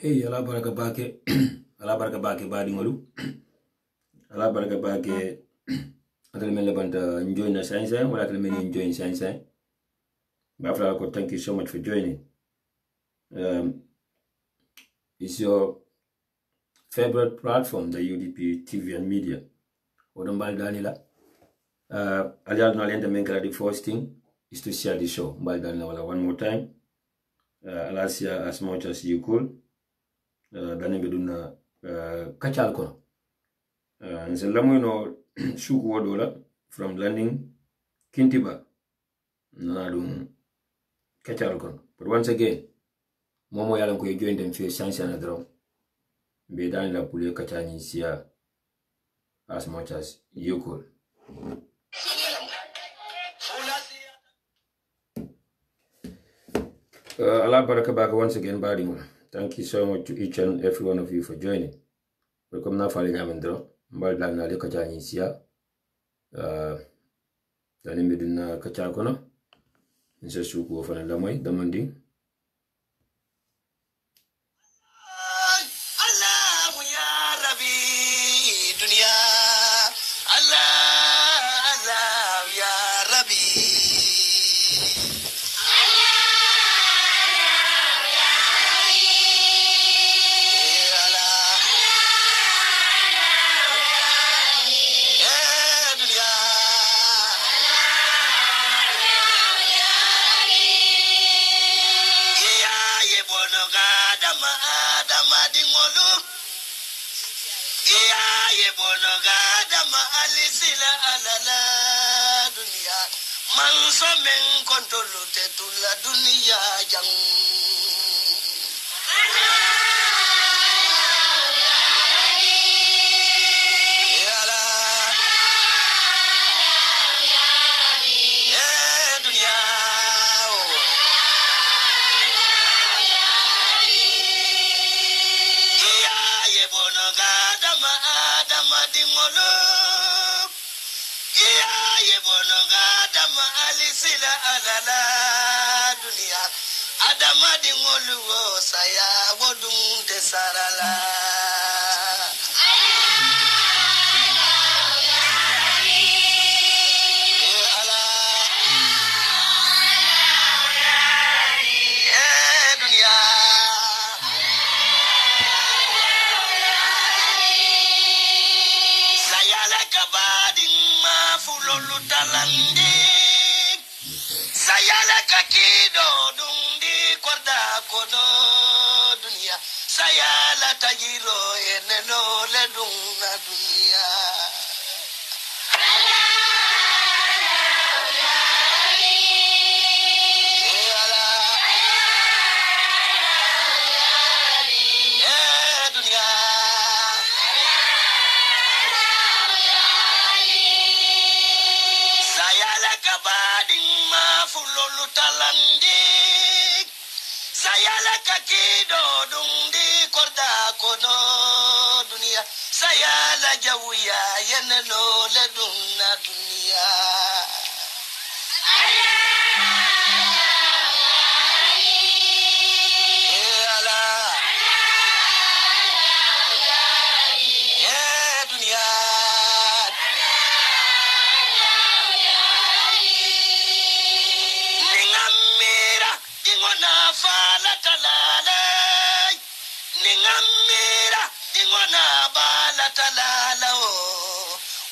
Hey, ala baraka bake, ala baraka bake badi ngolu, ala baraka bake. Atale men labanta enjoy na science, wala atale men enjoy science. Bafla, thank you so much for joining. It's your favorite platform, the UDP TV and media. Odombal Danila. Aliad no alienta menkala. The first thing is to share the show. Mbal Danila one more time. Alasia as much as you could. Dani beduna kachal kono. Nse lamu no shuku wadola from landing Kintiba. Nadum kachal kono. But once again, momo yalan ko join them for science and draw. Be dani la pule kachani siya as much as you could. Allah baraka baka once again, Badimo. Thank you so much to each and every one of you for joining. Welcome na fali ngamendro. Mbal na le kachani siya. Dani medina kachal kono. Nse suku ofana lamoy damandi. Manso men kontolu te tula dunia jang. Sila alala dunia adama di ngolu saya wodung desarala dunia saya la kabading mafulolu talandi sayala kakido dundi korda kodo dunia sayala tajiro enelo le dunga dunia sayala kakido dundi korda kodo dunia sayala jawuya yenelo le dunna dunia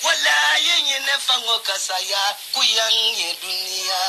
wala yenye nefango kasaya kuyange dunia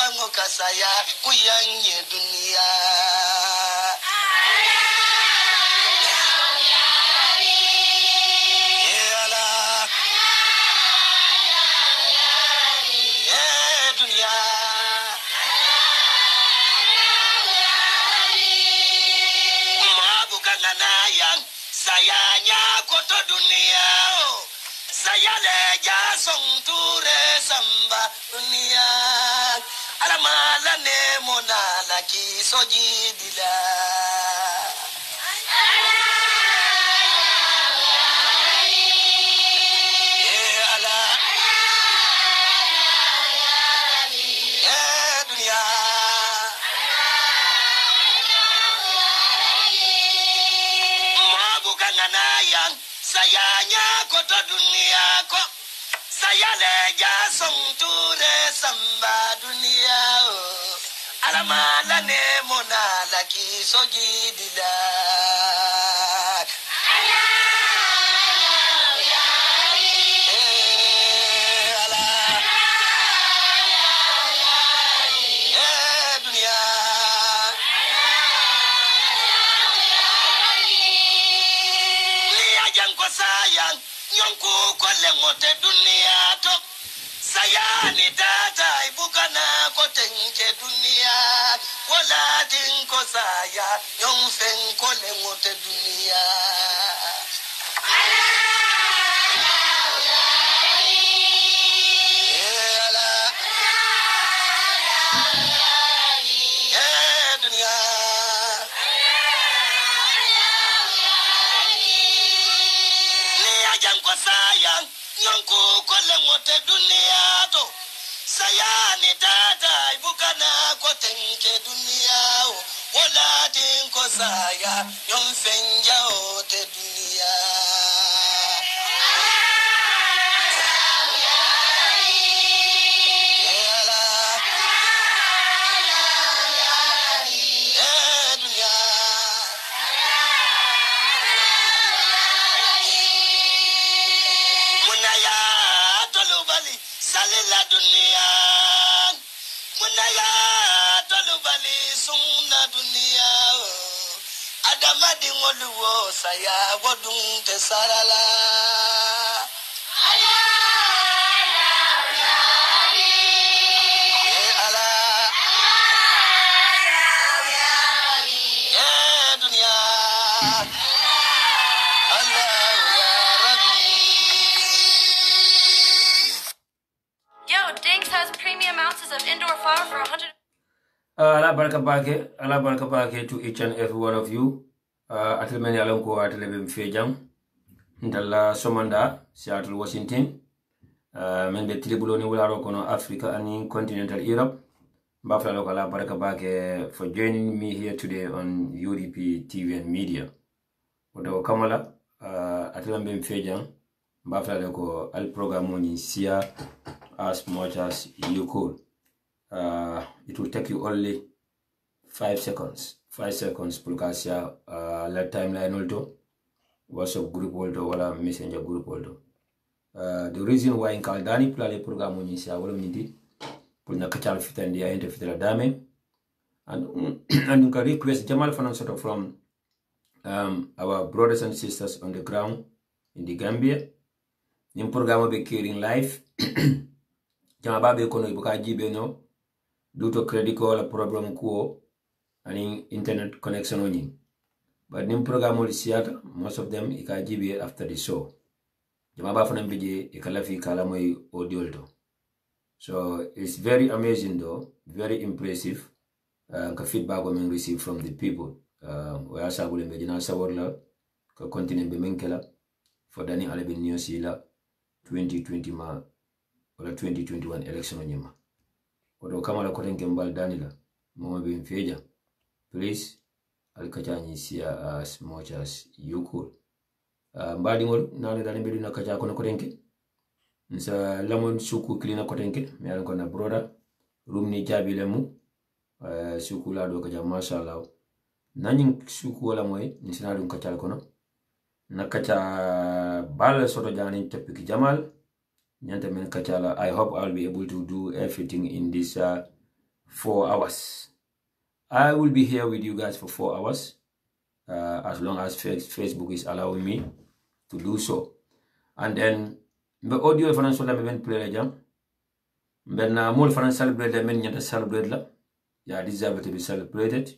fango kasaya kuyanye dunia dunia mabuka nganayang sayanya koto dunia sayaleja song ture samba dunia alamala ne monala kisoji dila sayanya koto dunia ko sayaleja song ture samba dunia alamala ne monala kisoji dila sayang nyonku kole ngote dunia to sayani tata ibukana kote nje dunia wala tinko saya nyonfen kole ngote dunia sayang nyonku kole ngote dunia to sayani tata ibukana kote nje dunia wala tinko saya nyonfenja ote dunia la dunia munaya tolubali sunna dunia adamadi ngoluwo saya wodun te sarala Allah baraka bake to each and every one of you. Atlmeni alonko atlebe mfejam. Ndalla somanda Seattle, Washington. Men be tribuloni wularo kono Africa and continental Europe. Mbafla lokala baraka bake for joining me here today on UDP TV and Media. Odo kamala atlembe mfejam. Mbafla loko al programme ni sia as much as you could. It will take you only 5 seconds. 5 seconds because la timeline also WhatsApp group also wala messenger group also. The reason why in Kaldani plale programme ni sia wala mindi pour na kachal fitandi ya ente fitala dame and you can request Jamal Fanan sort of from our brothers and sisters on the ground in the Gambia. Nim programme be caring life. Jama be kono ibuka jibe no due to credit call problem kuo and internet connection only. But nim program ol siata most of them ika jibe after the show. Jama ba fana mbije ikalafi kala moy audio do. So it's very amazing though, very impressive. Ka feedback we receive from the people. We are sabule mbe jina saborla ka continue be menkela for dani alebe nyosila 2020 ma wala 2021 election onyema. Odo kamala kotenke mbal danila mama be mfeja. Please alkachani sia as much as you could. Mbadi ngol nane dani bedu na kacha kono kotenke. Nsa lamon suku klina kotenke me alan kona broda room ni jabi lemu suku la do kacha mashallah. Nani suku wala moy nisina dum kacha kono. Na kacha bal soto jani topiki Jamal. I hope I'll be able to do everything in this 4 hours. I will be here with you guys for 4 hours as long as Facebook is allowing me to do so. And then the audio financial event play jam. Then more financial celebrate the men yet celebrate la. Yeah, deserve to be celebrated.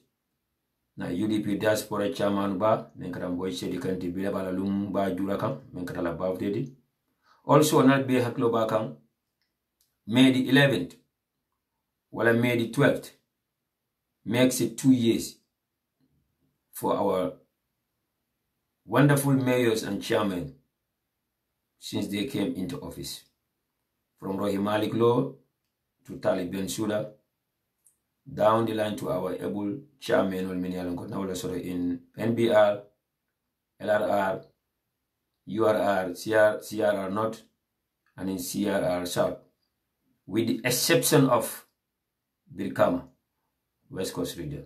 na UDP diaspora chairman ba menkata boy shedi kanti bila bala lum ba jura kam menkata la ba dedi also not be haklo ba kam May the 11th wala May the 12th makes it 2 years for our wonderful mayors and chairmen since they came into office, from Rohit Malik Law to Talib Bensouda, down the line to our able chairman in NBR, LRR, URR, CRR North, and in CRR South, with the exception of Birkama, West Coast region.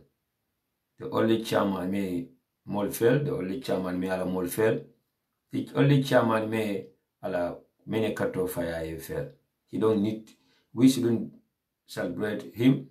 The only chairman may Molfel, the only chairman may ala Molfel, the only chairman may ala many kato fire fair. He don't need, we shouldn't celebrate him,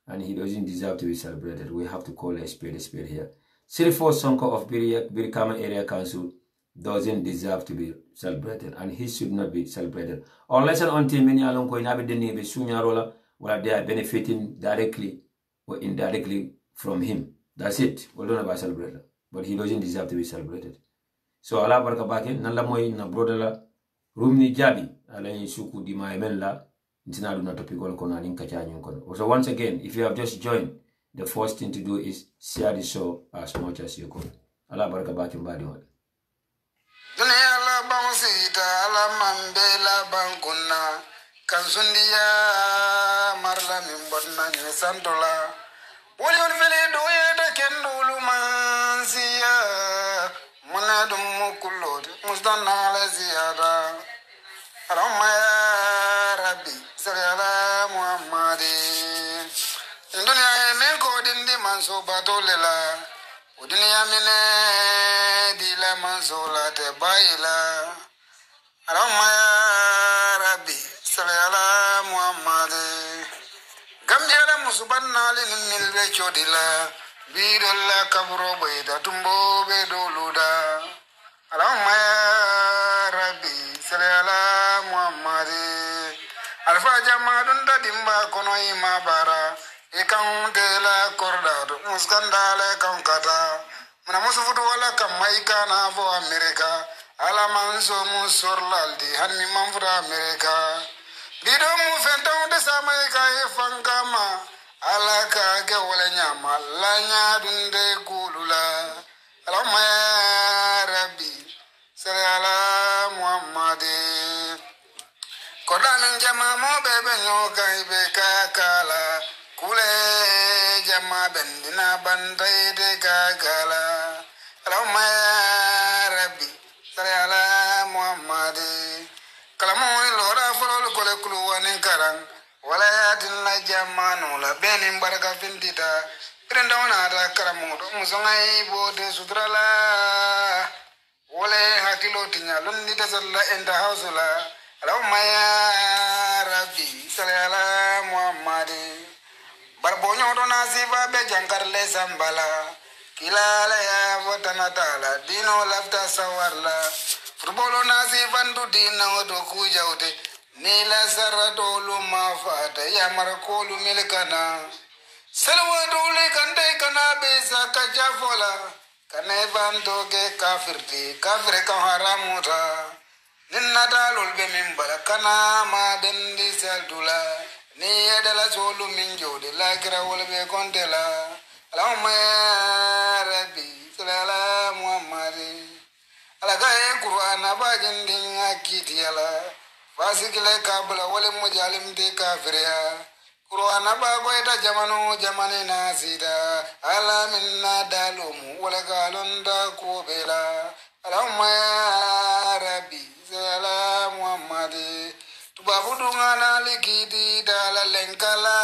and he doesn't deserve to be celebrated. We have to call a spade here. Sirifo Sonko of Birkama Area Council doesn't deserve to be celebrated, and he should not be celebrated. Unless and until many along ko inabe deni be sunyarola, where they are benefiting directly or indirectly from him. That's it. We don't about celebrated. But he doesn't deserve to be celebrated. So Allah baraka bake nalla moy na brodala rumni jabi ala suku di maemella ntina na topic ko na ninka chanyu ko. So once again, if you have just joined, the first thing to do is share the show as much as you could. Allah baraka bake mbadi wala. Dunia la bansita la mambela bankuna kansundia marla mimbonna ni santola wolion fele doye da kendulu mansiya munadum mukulod musdana la ziyada Allahumma ya rabbi salli ala muhammadi dunia men ko dindi manso batolela dunia mine dila mansola te bayila Allahumma ya rabbi salli ala muhammadi Gambiala musubanna linil chodila bidolla kabro bayda tumbo bedoluda Allahumma ya rabbi salli ala muhammadi alfa jamadun dadimba kono ima bara ikaunte la kordado muskandale kankata muna musufutu wala kamaika na vo Amerika ala manso musorlaldi hanmi manfura Amerika bido mu fenton de samaika e fangama ala ka ge wala nyama la nya dunde kulula Allahumma ya rabbi salli ala muhammadi kodanan jama mo bebe nyoka ibe kakala kule jama bendina bandai de kakala Allahumma ya rabbi salli ala muhammadi kalamu lora folo kole kulu wanin karang wala yatin la jamanu la benin baraka findita prenda wana da karamu musongai bode sutrala wala hakilo tinya lundi dasalla enda hausula Allahumma ya rabbi salli ala muhammadi barbonyo do nasiba be jankar le sambala kilala ya watanatala dino lafta sawarla furbolo nasiban du dino do kujaude nila sarado luma fata ya marakolu milkana salwa dole kande kana besa kajafola kana vanto ke kafire ka haramuta ninna dalul be mimbala kana ma bendi saldula ni yadala solu min jode la kira wala be kontela Allahumma ya rabbi salli ala muhammadi ala gaye qur'ana ba jindin akiti ala fasikile kabla wala mujalim de kafiriya qur'ana ba goita jamane nasida ala minna dalum wala galonda ko bela Allahumma ya rabbi salli ala muhammadi tubabudu ngana likiti dala lenkala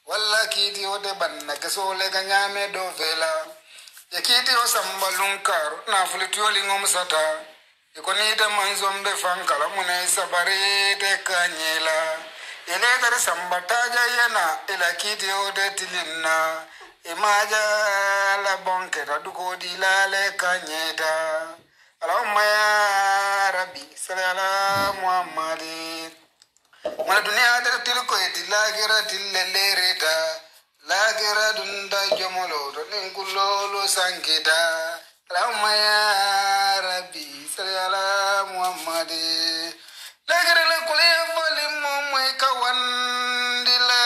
walla kiti ode banna kesole ganyame do vela yakiti o sambalun karo na fulitioli ngom sata ikoni de manzombe fankala mune sabari de kanyela ele dare sambata jayana ila kiti ode tilinna imaja la bonke raduko dilale kanyeda Allahumma ya rabbi salli ala muhammadi mana dunia ada tilko eti lagira tillereta lagira dunda jomolo to ninkulolo sankita Allahumma ya rabbi salli ala muhammadi lagare le kule fali momoy kawandila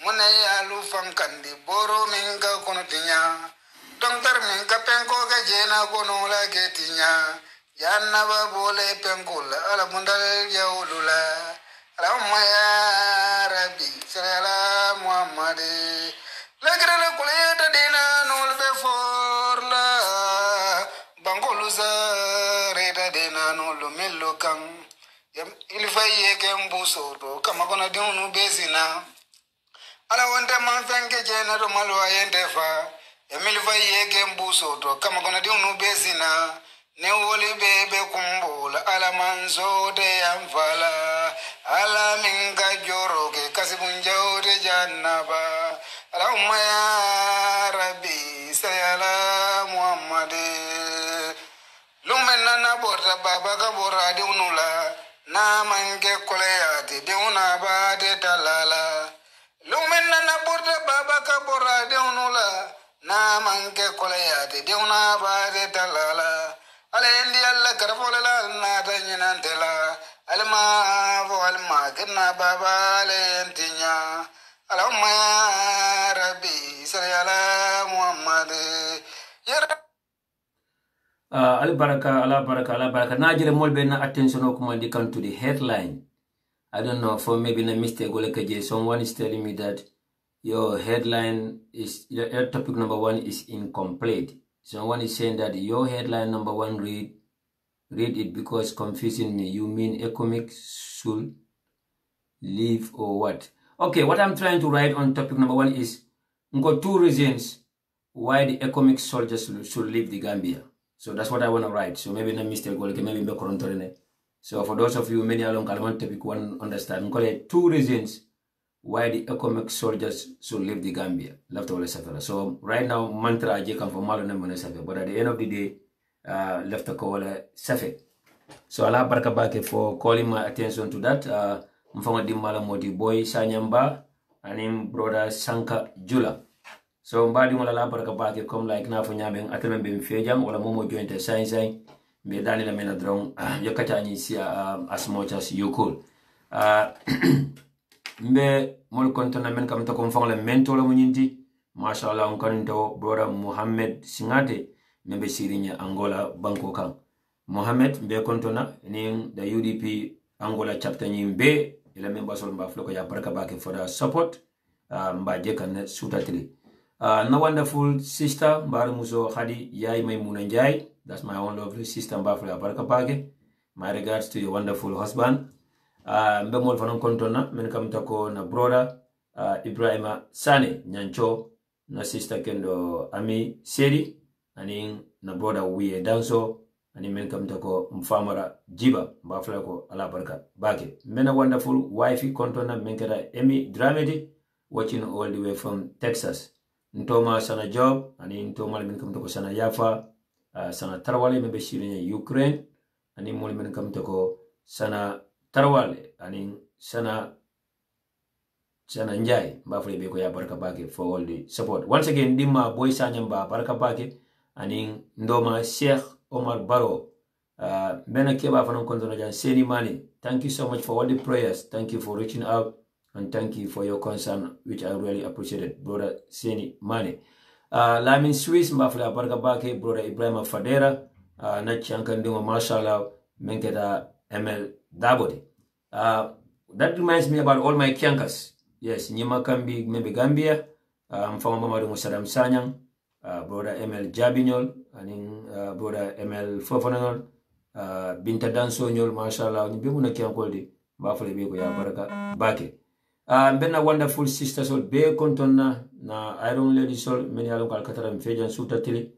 mona yalu fankandi boro minga kono tinya dongtar minga penko ga jena kono la getinya yanna ba bole penkul ala mundal yawlula Allahumma ya rabbi salli ala muhammadi lagare le kule ta dina nul be forla bangolu zare ta dina nul melokan il faye kembuso to kama kona dinu besina ala wonde man fenke jena do malwa yende fa emil faye kembuso to kama kona dinu besina ne woli bebe kumbula ala manzo de amfala ala minga joro ke kasibunja de jannaba Allahumma ya rabbi salli ala muhammadi lumena na borda baba ka borra de unula na mange koleyati de una ba de talala lumena na borda baba ka borra de unula na mange koleyati de una ba de talala ale indi alla karfola na ta nyinantela alma vo alma kenna baba le entinya Allahumma ya rabbi salli ala muhammad ya ala baraka najere molbe na attention o kuma come to the headline. I don't know, for maybe a mistake someone is telling me that your headline is your topic number 1 is incomplete. Someone is saying that your headline number 1 read it because confusing me. You mean economics should leave or what? Okay, what I'm trying to write on topic number 1 is got 2 reasons why the economic soldiers should leave the Gambia. So that's what I want to write. So maybe no mistake, maybe be correct. So for those of you many along Kalaman topic 1 understand, got 2 reasons why the economic soldiers should leave the Gambia. So right now mantra I come from Malo Safe, but at the end of the day, left a call Safe. So Allah Barakabake for calling my attention to that. Mfanga Dimala Moti Boy Sanyamba and him brother Sanka Jula. So mbadi mo la baraka bake comme like na fo nyaben ateme be mfejam wala momo jointe sai be dali la mena drong yakata ni si as much as you could mbe mol kontona men kam to ko fon la mento la munyinti mashallah on kanto brother Muhammad Singate membe sirinya Angola banko kan Muhammad mbe kontona ni the UDP Angola chapter nyimbe ila memba sol mba floko ya baraka bake for the support mba jekan sutatri. Na wonderful sister, Mbari Muso Khadi Yai Maimuna Njai. That's my own lovely sister, Mbafla Barakapage. My regards to your wonderful husband. Mbemol Fanon Kontona, Menkamtako na brother, Ibrahima Sane, Nyancho, na sister Kendo Ami Sedi, and na brother Wiye Danso, and Menkamtako Mfamara Jiba, Mbafla ko Alabarka Bake. Mena wonderful wifey Kontona, Menkera Emi Dramedy, watching all the way from Texas. Ntoma sana job ani ntoma le minkum to sana yafa sana tarwale me beshirinya Ukraine ani mol minkum to sana tarwale ani sana njai mbafle be ko ya baraka bake for all the support. Once again dimma boy sanyamba baraka bake ani ndoma Sheikh Omar Baro mena keba fanon kontono jan Seni Mane. Thank you so much for all the prayers. Thank you for reaching out. And thank you for your concern, which I really appreciated, brother Seni Mane. Lamin Swiss, Mbafla Bargabake, brother Ibrahim Fadera, Nachankandu, Mashallah, Menketa ML Dabodi. That reminds me about all my Kiankas. Yes, Nyima Kambi, maybe Gambia, from Mamadou Sadam Sanyang, brother ML Jabinyol, and brother ML Fofanol, Binta Dansonyol, Mashallah, Nibuna Kiankoldi, Bafle Bego Baraka Bake. Benna wonderful sister sol be kontonna na Iron Lady sol men yalo kal katara mfejan suta tili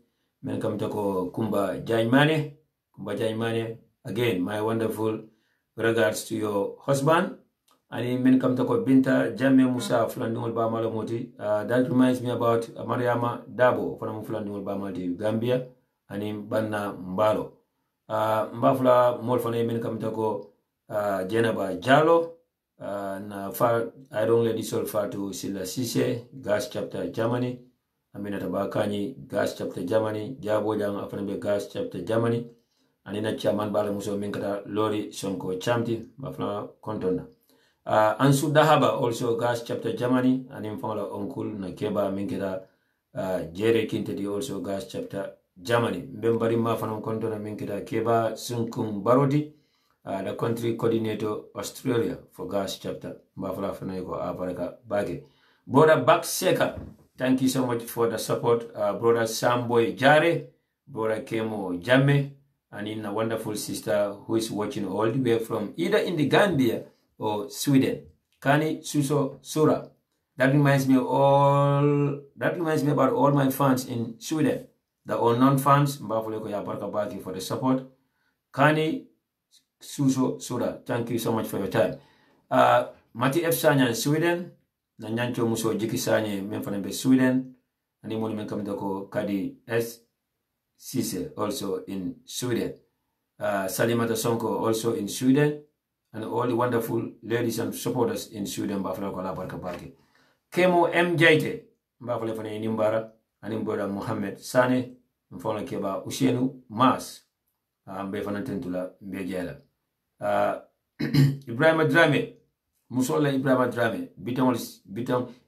men kam tako Kumba Jaimane again my wonderful regards to your husband and men come to Binta Jamme Musa Flandungol ba malamoti. That reminds me about Mariama Dabo from Flandungol ba malti Gambia and Banna Mbalo. Mbafla mol fane men come to Jenaba Jalo na far I don't let this all far to Silla Sise, Gas chapter Germany, Aminata Bakani, Gas Chapter Germany, Jabo Jang Afanabe Gas Chapter Germany, Anina Chairman Bala Muso Minkata Lori Sonko Chamti, Bafna Kontona. Ansu Dahaba also Gas Chapter Germany, and in Fala Uncle Nakeba Minkata Jere Kintedi also Gas Chapter Germany. Mbembari Mafana Kontona Minkata Keba Sunkum Barodi, the country coordinator Australia for Gas Chapter, Bafla Fanako Abaraka Bage. Brother Bakseka, thank you so much for the support. Brother Samboy Jare, Brother Kemo Jame, and in a wonderful sister who is watching all the way from either in the Gambia or Sweden. Kani Suso Sura. That reminds me about all my fans in Sweden. The unknown fans, Mbafuleko ya Barka Baki for the support. Kani Suso Sura, thank you so much for your time. Mati F. Sanya in Sweden. Na nyancho muso jikisanye memfanembe Sweden. Ani moni menkamdako Kadi S. Sise also in Sweden. Salimata Sonko also in Sweden. And all the wonderful ladies and supporters in Sweden. Bafala kola barka baki. Kemo M. Jaite. Bafala fane inimbara. Animboda Mohammed Sane. Mfona keba Ushenu Mas. Mbe fana tentula mbe jela. Ibrahim Drame. Musola Ibrahim Drame.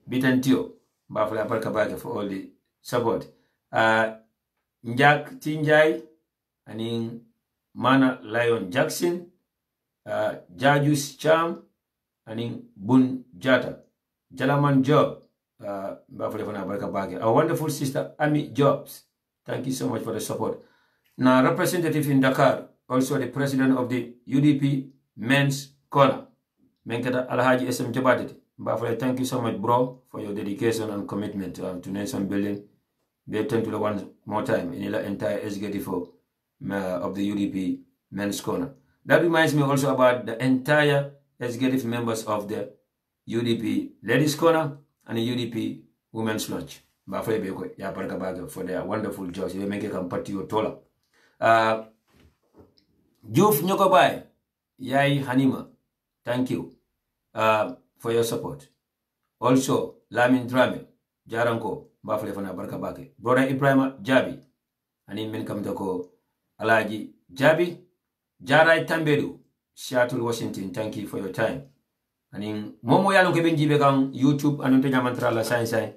Bitantio. Bafala barka baki for all the support. Njak Tinjai. Aning Mana Lion Jackson. Jarju's Charm, and Bun Jata, Jalaman Job, our wonderful sister Ami Jobs. Thank you so much for the support. Now, representative in Dakar, also the president of the UDP Men's Corner, Menkata Alhaji SM Jabadit. Thank you so much, bro, for your dedication and commitment to nation building. Be attentive to one more time in the entire executive of the UDP Men's Corner. That reminds me also about the entire executive members of the UDP Ladies Corner and the UDP Women's Lodge. For their wonderful jobs. They make a compatible tola. Juf Nyokobai, Yai Hanima, thank you for your support. Also, Lamin Drame, Jaranko, Baflefana Barkabake, Brother Ibrahim Jabi, and in Menkamdako Alaji Jabi. Jarai Tambedu, Seattle, Washington, thank you for your time. And in Momo Yalon Kebenjibe gang YouTube and Unteja Mantrala Science,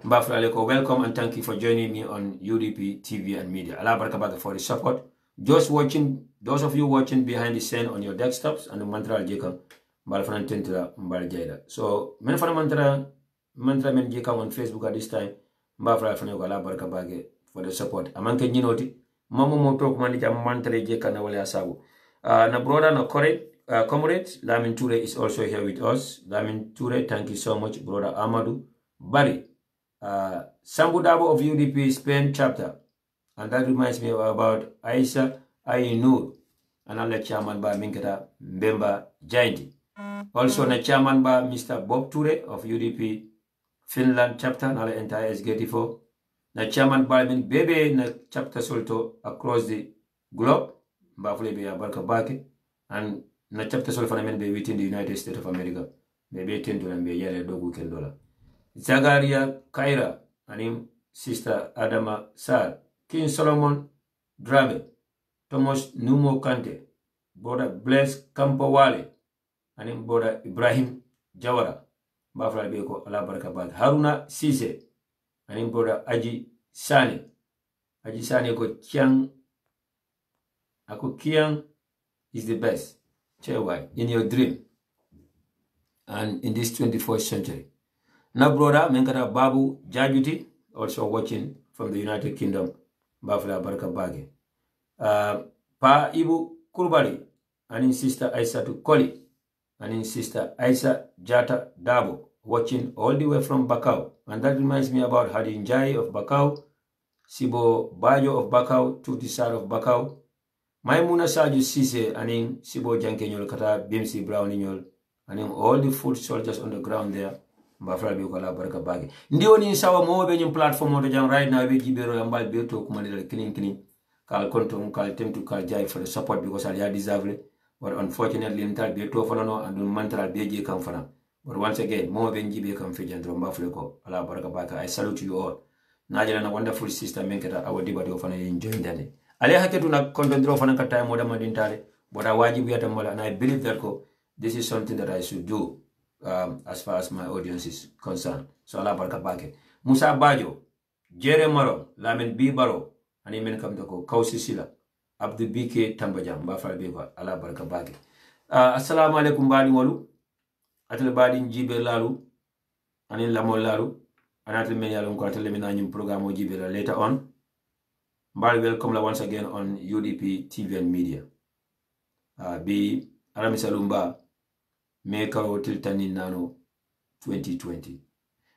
Mbafraleko, welcome and thank you for joining me on UDP TV and Media. Allah Barkabaka for the support. Just watching, those of you watching behind the scene on your desktops and the Mantra Jekam, Balfan Tentra Mbaljaida. So, Menfana Mantra Men Jekam on Facebook at this time, Mbafra Faneko Allah Barkabake for the support. Amanke Ninoti. Mamo moto kumanija mantare jeka na wale asabu. Na brother na comrade, Lamin Ture is also here with us. Lamin Ture, thank you so much, brother Amadou. Bari, Sambu Dabo of UDP Spain chapter. And that reminds me about Aisha Ainur. And I'm the chairman by Minkata Mbemba Jainti. Also the chairman by Mr. Bob Ture of UDP Finland chapter. And the entire SGT4. Na chairman Balmin Bebe na chapter solto across the globe, Bafule be Barka Baki, and na chapter sol fanamen be within the United States of America. Bebe tento na be yale dogu $10. Zagaria Kaira, and sister Adama Sar, King Solomon Drame, Thomas Numo Kante, brother Bless Kampawale, and brother Ibrahim Jawara, Bafula Beko ala Barka Baki, Haruna Sise. And brother Aji Sane. Aji Sane ko Kiang. Ako Kiang is the best. Chewai, in your dream. And in this 21st century. Now brother, Menkara Babu Jajuti, also watching from the United Kingdom. Bafla Barka Bage. Pa Ibu Kurbali. And in sister Aisa to Koli. And in sister Aisa Jata Dabo. Watching all the way from Bakau. And that reminds me about Hadin Jai of Bakau, Sibo Bayo of Bakau, Tuti Sar of Bakau, Maimuna Saju Sise, and Sibo Jankenyol Kata, Bimsi Browninyol, and all the foot soldiers on the ground there. Bafra Bukala Barka Bagi. Ndio ni sawa mo benyin platform mo jam right now be gibero yambal beto kumani clean. Kal kontum kal temtu kal jai for the support because I deserve it. But unfortunately, ental beto folano and mantra beji come for. But once again, more than GB confident from Bafleco, Allah Barakabaka. I salute you all. najala na wonderful sister menketa our debate of an enjoy dane ale haketu na content of an time moda madintale but I wajibu yata mala and I believe that this is something that I should do as far as my audience is concerned. So Allah barka bake Musa Bajo Jere Maro Lamin B Baro ani men kam ko Kausi Sila Abdul BK Tambajam ba fal be ko Allah barka bake assalamu alaikum badi wolu atel badi jibe lalu ani lamol lalu anatel men yalon ko atel men anyum programme jibe la later on. Mbali welcome la once again on UDP TV and Media. Bi Arami Salumba Meka Hotel Tani Nano 2020.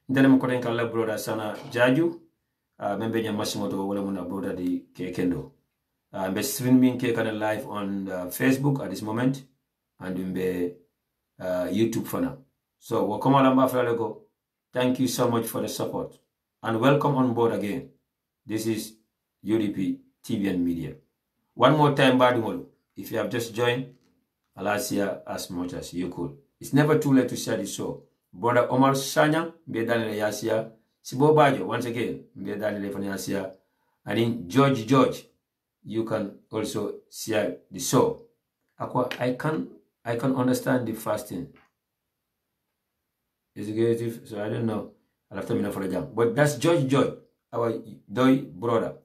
Ndene mkoten kala brother sana Jarju membe nya masimoto wala muna brother di Kekendo. Mbe streaming ke kana live on Facebook at this moment and mbe YouTube fana. So wakoma lamba fraleko. Thank you so much for the support and welcome on board again. This is UDP TV and Media. One more time, Badimolu. If you have just joined, I'll share as much as you could. It's never too late to share the show. Brother Omar Sanya, Bedani Yasia, Sibo Bajo, once again, Bedani Yasia, and in George, you can also share the show. I can understand the fasting. Executive, so I don't know. I'll have to be for a jump. But that's George, our Doi brother.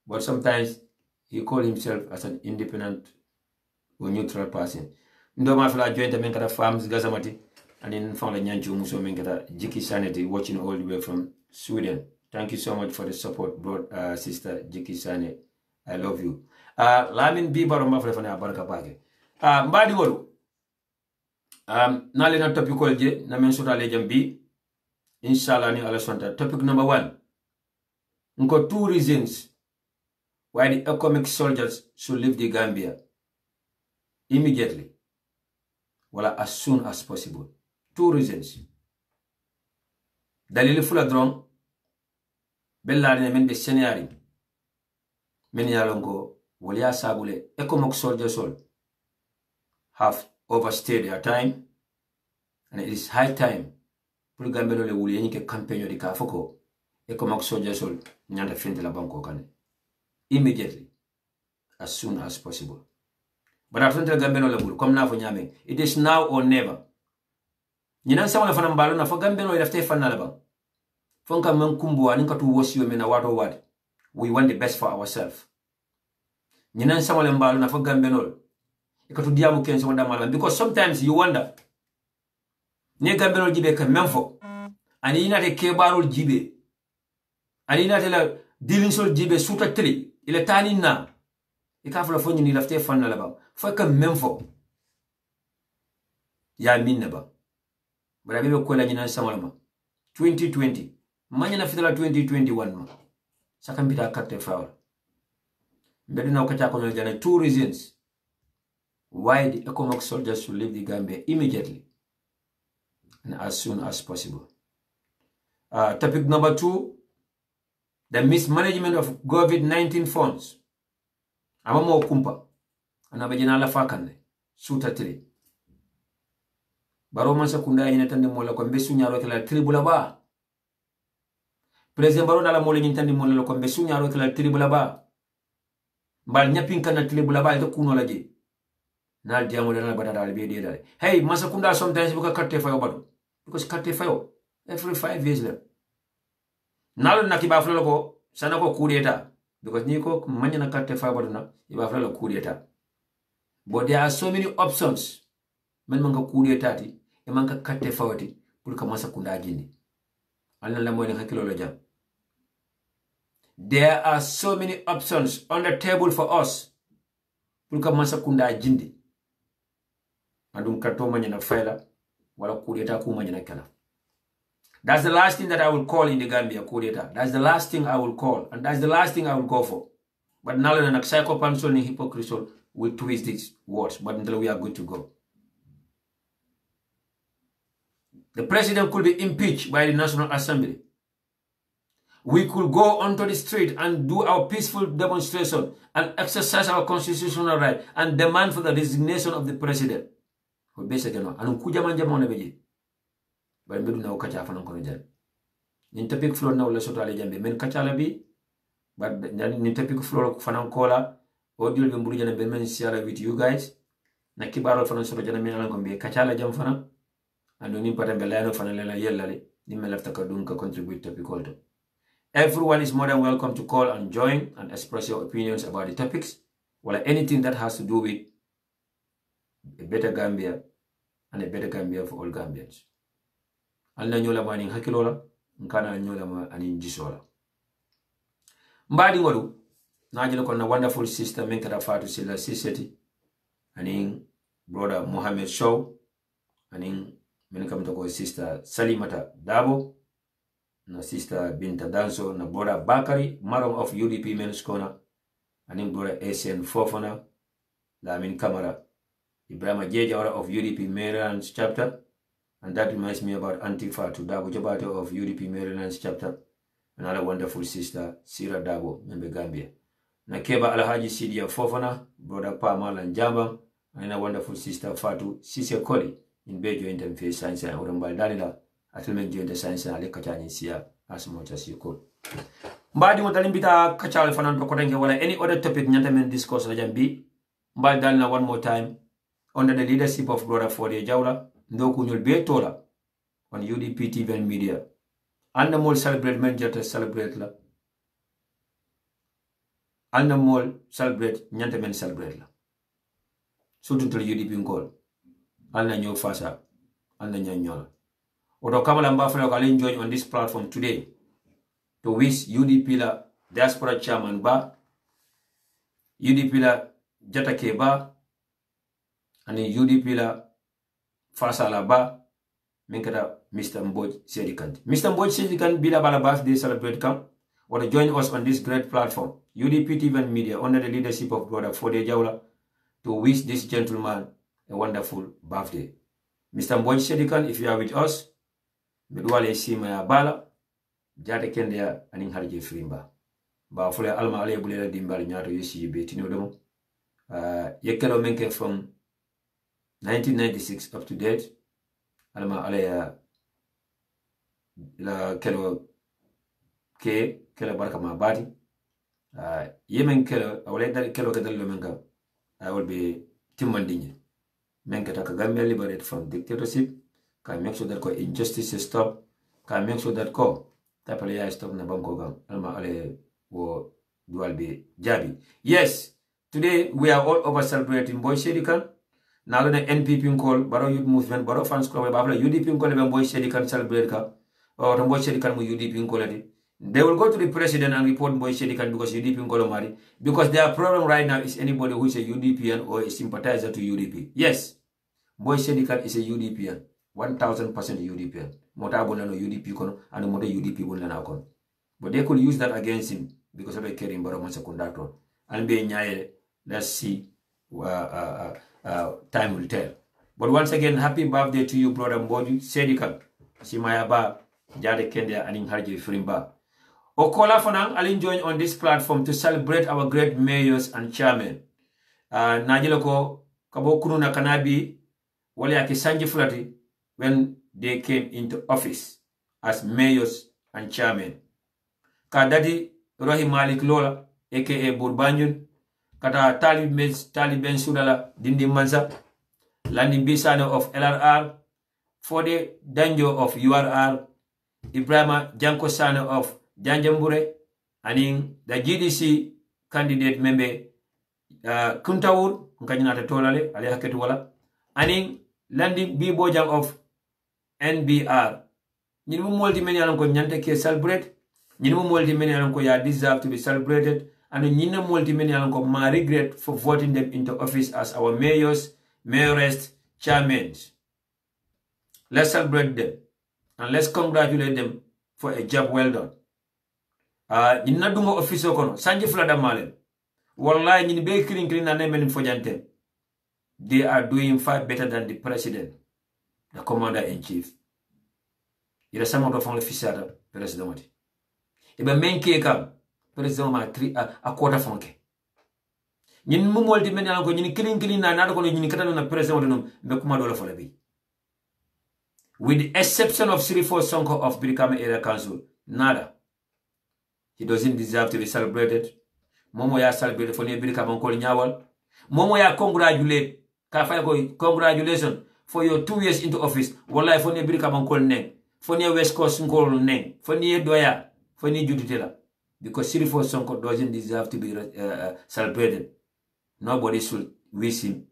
But sometimes he call himself as an independent or neutral person. Ndo mafla joint menkata farms gazamati and in found a nyanchu muso menkata Jiki Sanity watching all the way from Sweden. Thank you so much for the support, sister Jiki Sane. I love you. Lamin bi baro mafla fana baraka pake. Mbadi wolu. Nale na topic je na men sota lejam bi. Inshallah ni ala sonta. Topic number 1. Nko 2 reasons why the economic soldiers should leave the Gambia immediately, well, as soon as possible. 2 reasons. Dalili fula drong bella ne men be senari men yalongo waliya sabule economic soldiers all have overstayed their time and it is high time pour Gambia le wuli yenike campaign di ka foko economic soldiers all nyanda fente la banko kane immediately, as soon as possible. But I don't Gambeno level, come now for Yame. It is now or never. Yinan sama fana mbalo na for Gambeno ilafte fana laba. Fonka menkumbu aninka tu wosi we mena wato wad. We want the best for ourselves. Yinan sama mbalo na for Gambeno. Ikatu diamu kense wanda malama because sometimes you wonder. Nye Gambeno jibe ka memfo. Ani ina te kebarul jibe. Ani ina te la dealing sol jibe suta tri. Il tani na ikafula fonyi ni lafte fanna laba faka memfo ya minna ba bara bebe ko la nyina samalama 2020 manya na fitala 2021 ma saka mbita carte fawra mbedu na okata ko jana 2 reasons why the economic soldiers should leave the Gambia immediately and as soon as possible. Topic number 2, the mismanagement of COVID-19 funds. Amamo kumpa. Anabajina la fakane. Suta tiri. Baro mansa kunda yinatande mola kwa mbesu nyaro kila tribula ba. President baro nala mola yinatande mola kwa mbesu nyaro kila tribula ba. Mbal nyapinka na tribula ba ito kuno laje. Nal diamo na badada albedi dale. Hey, mansa kunda sometimes buka karte fayo bado. Because karte fayo every 5 years left. Nalo nakibaflo loko sana ko kudeta because niko manya na karte fayo bado na ibaflo loko kudeta. But there are so many options. Men manga kudeta ti e manga karte fayo ti pour ka mansa kunda jindi. Alna la moy ne hakilo la jam. There are so many options on the table for us pour ka mansa kunda jindi. Andum karto manya na faila wala kudeta ku manya na kala. That's the last thing that I will call in the Gambia, coup d'etat. That's the last thing I will call. And that's the last thing I will go for. But now, the psychopansol and hypocrisy will twist these words. But until we are good to go. The president could be impeached by the National Assembly. We could go onto the street and do our peaceful demonstration and exercise our constitutional right and demand for the resignation of the president. But nin topic flow na wala soto ale jambe men kachala bi but nin topic flow fanan kola audio be mburu jana be men share with you guys na kibaro fanan soto jana men alan ko be kachala jam fana ando ni patambe layno fana lela yellale ni me lafta ka dun ka contribute topic holto. Everyone is more than welcome to call and join and express your opinions about the topics or anything that has to do with a better Gambia and a better Gambia for all Gambians. Alna nyola mani hakilola nkana nyola ma ani jisola. Mbadi ngolu najilo kona wonderful sister menkata Fatu Sila Siseti aning brother Mohammed Shaw aning menkamta ko sister Salimata Dabo na sister Binta Danso na brother Bakari Marom of UDP Men's Corner aning brother ASN Fofana Lamin Kamara Ibrahim Jejawara of UDP Maryland's chapter. And that reminds me about Auntie Fatu Dabo Jabato of UDP Maryland's chapter. Another wonderful sister, Sira Dabo, Membe Gambia. Nakeba Alhaji Sidia Fofana, brother Pamal and Jamba, and another wonderful sister, Fatu Sisia Koli, in Bejo Interface Science and Urambal Danila, Atlement Joint Science and Alekachani Sia, as much as you could. Mbadi Motalimbita Kachal Fanan Tokotanke, wala any other topic Nyantamen discourse Rajambi, Mbal Dalina one more time, under the leadership of brother Fode Jawla, Ndoku Nyul Betola, on UDP TV&MEDIA. And the more celebrate men jata celebrate la. And the more celebrate nyante men celebrate la. So to UDP ngol. And the new fasa. And the nyanyola. Odo kamala mbafala kali join on this platform today to wish UDP la diaspora chairman ba, UDP la jata ke ba, and UDP la fasa la ba. Menkata Mr. Mboj Sedikan. Mr. Mboj Sedikan bila bala birthday celebrate come or join us on this great platform, UDP TV&MEDIA, under the leadership of brother Fode Jawla, to wish this gentleman a wonderful birthday. Mr. Mboj Sedikan, if you are with us, Medwale Sima ya bala, jate kende ya aning harje frimba. Ba fule alma ale bulela dimbali nyato yesi yibe tino domo. Yekelo menke from 1996 up to date. Alma alaya la kelo baraka ma bati yemen kelo awle dal kelo kadal menka I will be timmandinye menka taka Gambia liberate from dictatorship can make sure that ko injustice stop can make sure that ko tapale stop na banko gam alma ale wo dual be jabi. Yes, today we are all over celebrating Boy Shedikan. Now the NPP call, Baro Youth Movement, Baro Fans Club, UDP call them Boy Shedikan celebrate ka, or Boy Shedikan mu UDP call it. They will go to the president and report Boy Shedikan because UDP call Mari. Because their problem right now is anybody who is a UDPN or a sympathizer to UDP. Yes, Boy Shedikan is a UDPN, 1000% UDPN. Mota abona no UDP kono and mota UDP won't na kono. But they could use that against him because of a caring Baro Mansa conductor. And be nyaye, let's see. Time will tell. But once again, happy birthday to you, brother Mboju Sedikan. Simaya ba jade kende aning harje frimba. Okola fanang alin join on this platform to celebrate our great mayors and chairmen. Najilo ko kabo kunu na kanabi wale yake sanji fulati when they came into office as mayors and chairmen. Kadadi Rohi Malik Lola aka Burbanjun kata Taliban Sudala Dindi Mansa, Landing Bisano of LRR, Fode Danjo of URR, Ibrahima Janko Sano of Janjambure, and the GDC candidate member Kuntawur, Nkanyata Tolale, Alehaketuala, and Landing Bibojang of NBR. Nimu multi-many alanko nyante ke celebrate, Nimu multi-many alanko ya deserve to be celebrated, and Nina multi-many ma regret for voting them into office as our mayors, mayoress, chairmen. Let's celebrate them and let's congratulate them for a job well done. Nina dungo office okono sanji flada malen. Wallahi nini be clean na nemen fojante. They are doing far better than the president, the commander-in-chief. Ila sama do fon fisada president. Iba menke kam president ma a quarter fonke. Nyin mu molti men ko nyin kilin na nado ko nyin katano na president no be kuma do la fola bi. With the exception of Sirifo Sonko of Birkama Area Council, Nada. He doesn't deserve to be celebrated. Momo ya celebrate for ne birika man kol nyawal. Momo ya congratulate. Ka fay ko congratulations for your 2 years into office. Wallahi for ne birika man kol neng. For ne West Coast kol neng. For ne doya. For ne juditela. Because Sirifo Sonko doesn't deserve to be celebrated. Nobody should wish him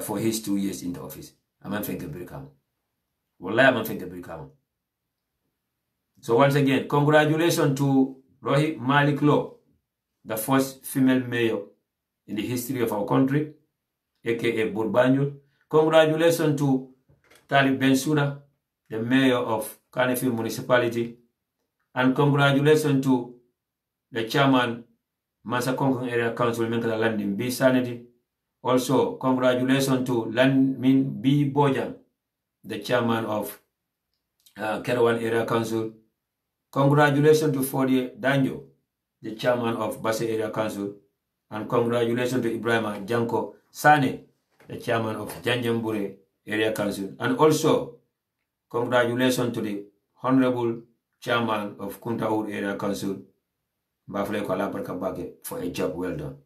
for his 2 years into office. I'm not thinking birika. Wallahi I'm not thinking birika. So once again, congratulations to Rohi Malik Law, the first female mayor in the history of our country, aka Burbanjul. Congratulations to Talib Bensouda, the mayor of Kanifing municipality. And congratulations to the chairman, Masa Konkong Area Council, Menkala Landing B. Sanity. Also, congratulations to Landmin B. Bojang, the chairman of Kerawan Area Council. Congratulations to Fodi Danjo, the chairman of Basse Area Council. And congratulations to Ibrahima Janko Sane, the chairman of Janjambure Area Council. And also, congratulations to the Honorable Chairman of Kuntaur Area Council, Bafle Kuala Barkabake, for a job well done.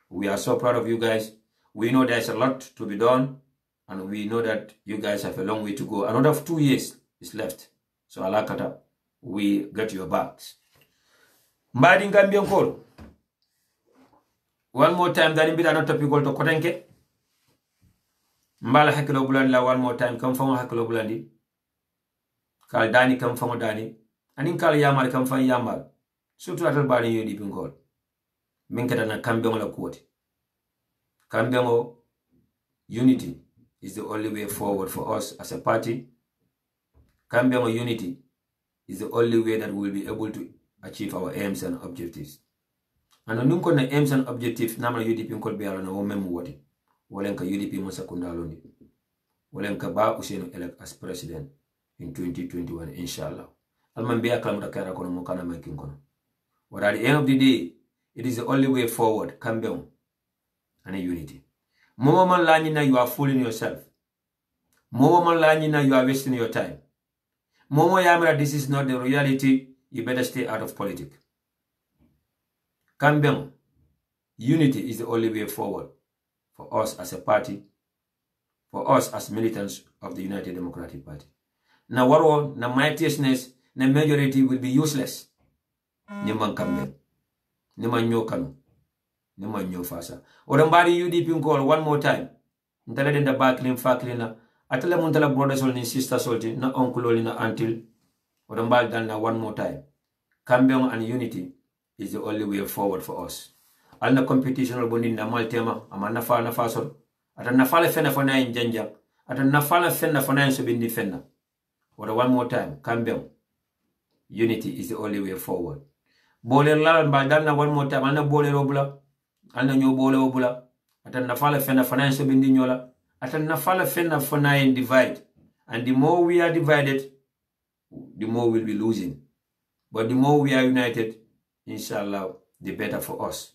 We are so proud of you guys. We know there's a lot to be done, and we know that you guys have a long way to go. Another 2 years is left. So Alakata, we get your backs. Mbadi Gambian call. One more time, that in another topic called to Kotenke. Mbala Hakilo Bulandi, one more time, come from Hakilo Bulandi. Kal Dani come from Dani. And in Kal Yamal come from Yamal. So to that body you deep in call. Minkatana Kambion la quote. Kambion unity is the only way forward for us as a party. Kambion unity is the only way that we will be able to achieve our aims and objectives. And on the aims and objectives, Namala UDP could be a woman wati. Walenka UDP Mosakunda Londi. Walenka Ba Useno elect as president in 2021, inshallah. Almambia Kalamda Kono Mokana making kono. But at the end of the day, it is the only way forward, Kambion and a unity. Momo man lanina, you are fooling yourself. Momo man lanina, you are wasting your time. Momo Yamra, this is not the reality. You better stay out of politics. Kambion, unity is the only way forward for us as a party, for us as militants of the United Democratic Party. Na waro, na mightiness, na majority will be useless. Niman Kambion, niman nyo kanu, niman nyo fasa. Orambari UDP call one more time. Ntala den da baklin faklina. Atala muntala brothers or ni sisters or na uncle or na until. Orambal dan na one more time. Kambion and unity is the only way forward for us. Al na competition or bondin na maltema, ama nafa na fasol. Ata nafala fena fana in janja. Ata nafala fena fana in subindi fena. Or one more time, Kambion. Unity is the only way forward. Bole la mbal na one more time, alna bole robula. Alna nyo bole obula. Ata nafala fena fana in subindi nyola. Ata nafala fena fana in divide. And the more we are divided, the more we'll be losing. But the more we are united, inshallah, the better for us.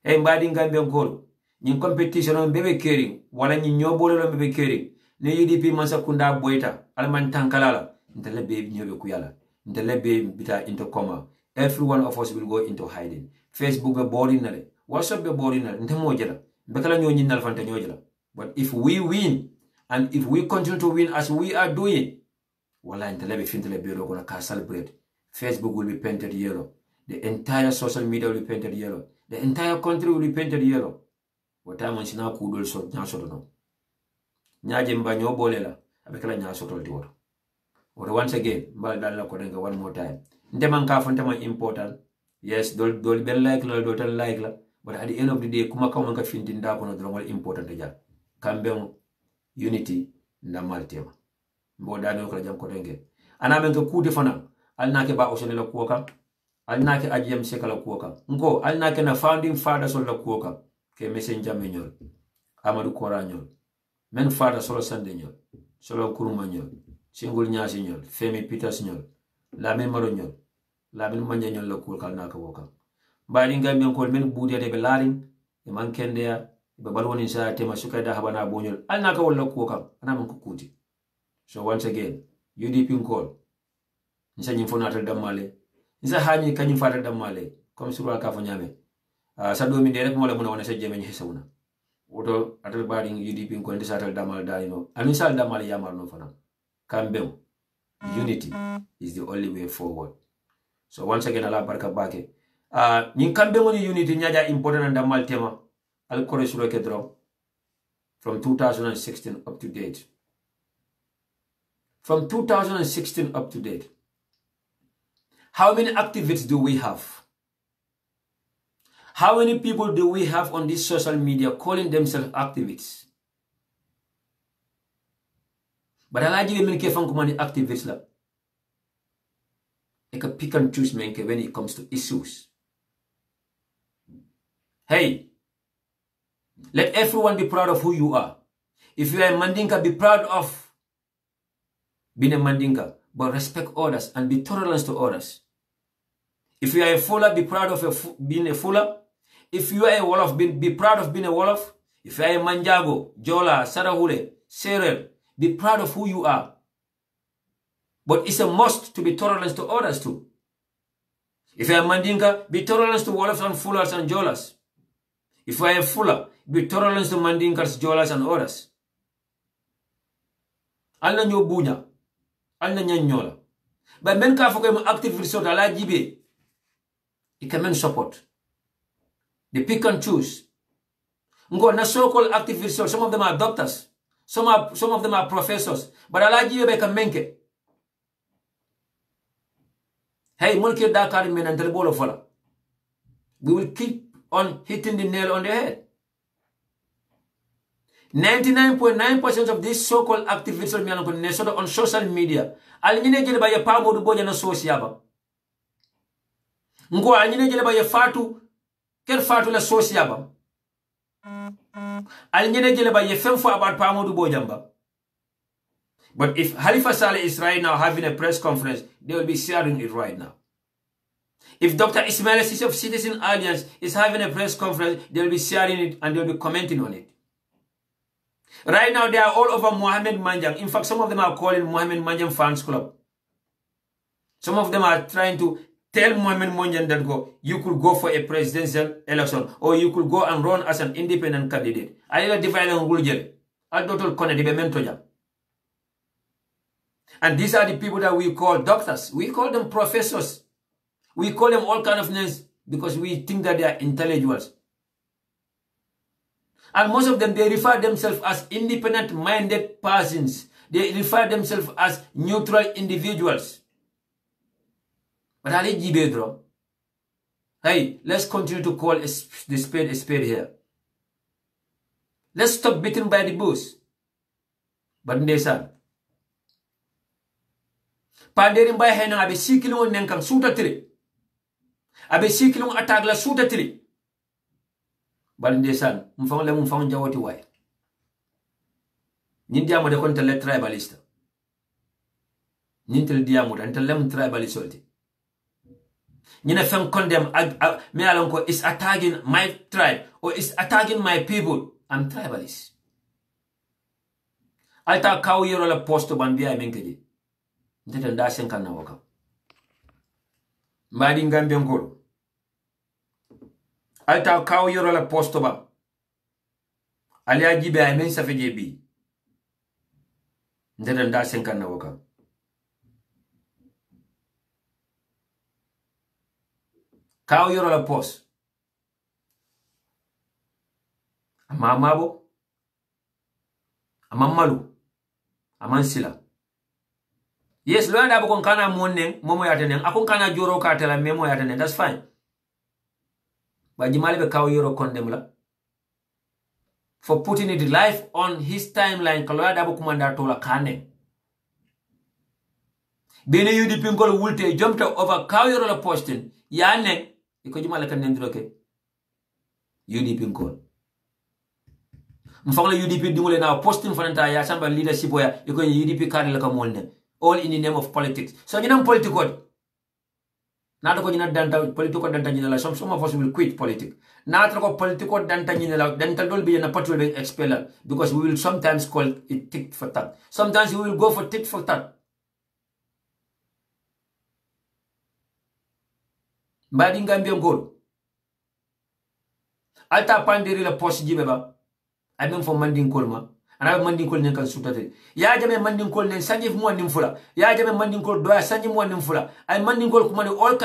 Hey, mbadi Gambian call. Nyin competition on bebe caring. Wala nyi nyobole on bebe caring. Ne UDP mansa kunda boita. Alman tankalala. Ntele babe nyobe kuyala. Ntele babe bita into coma. Every one of us will go into hiding. Facebook be boring nale. WhatsApp be boring nale. Ntemo jela. Bekala nyo nyinal fanta nyojela. But if we win, and if we continue to win as we are doing, wala ntele be fintele be gonna ka celebrate. Facebook will be painted yellow. The entire social media will be painted yellow. The entire country will be painted yellow. What time is now cool so no. Nyajimba nyobolela. Abekala nyasotol tiworo. Or once again, Mbaldala Kodenga one more time. Nteman kafantama important. Yes, dol be like la, dol like la. But at the end of the day, kuma kawanka fintinda kono drongol important ja. Kambion unity na maltema. Mboda no kala jam Kodenge. Anamenga kuti fana. Alnake ba osonela kuoka. Alnake ajiyam sekala kuoka. Nko alnake na founding fathers la kuoka. Ke messenger menyol. Amadou Kora nyol. Men father solo sande nyol. Solo kuruma nyol. Singul nyasi nyol. Femi Peters nyol. Lamin maro nyol. Lamin manja nyol la kuol kal naka woka. Mbadi Gambian kol men budia de be laring. E man kendea. Be balwoni sa tema suka da habana bonyol. Alnaka wala kuoka. Anaman kukuti. So once again, UDP call. Nsa nyimfo na damale. Nsa hani kanyi fata damale. Comme sur la kafonyame. Sa domi direct mo la muna wana sa jeme nyesa una. Oto atal bari UDP call ndisa atal damal dalino. Anisa damal yamal no fana. Kambem. Unity is the only way forward. So once again ala barka bake. Nyin kambem ni unity nyaja important and damal tema. Al kore suro kedro. From 2016 up to date. From 2016 up to date. How many activists do we have? How many people do we have on this social media calling themselves activists? But I like you ke fanku mani activists la. I can pick and choose menke when it comes to issues. Hey, let everyone be proud of who you are. If you are a Mandinka, be proud of being a Mandinka, but respect others and be tolerant to others. If you are a Fula, be proud of being a Fula. If you are a Wolof, be proud of being a Wolof. If you are a Manjago, Jola, Sarahule, Serel, be proud of who you are. But it's a must to be tolerant to others too. If you are a Mandinka, be tolerant to Wolofs and Fulas and Jolas. If you are a Fula, be tolerant to Mandinkas, Jolas and others. Alla nyo bunya, alla nyanyola. But men ka foko mo active resort ala jibe. You can men support. They pick and choose. Ngo na so-called active resort, some of them are doctors. Some of them are professors. But ala jibe be kan menke. Hey, mulki Dakar men and bolo fola. We will keep on hitting the nail on the head. 99.9% of these so-called activists on social media. Alnyine jele ba ye pamodu boja na sosiaba. Ngo alnyine jele ba ye fatu ker fatu la sosiaba. Alnyine jele ba ye femfo about pamodu bojamba. But if Halifa Saleh is right now having a press conference, they will be sharing it right now. If Dr. Ismail Sisi of Citizen Alliance is having a press conference, they will be sharing it and they will be commenting on it. Right now, they are all over Mohammed Manjang. In fact, some of them are calling Mohammed Manjang Fans Club. Some of them are trying to tell Mohammed Manjang that you could go for a presidential election or you could go and run as an independent candidate. And these are the people that we call doctors. We call them professors. We call them all kinds of names because we think that they are intellectuals. And most of them, they refer themselves as independent-minded persons. They refer themselves as neutral individuals. But Ali Gibedro, hey, let's continue to call the spade here. Let's stop beating by the bush. But Ndesan, Panderin by Hena, Abe Sikilon Nenkam Suta Tili. Abe Sikilon Atagla Suta Tili. But Ndesan, Mfang Jawati Way. Nindiamo de Contele tribalista. Nintel Diamut and Telem tribalisolti. Nina Fem condemn me alonko is attacking my tribe or is attacking my people. I'm tribalist. Alta kaw yero la posto bandia menkeji. Ndete nda senka na waka. Mbadi ngambe ngolo. Alta kaw yero la posto ba. Ali ajibe ay men safe jebi. Ndete nda senka na waka. Kaw yoro la post. Amamabo. Amamalu. Amansila. Yes, lo anda bukon kana monne momo yatenen. Akon kana joro katela memo yatenen. That's fine. But Jimali be kaw yoro condemn la. For putting it live on his timeline. Kaloya dabo kumanda tola kane. Bene UDP ngolo wulte jumped over kaw yoro la posting. Yane. Iko jumala kan nendroke UDP ngol mfangla UDP dingole na posting fananta ya samba leadership ya iko UDP card la kamolne all in the name of politics so ñinam political na do ko ñina danta political danta ñina la some of us will quit politics na tra ko political danta ñina la danta dol bi na patrol being expelled because we will sometimes call it tit for tat sometimes we will go for tit for tat mbadi ngambia ngol alta pandiri la post jibe ba ay même fo mandin kolma ana mandin kol nen kan sutate ya jame mandin kol nen sanjif mo nim fula ya jame mandin kol doya sanjif mo nim fula ay mandin kol kuma all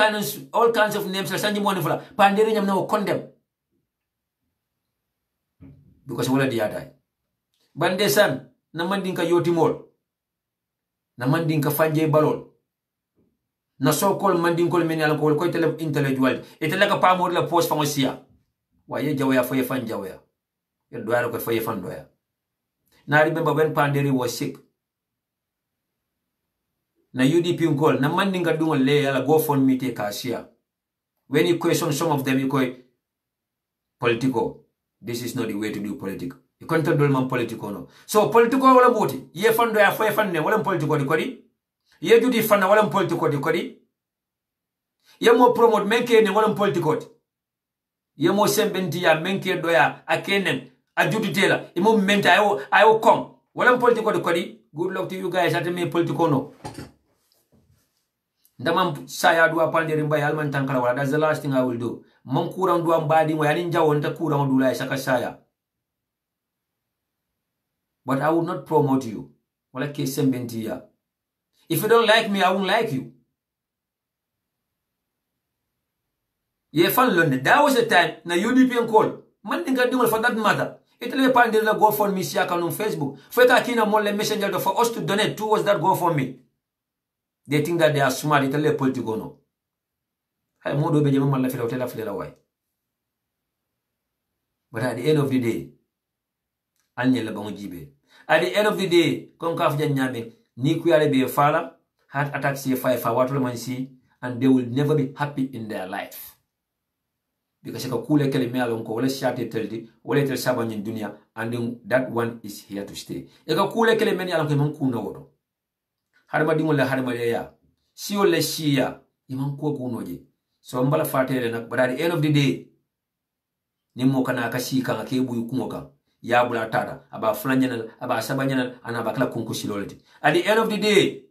kinds of names la sanjif mo nim fula pandiri nyam na condemn because wala di yada bande san na mandin ka yoti mol na mandin ka fanje balol na so kol mandin kol men yalla ko tele intellectual etela ka pa mo la post fa ngosia waye jawya fo ye fan jawya yo doya ko fo ye fan doya. Now I remember when Panderi was sick. Na UDP call na mandinga dungo le yala go for me take Asia. When you question some of them, you call political. This is not the way to do political. You can't do man political no. So political wala moti. Ye fando ya fo ye fande wala political di kodi. Ye judi fanda wala political di kodi. Ye mo promote menke ne wala political. Ye mo sembenti ya menke doya akenen. A duty tela, imo menta ayo come. Wala political de kodi. Good luck to you guys at me political no. Ndamam saya dua pandiri mbay alman tankala wala. That's the last thing I will do. Mam kurang dua mbadi mo yanin jawo nta kurang dula saka saya. But I will not promote you. Wala ke sembenti ya. If you don't like me, I won't like you. Ye fan London. That was the time na UDP and call. Man think I do for that matter. It'll be the GoFundMe siaka on Facebook. Feka kina mole messenger for us to donate towards that GoFundMe. They think that they are smart. It'll be political no. Hay modo be jema la fela hotela fela way. But at the end of the day, anye la bango jibe. At the end of the day, kon kaf jan nyame ni ku yale be fala heart attack si fa watu man si and they will never be happy in their life. Because ka kule kele me alon ko wala shate teldi wala tel sabanyin dunia and then that one is here to stay. Ka kule kele men alon ko man kuna wodo. Harma dingol la harma ya. Si wala siya imam ko kunoje. So mbala fatere nak but at the end of the day nimo kana akashika ngakebu yukumoka ya bula tada aba flanyana aba sabanyana ana bakla kunkusiloleti. At the end of the day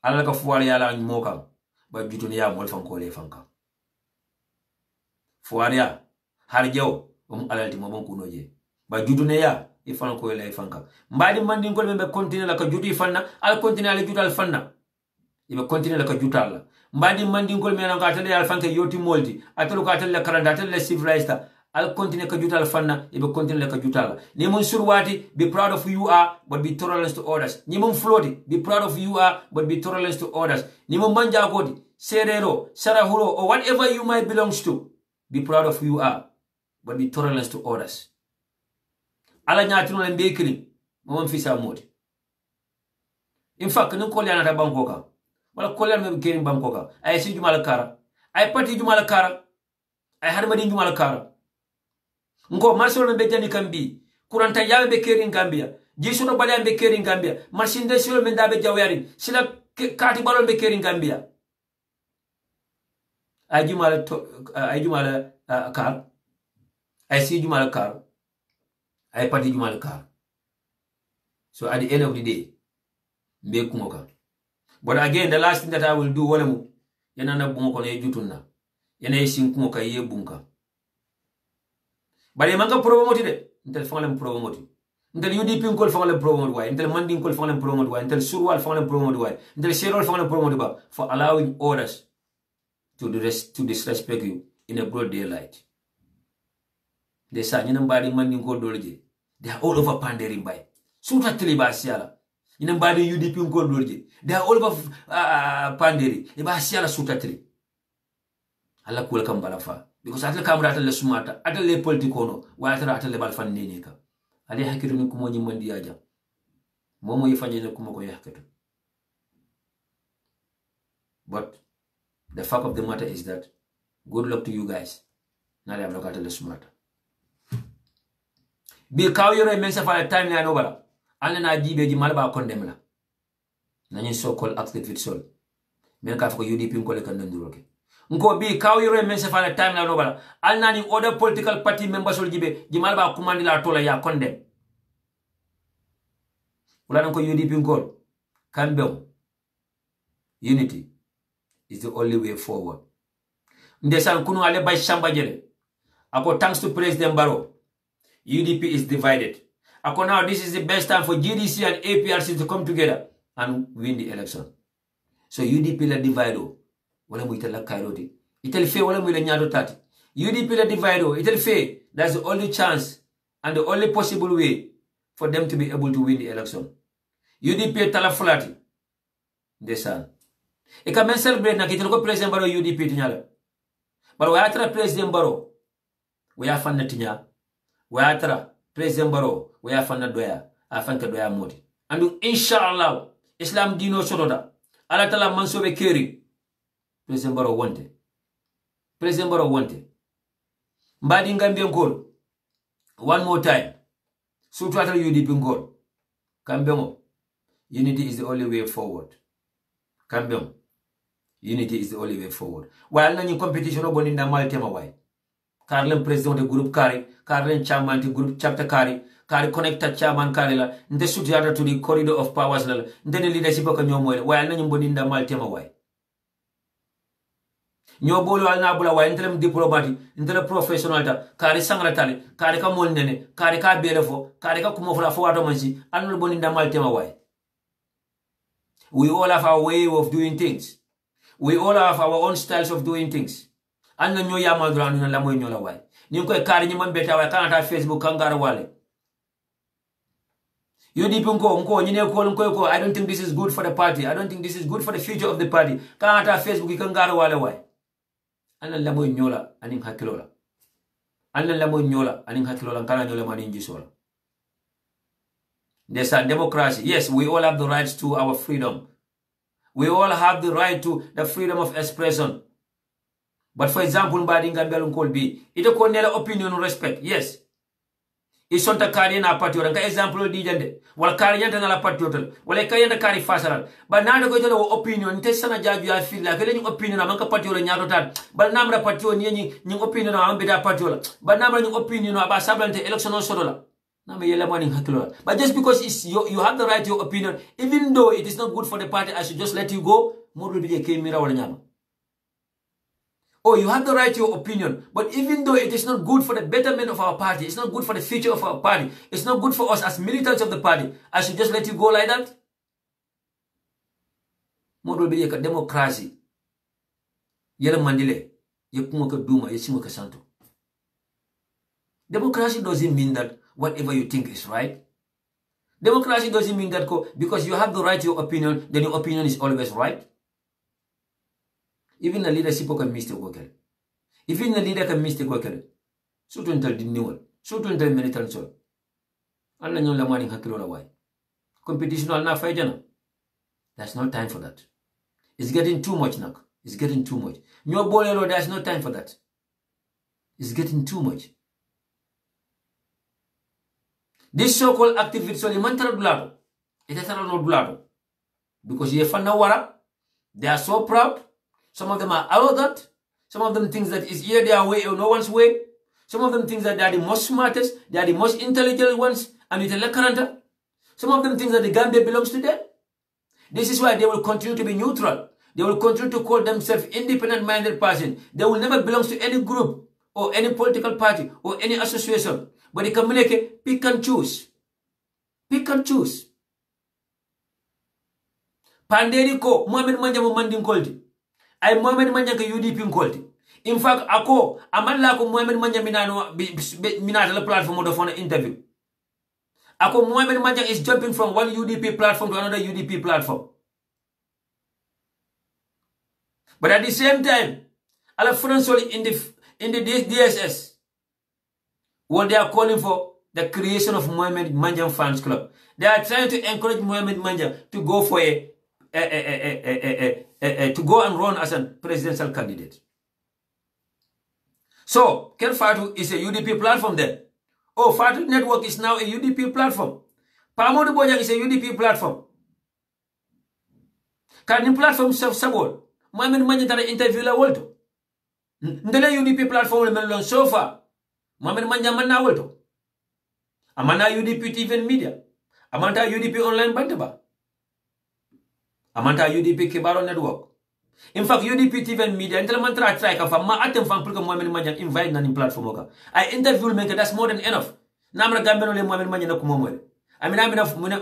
ala ka fuwala yala nyimoka ba jutuni ya mol fanko le fanka. Fuaria harjo alalti mo bon kunoje ba judune ya ifan ko lay fanka mbadi mandi ngol be continue la ka juti fanna al continue la jutal fanna ibe continue la ka jutal mbadi mandi ngol me nan ka tele al fanka yoti moldi atelu ka tele karanda tele civilized al continue ka jutal fanna ibe continue la ka jutal ni mun surwati be proud of who you are but be tolerant to others ni mun floti be proud of who you are but be tolerant to others ni mun manja kodi serero sarahuro or whatever you might belongs to. Be proud of who you are, but be tolerant to others. Ala nyatino le mbekiri, mama fisa modi. In fact, nun kolya na bankoka. Wala kolya me bekiri bankoka. Ay si jumala kara. Ay pati jumala kara. Ay harmadi jumala kara. Nko marsolo me bejani kambi. Kuranta yawe bekiri ngambia. Jisuno bale bekiri ngambia. Marsinde silo mendabe jawari. Sila kati balon bekiri ngambia. Ay jumala kar. Ay si jumala kar. Ay pati jumala kar. So at the end of the day, mbe kumoka. But again, the last thing that I will do, wala mu yana na bungoko na jutuna. Yana yesin kumoka ye bunka. But yemanga promote de. Intel fangale promote. Intel UDP nkol fangale promote why. Intel mandi nkol fangale promote why. Intel surwal fangale promote why. Intel serol fangale promote ba for allowing others to disrespect you in a broad daylight. They say, "Ninambadi mandi nkol dolje." They are all over pandering by. Suta tiliba siala. Ninambadi UDP nkol dolje. They are all over pandering. Iba siala suta tili. Allah kula kambalafa. Because atle kamra atle sumata, atle politikono, wa atle balfan neneka. Ali hakiru ni kumonyi mandi aja. Momo yifanye ne kumoko yakiru. But the fact of the matter is that good luck to you guys. Nale am lokata le sumata. Bi kaw yoro mensa fa time na nobala. Alle na jibe ji malba condemn la. Nanyi so called active sol. Men ka fa ko UDP ngole kan nduroke. Nko bi kaw yoro mensa fa time na nobala. Al nani other political party members ol jibe ji malba command la tola ya condemn. Ula nko UDP ngol Campbell unity is the only way forward. Ndesan kunu ale bay shamba jele. Ako thanks to President Barrow, UDP is divided. Ako now this is the best time for GDC and APRC to come together and win the election. So UDP la divide wala mu itala kairoti. Itel fe wala mu le nyado tati. UDP la divide itel fe. That's the only chance and the only possible way for them to be able to win the election. UDP tala fulati. Ndesan. E ka men celebrate na kitelo ko President Barrow UDP tinyala. But we atra President Barrow we are fanna tinya. We atra President Barrow we are fanna doya. Afanka doya moti. And inshallah Islam dino sotoda. Allah tala mansobe keri. President Barrow wante. President Barrow wante. Mbadi ngambi ngol. One more time. Sutu atra UDP ngol. Kambemo. Unity is the only way forward. Kambemo. Unity is the only way forward. While nani competition o boninda mal tema why. Karlen president de group kari, Karlen chairman de group chapter kari connected chairman kari la, nde sutu atra to the corridor of powers la, nde the leadership ka nyomo while nani boninda mal tema why. Nyobolo al nabula why intelem diplomati, intelem professional ta, kari sangratali, kari ka molnene, kari ka belefo, kari ka kumofla fo wato mansi, anu boninda mal tema why. We all have our way of doing things. We all have our own styles of doing things. Anna nyo ya madra na lamo nyola wai. Ni ko kari ni mambeta wa kana Facebook kangara wale. UDP nko nyine ko I don't think this is good for the party. I don't think this is good for the future of the party. Kana Facebook kangara wale wai. Anna lamo nyola aning hakilola. Anna lamo nyola aning hakilola kana nyola maninji sola. There's a democracy. Yes, we all have the rights to our freedom. We all have the right to the freedom of expression. But for example, mbadi ngambia kolbi, ito ko nela opinion respect. Yes. Isonta kari na party wala ka example di jande. Wala kari yanta na la party hotel. Wala kari yanta kari fasaral. But nada ko ito opinion te sana jaju ya feel la kele yung opinion na manka party wala nyato tan. But namra party wala yung opinion na ambida party wala. But namra yung opinion na ba sablante election on sodola. But just because you have the right to your opinion, even though it is not good for the party, I should just let you go. Oh, you have the right to your opinion, but even though it is not good for the betterment of our party, it's not good for the future of our party, it's not good for us as militants of the party, I should just let you go like that? Democracy. Democracy doesn't mean that whatever you think is right. Democracy doesn't mean that because you have the right to your opinion, then your opinion is always right. Even the leadership can mistake worker. Even the leader can mistake worker. So to enter the new one. So to enter militant soul. Allah nyo lamani hakilola why. Competition al na fayjana. There's no time for that. It's getting too much now. It's getting too much. Nyo bolero, there's no time for that. It's getting too much. This so-called activists only mantara dulado. It is no dulado. Because ye fanna wara, they are so proud. Some of them are arrogant. Some of them think that it's either their way or no one's way. Some of them think that they are the most smartest, they are the most intelligent ones, and with a current. Some of them think that the Gambia belongs to them. This is why they will continue to be neutral. They will continue to call themselves independent-minded person. They will never belong to any group or any political party or any association. But they can make pick and choose. Pick and choose. Panderi ko Mohamed Manja mo manding kolti. Ay Mohamed Manja ka UDP kolti. In fact, ako amalla ko Mohamed Manja minata la platform do for interview. Ako Mohamed Manja is jumping from one UDP platform to another UDP platform. But at the same time, ala friends in the DSS, what they are calling for the creation of Mohamed Manja Fans Club. They are trying to encourage Mohamed Manja to go for to go and run as a presidential candidate. So, Ken Fatu is a UDP platform there. Oh, Fatu Network is now a UDP platform. Pamodu Bojang is a UDP platform. Can platform self-support? Mohamed Manja tara interview la wolto. Ndele UDP platform le melon so far. Mohamed Manja manna wolto. Amana UDP TV&MEDIA. Amanta UDP online bantaba. Amanta UDP Kibaro Network. In fact, UDP TV and media, until man try ka fa ma atem fa pour que Mohamed Manyan invite na ni platform ka. I interview men that's more than enough. Namra gambeno le Mohamed Manyan na kumo mo. I mean,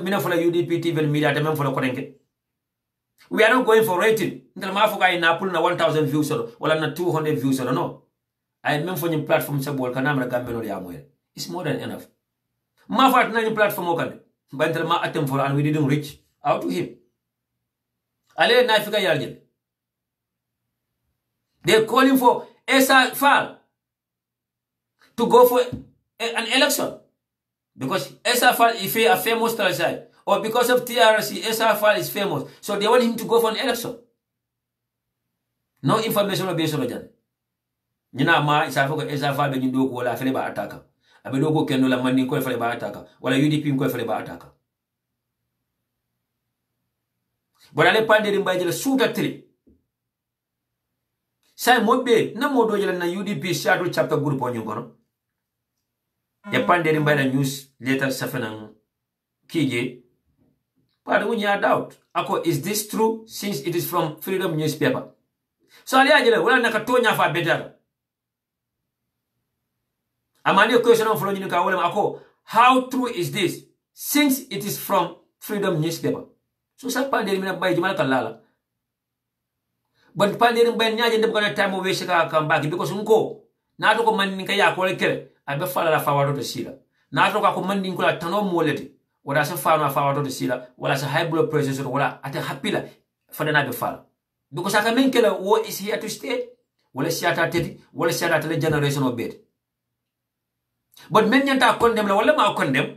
mina for UDP TV and media, them for the Korenke. We are not going for rating. Until Mafuka in Napoli na 1,000 views or na 200 views or no. I mean for your platform sabol kanamra gambeno le amwe. It's more than enough. Mafat na your platform okan. But until ma atem for and we didn't reach out to him. Ale na fika yarjel. They're calling for Esa Fall to go for an election. Because Esa Fall is a famous side. Or because of TRC, Esa Fall is famous. So they want him to go for an election. No information based on that. Nina ma isa foko Esa Fall be nyindo ko wala fele ba ataka. Abe do ko kendo la mandi ko fele ba ataka. Wala UDP ko fele ba ataka. But ale pande rimba jela suta 3. Sai mobe na modo jela na UDP shadow chapter group on yungono. Ya pande rimba na news later safana kije. But when you are doubt, ako is this true since it is from Freedom newspaper? So ali ajele wala nakatonya fa better. Amani question on follow ka wala ako how true is this since it is from Freedom newspaper? So sa pande rimba bay jumal kalala. But pandering ben nyaje ndem kona time we shika come back because unko na to ko man ka ya ko lekere abe fala la fawato to sila na to ko man ko la tano molete wala sa fawa fawato to sila wala sa high blood pressure wala ate happila fada na be fala because aka men kala wo is here to stay wala siata tedi wala siata tele generation of bed but men nyanta condemn la wala ma condemn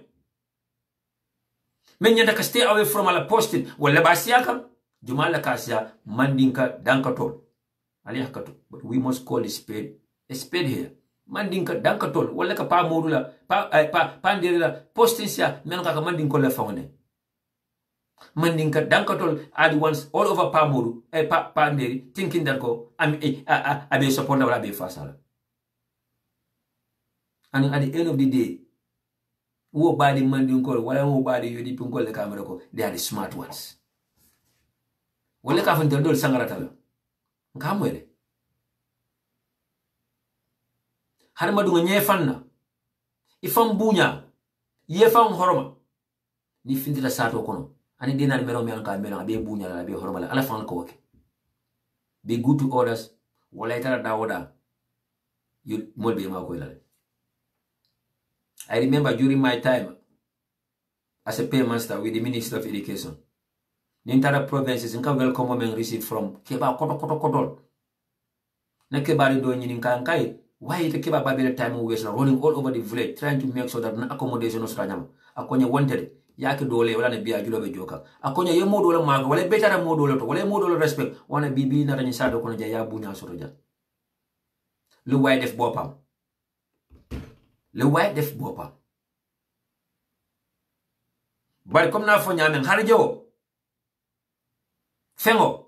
men nyanta ka stay away from ala posting wala ba siaka Jumala Kasia, Mandinka, Dankatol. Ali Hakato. But we must call a spade here. Mandinka, Dankatol. Walaka pa modula, pandirila, postisia, Menaka Mandinko la faune. Mandinka, Dankatol are the ones all over Pamodu, Pandiri, thinking that go, I be supporter of Abbey Fasala. And at the end of the day, who body Mandinko, whatever body you dip in the camera, they are the smart ones. Wale ka fun tendol sangarata la nkamwele har madu nga fanna ifam bunya yefam horoma ni findila sato kono ani dinar mero me anka melo be bunya la be horoma la ala fan ko woke be good to orders wala tara dawoda you molbe ma ko ilale. I remember during my time as a paymaster with the Minister of Education, the entire provinces in welcome men received from Keba Koto. Na Keba do in Kankai, why the Keba Babylon time waste running all over the village, trying to make sure that no accommodation was Ranyam. Akonya wanted Yaki dole, wala ne bia julo be joka. Akonya ye modulo mark, wala better modulo to, wala modulo respect, wana bibi na ranisado kono jaya bunya soroja. Le white def bopam. Le white def bopam. But comme na fo nyamen harjo. Fengo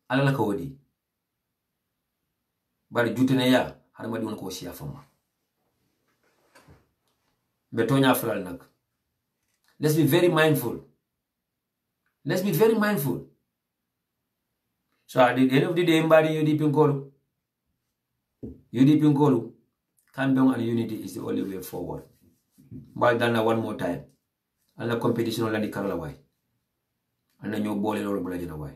alala ko wodi bari jutene ya har ma di won ko siya fama betonya fulal nak. Let's be very mindful. Let's be very mindful. So at the end of the day, mbadi UDP Nkolu Kambong and unity is the only way forward. But dana one more time. And the competition on the Kerala way. And then you ball it all blood in a way.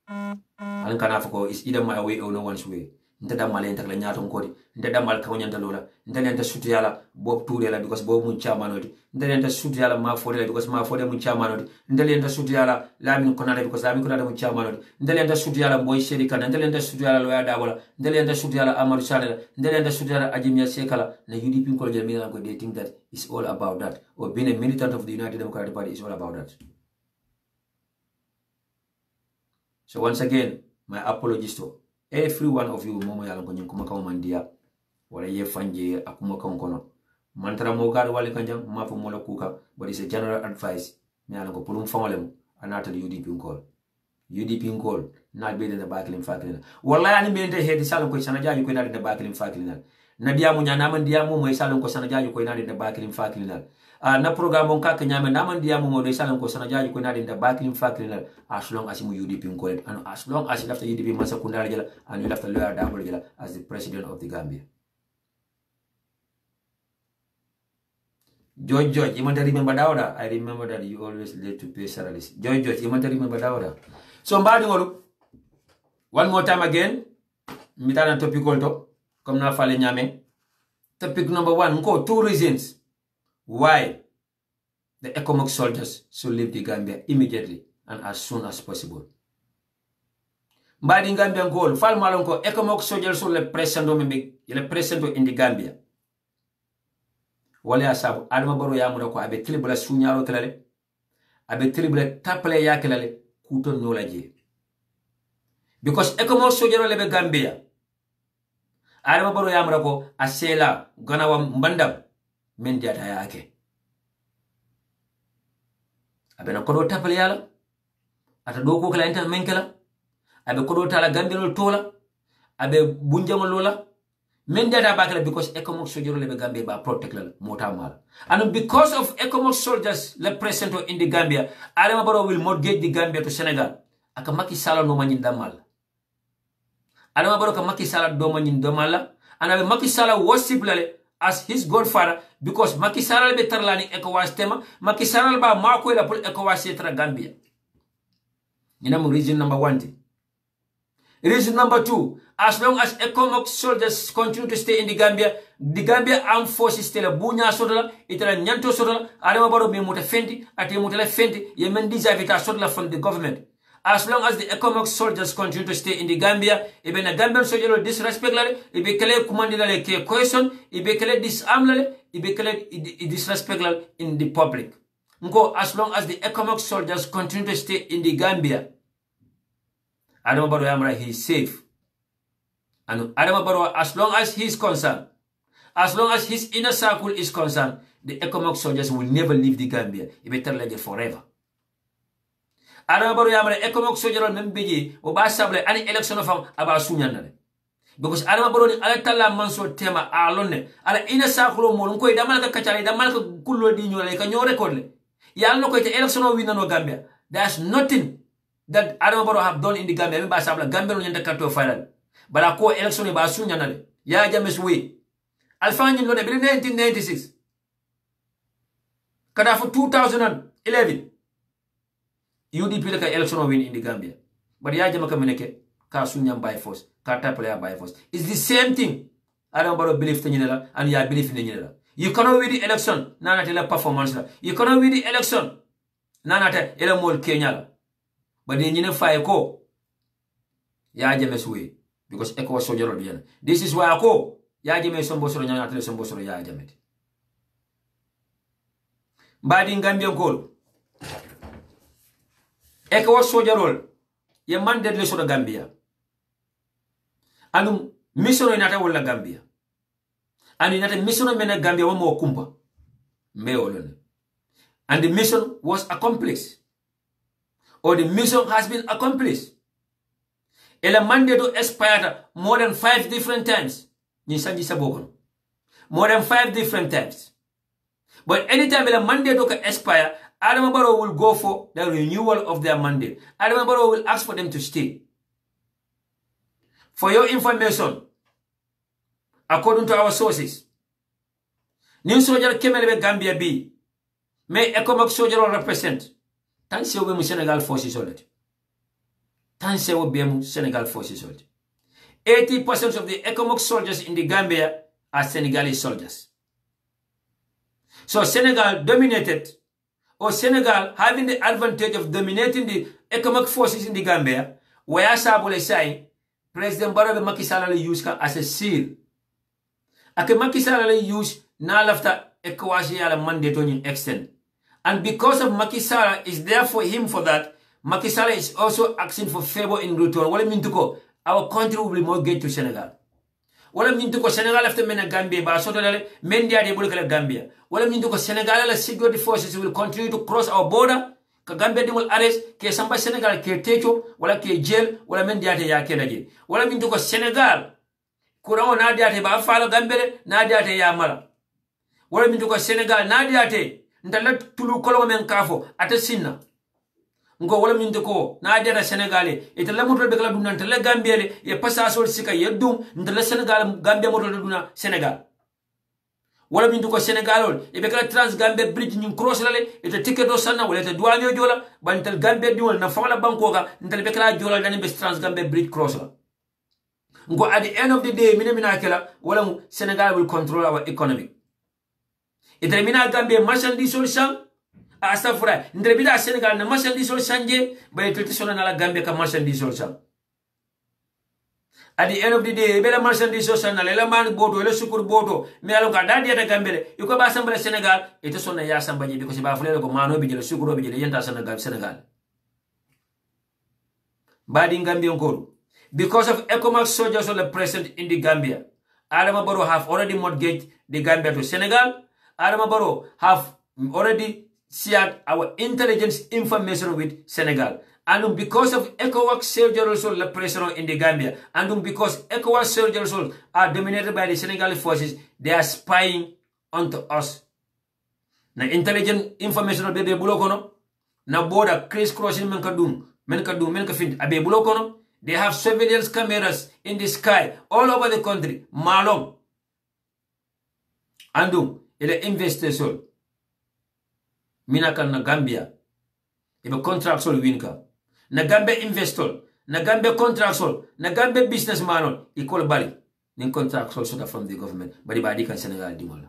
And Kanafako is either my way or no one's way. Inta da male inta nyato nkori inta da mal kawnya ndalola inta enta sutu yala Bob Tudela because Bob mun chairman odi inta enta sutu yala ma fodela because ma fodela mun chairman odi inta enta sutu yala Lamin Konada because Lamin Konada mun chairman odi inta enta sutu yala Boy Sherika inta enta sutu yala Loya Dabola inta enta sutu yala Amadu Shalala inta enta sutu yala Ajimia Sekala na UDP Nkolu Jamila ko they think that it's all about that, or being a militant of the United Democratic Party is all about that. So once again, my apologies to every one of you. Momo yalan konyo kumaka mandia wala ye fanje akuma konkono mantara mo gar wale kanjam ma fo mola kuka, but it's a general advice me yalan ko pulum fangolem anata UDP Nkolu na be de bakilim fakilina wala ani me nte hedi salon ko sana jaaju ko na de bakilim fakilina na diamu nyana man diamu mo salon ko sana jaaju ko na de bakilim fakilina na program on ka nyame na man dia mo do salan ko sana jaji ko na dinda bakin fakri na as long as mu UDP ko and as long as lafta UDP masa kundal jela and you lafta lawyer double jela as the president of the Gambia. George, you want to remember Dauda? I remember that you always late to pay salaries. George, you want to remember Dauda? So, one more time again, mitana topic also, come na fale nyame. Topic number 1, two reasons why the economic soldiers should leave the Gambia immediately and as soon as possible. Mbadi Gambia goal, fal malonko economic soldiers should le presento in the Gambia. Wale asabu adama baro ya mura ko abe tribula sunyaro kelale abe tribula taple ya kelale kuto nola je because ekomo sojero lebe Gambia adama baro ya mura ko asela ganawa mbandam men diata yake abe na kodo taple yala ata do ko kala intan menkela abe kodo tala Gambia tola abe bunjamo lola men data bakala because economic soldiers lebe Gambia ba protect la motamal and because of economic soldiers le present in the Gambia Adama Barrow will mortgage the Gambia to Senegal aka Macky Sall no manyin damal Adama Barrow ka Macky Sall do manyin damal and abe Macky Sall worship lale as his godfather because Macky Sall be tarlani ECOWAS tema Macky Sall ba mako la pour ECOWAS etra Gambia ina mo reason number 1. Reason number 2, as long as economic soldiers continue to stay in the Gambia armed forces tela bunya sodala itela nyanto sodala Adama Barrow me muta fendi ate mutala fendi yemen disavita sodala from the government. As long as the economic soldiers continue to stay in the Gambia, even a Gambian soldier disrespect lale, ibe kele command lale ke cohesion, ibe kele disarm lale, ibe kele disrespect lale in the public. Nko as long as the economic soldiers continue to stay in the Gambia, Adama Barrow Yamra, he is safe. And Adama Barrow, as long as he is concerned, as long as his inner circle is concerned, the economic soldiers will never leave the Gambia. It better like it forever. Adama Barrow Yamra, economic soldier on Membeji, Oba Sable, any election of him about Sunyanale. Because Adama Barrow ni alatala manso tema alone, ala inner circle molunko, Damalaka Kachari, Damalaka Kulo Dino, like a new record. Yalno ko ite election of winner no Gambia. There's nothing that Adama Barrow have done in the Gambia. Member Sabla Gambia no yenda kato final. But a ko election ba sunya nale. Ya james we. Alfanyi no de 1996. Kada for 2011. UDP like election win in the Gambia. But ya jamaka meneke ka sunya by force. Ka taple by force. It's the same thing. Adama Barrow believe tanyela and ya believe in nyela. You cannot win the election, nana tela performance la. You cannot win the election, nana te ele mol Kenya la. But then you know fire ko. Ya james we because ECOWAS soldier bien. This is why ako ya james sombo soro nyana tele sombo soro ya jamet. Badi Gambian ko. ECOWAS soldier role. Ye mandate le soro Gambia. Anu mission inata wala Gambia. And in that mission of Gambia one more kumpa. And the mission was accomplished. Or the mission has been accomplished. Ela mandate to expire more than 5 different times. More than 5 different times. But anytime ela mandate to expire, Adama Barrow will go for the renewal of their mandate. Adama Barrow will ask for them to stay. For your information, according to our sources, New soldier Kemelebe Gambia B may economic soldier represent Tansewe Senegal forces already. Tansewe BM Senegal forces already. 80% of the economic soldiers in the Gambia are Senegalese soldiers. So Senegal dominated, or Senegal having the advantage of dominating the economic forces in the Gambia, where Sabole say President Barrow Macky Sall used as a seal. Ake Macky Sall use na lafta ECOWAS yala mandate on extend. And because of Macky Sall is there for him for that, Macky Sall is also asking for favor in return. What I mean to go, our country will be mortgaged to Senegal. What I mean to go, Senegal after mena Gambia, but so that Mendia de Bulkala Gambia. What I mean to go, Senegal security forces will continue to cross our border. Ka Gambia will arrest, ke samba Senegal ke techo, wala ke jail, wala Mendia de Yakelaje. What I mean to go, Senegal. Kurao na diate ba falo Gambele na diate ya mala. Wala mintu ko Senegal na diate ndala tulu kolo men kafo ata sinna ngo wala min ko na dera Sénégalais ite la moto be kala dun nan la Gambie ye passage sika ye dum ndala Sénégal Gambie moto duna Sénégal wala min ko Sénégal e be kala trans Gambie bridge ñu cross la le ite ticket do sanna wala ite douane jola bantal Gambie diwol na fawla banko ga ndal be kala jola dani be trans Gambie bridge cross la ngo at the end of the day mina kala wala Sénégal will control our economy ite mina Gambie marchandise solution astafura ndre bida Sénégal na marchandise sol sanje bay tete sona na la Gambie ka marchandise sol sam at the end of the day bela marchandise sol sana la man bodo le sukur bodo me alo ga dadi ata Gambie iko ba sambale Sénégal ite sona ya sambaje bi ko ba fulele ko mano bi jele sukuro bi jele yenta Sénégal badi Gambie encore because of economic soldiers are present in the Gambia. Adama Barrow have already mortgaged the Gambia to Senegal. Adama Barrow have already shared our intelligence information with Senegal. And because of ECOWAS soldiers also pressure in the Gambia, and because ECOWAS soldiers also are dominated by the Senegalese forces, they are spying onto us. Na intelligence information bebe bulokono, na border crisscrossing men ka find abe bulokono. They have surveillance cameras in the sky all over the country. Malong. Andum, ele investor Minakan na Gambia. Ebe contractual winka. Na Gambia investor. Na Gambia contractual. Na Gambia businessman. Equal bali. Nin contractual sort from the government. But ibadi kan Senegal dimola.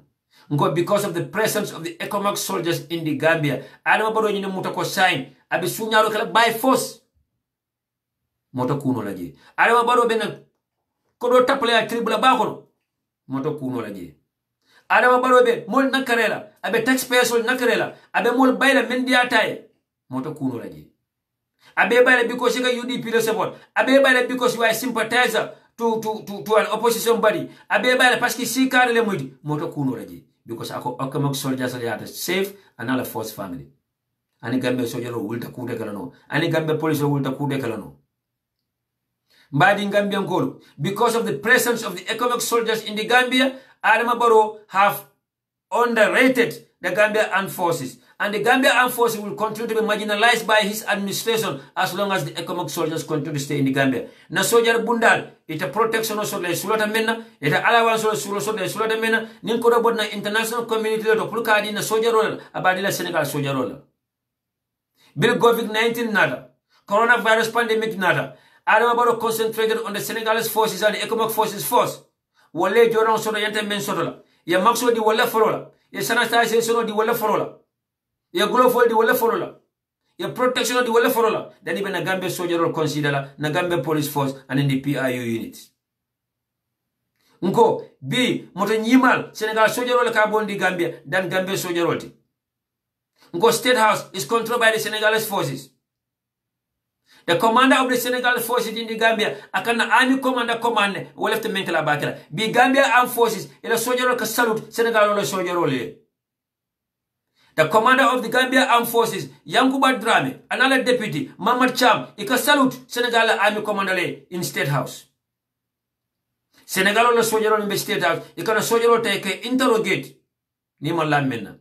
Because of the presence of the economic soldiers in the Gambia. Adama Barrow nyine mutako sign. Abe sunyalo kala by force. Moto kuno laje. Adama Barrow benga kodo tapale ya tribula bakono. Moto kuno laje. Adama Barrow be mol nakarela. Abe taxpayers ol nakarela. Abe mol bayla mendia taye. Moto kuno laje. Abe bayla because you UDP the support. Abe bayla because you are a sympathizer to an opposition body. Abe bayla paski si kare le moiti. Moto kuno laje. Because ako economic soldiers are safe and all a force family. Ani Gambia soldier wulta kude kala no. Ani Gambia police wulta kude kala no. Mbadi Gambia Nkolo. Because of the presence of the economic soldiers in the Gambia, Adama Barrow have underrated the Gambia armed forces. And the Gambia armed forces will continue to be marginalized by his administration as long as the economic soldiers continue to stay in the Gambia. Na soldier bundal, ita protection of soldiers sulata mena, ita allowance of soldiers sulata mena, ninkoda bod na international community to pulkadi na soldier roll, abadila Senegal soldier roll. Bill COVID-19 nada, coronavirus pandemic nada. Adama Barrow concentrated on the Senegalese forces and the economic forces first. Wale joran sono yante men sodola. Ya maxo di wala forola. Ya sanitization di wala forola. Ya global di wala forola. Ya protection di wala forola. Then even a Gambia soldier will consider na Gambia police force and in the PIU units. Nko bi moto nyimal Senegal soldier will carbon di Gambia than Gambia soldier will. Nko State House is controlled by the Senegalese forces. The commander of the Senegal forces in the Gambia, akana army commander command, will have to make la bakela. Be Gambia armed forces, ila soldier ka salute Senegal ole soldier ole. The commander of the Gambia armed forces, Yankuba Drame, another deputy, Mamad Cham, ika salute Senegal army commander in State House. Senegal ole soldier in the State House, ikana soldier ole take interrogate, ni malam menna.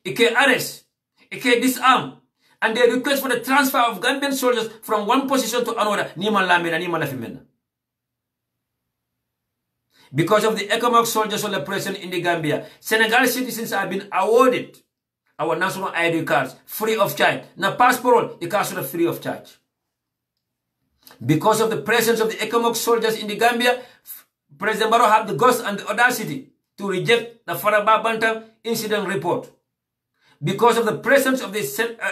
Ike arrest, ike disarm. And they request for the transfer of Gambian soldiers from one position to another. Because of the economic soldiers on the present in the Gambia, Senegal citizens have been awarded our national ID cards free of charge. Now passport, it costs free of charge. Because of the presence of the economic soldiers in the Gambia, President Barrow had the guts and the audacity to reject the Faraba Bantam incident report. Because of the presence of the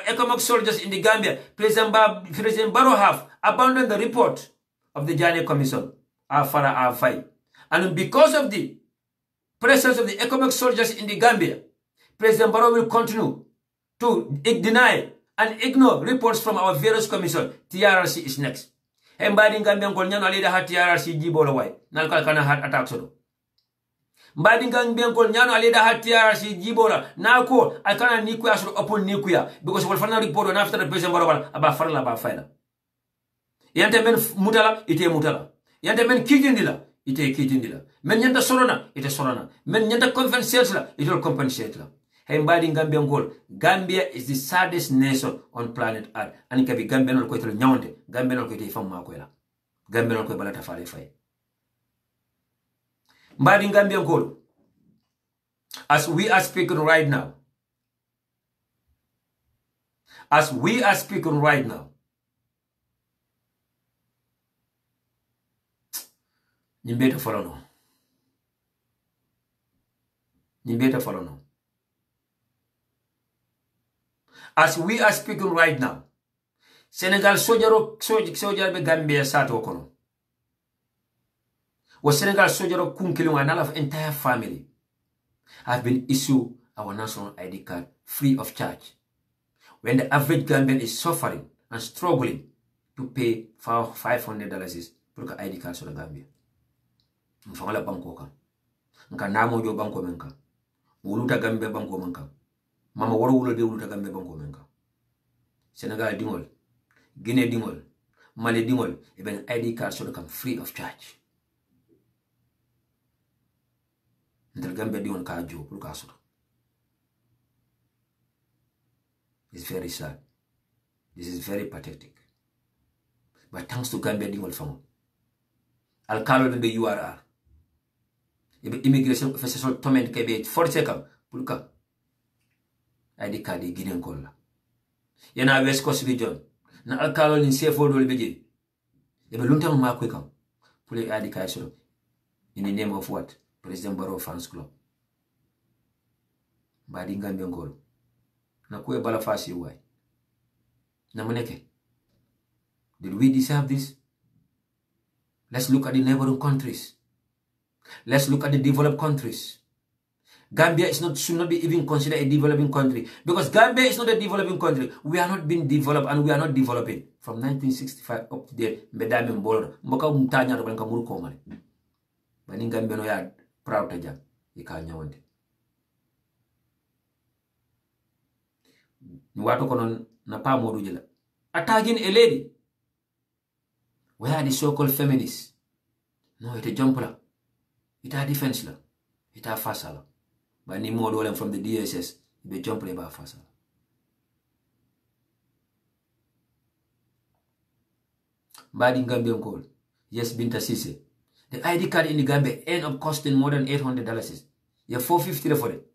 economic soldiers in the Gambia, President Barrow have abandoned the report of the Janneh Commission, Afara Afai. And because of the presence of the economic soldiers in the Gambia, President Barrow will continue to deny and ignore reports from our various commissions. TRRC is next. Embadi Gambian Kolnyano Alida hat TRRC Jibola Wai, Nalkalkana hat attacks. Mbadi Gambian Kolnyano Alida hat TRRC Jibola, Nako, Alkana Nikuya should open Nikuya, because we'll find a report on after the President Barrow about Farla about Fina. Yante men mutala, ite mutala. Yante men kijindila, ite kijindila. Men yanta sorona, ite sorona. Men yanta compensate la, it will compensate la. mbadi Gambia ngol. Gambia is the saddest nation on planet Earth. And kabi Gambia no ko itelo nyawonde. Gambia no ko ite fam ma ko la. Gambia no ko balata fale fay. Mbadi Gambia ngol. As we are speaking right now. As we are speaking right now. Nimbeta follow no. Nimbeta follow no. As we are speaking right now, Senegal soldier be Gambia sato kono. Was Senegal soldier kunkilung and all of entire family have been issued our national ID card free of charge. When the average Gambian is suffering and struggling to pay $500 for the ID card to the Gambia. Mfangala banko ka. Nka namo jo banko menka. Uluta Gambia banko menka. Mama waro ulo de uluta Gambia banko menka. Senegal dingol. Guinea dingol. Mali dingol. Even ID card so they come free of charge. Ndel Gambia dingol ka jo pour ka soto. It's very sad. This is very pathetic. But thanks to Gambia dingol fango. Alkalo de URR. Immigration official toment kebe force kam pour ka ID card Guinea kolla. Yana West Coast region. Na alkalo ni CFO dole beje. Ebe luntam ma ko kam pour les ID card so. In the name of what? President Barrow Fans Club. Badi Gambia ngolo. Na kuwe bala fasi why. Na maneke. Did we deserve this? Let's look at the neighboring countries. Let's look at the developed countries. Gambia should not be even considered a developing country. Because Gambia is not a developing country. We are not being developed and we are not developing. From 1965 up to date, Medame Mbolo. Mboka mtanya na banka muru komale. Bani Gambia no ya proud taja. Ika nyawande. Watu kono na pa modu jela. Attacking a lady. Where are the so-called feminists? No, it's a jumper. It's a defense. It's a fasala. But ni modu from the DSS. It's a jumper about fasala. Badi Gambia call. Yes, Binta Sise. The ID card in the Gambia end up costing more than $800. You're $450 for it.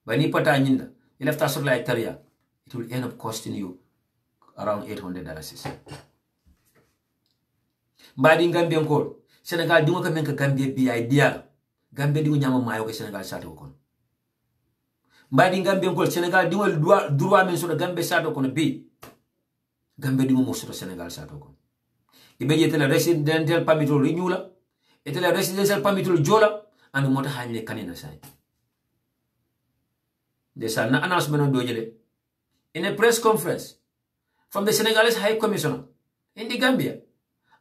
But ni pata nyinda. You left us like Taria. It will end up costing you around $800. Badi Gambia call. Senegal dunga ka menka Gambia bi idea. Gambia dunga nyama mayo ke Senegal sato kono. Badi Gambia call. Senegal dunga droit men so Gambia sato kono bi. Gambia dunga mo so Senegal sato kono. Ibe yetela residential permit renewal. Etela residential permit jola and mota hanye kanina sai. There's an announcement on dojele. In a press conference from the Senegalese High Commissioner in the Gambia,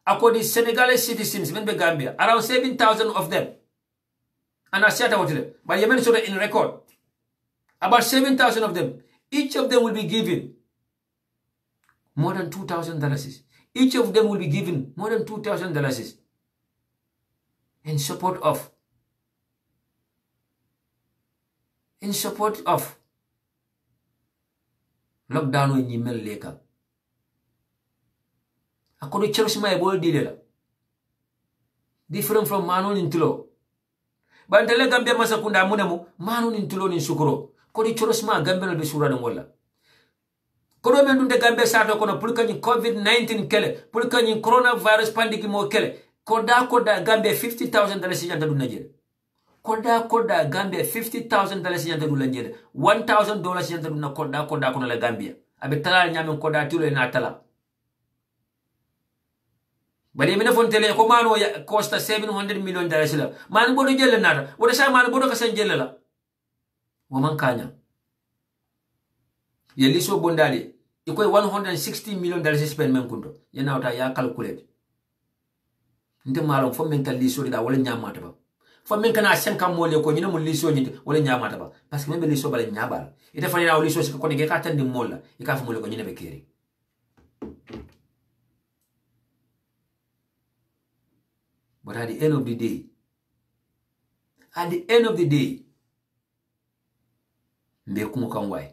according to Senegalese citizens in the Gambia, around 7,000 of them, and I said about it, but Yemen saw in record, about 7,000 of them, each of them will be given more than $2,000. Each of them will be given more than $2,000 in support of lockdown in Yimel Leka. According to Chelsea, my boy did different from Manon in Tulo. But the Gambia Masakunda Munamo, Manon in Tulo in Sukuro. Kodi Chorosma, Gambia de Sura and Walla. Kodomen de Gambia Sato Kono, Pulkan COVID-19 Kele, Pulkan coronavirus pandemic mo Kele, Koda Gambia $50,000 in Nigeria. Koda Gambia $50,000 yanta dula njede $1,000 yanta duna koda kono la Gambia abe tala nyame koda tilo na tala bari mena fon tele ko mano ya costa $700 million la man bodo jelle nata wala sa man bodo ka san jelle la wo man kanya ye liso bondali ikoy $160 million spend men kunto ya nawta ya calculate nte malon fo men kal liso da wala nyamata ba Famen kana sen kam mole ko nyina mo liso nyinte wala nyamata ba parce que membe liso bala nyabal ite fani na liso ko ne ka tande molla e ka fa mole ko nyina be keri but at the end of the day mbe kumo kan way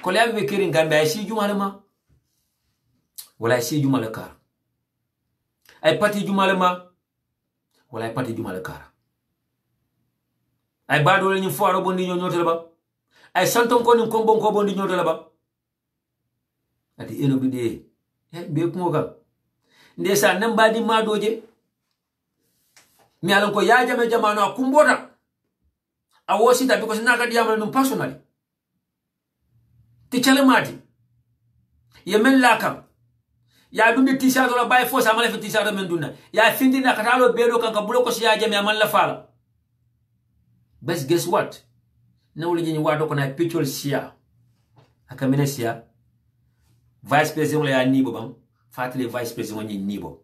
ko le be kirin gambe ay si jumale ma wala ay si jumale kar ay pati jumale ma wala ay pati jumale kar ay bado le ñu foaro bondi ñoo ñotel ba ay santon ko ni ko bon ko bondi ñotel ba ati eno bide be kumo kan ndesa namba di madoje mi alon ko ya jame jamano akumbota awosita because naga diamal num personally ti chale mati ye men lakam ya dundi t-shirt la bay fo sama le t-shirt men dunna ya findi na katalo bedo kan ka bulo ko si ya jame amal la fala best guess what na wuli ni wado ko na picture sia akamene sia vice president la ya nibo bam fatile vice president ni nibo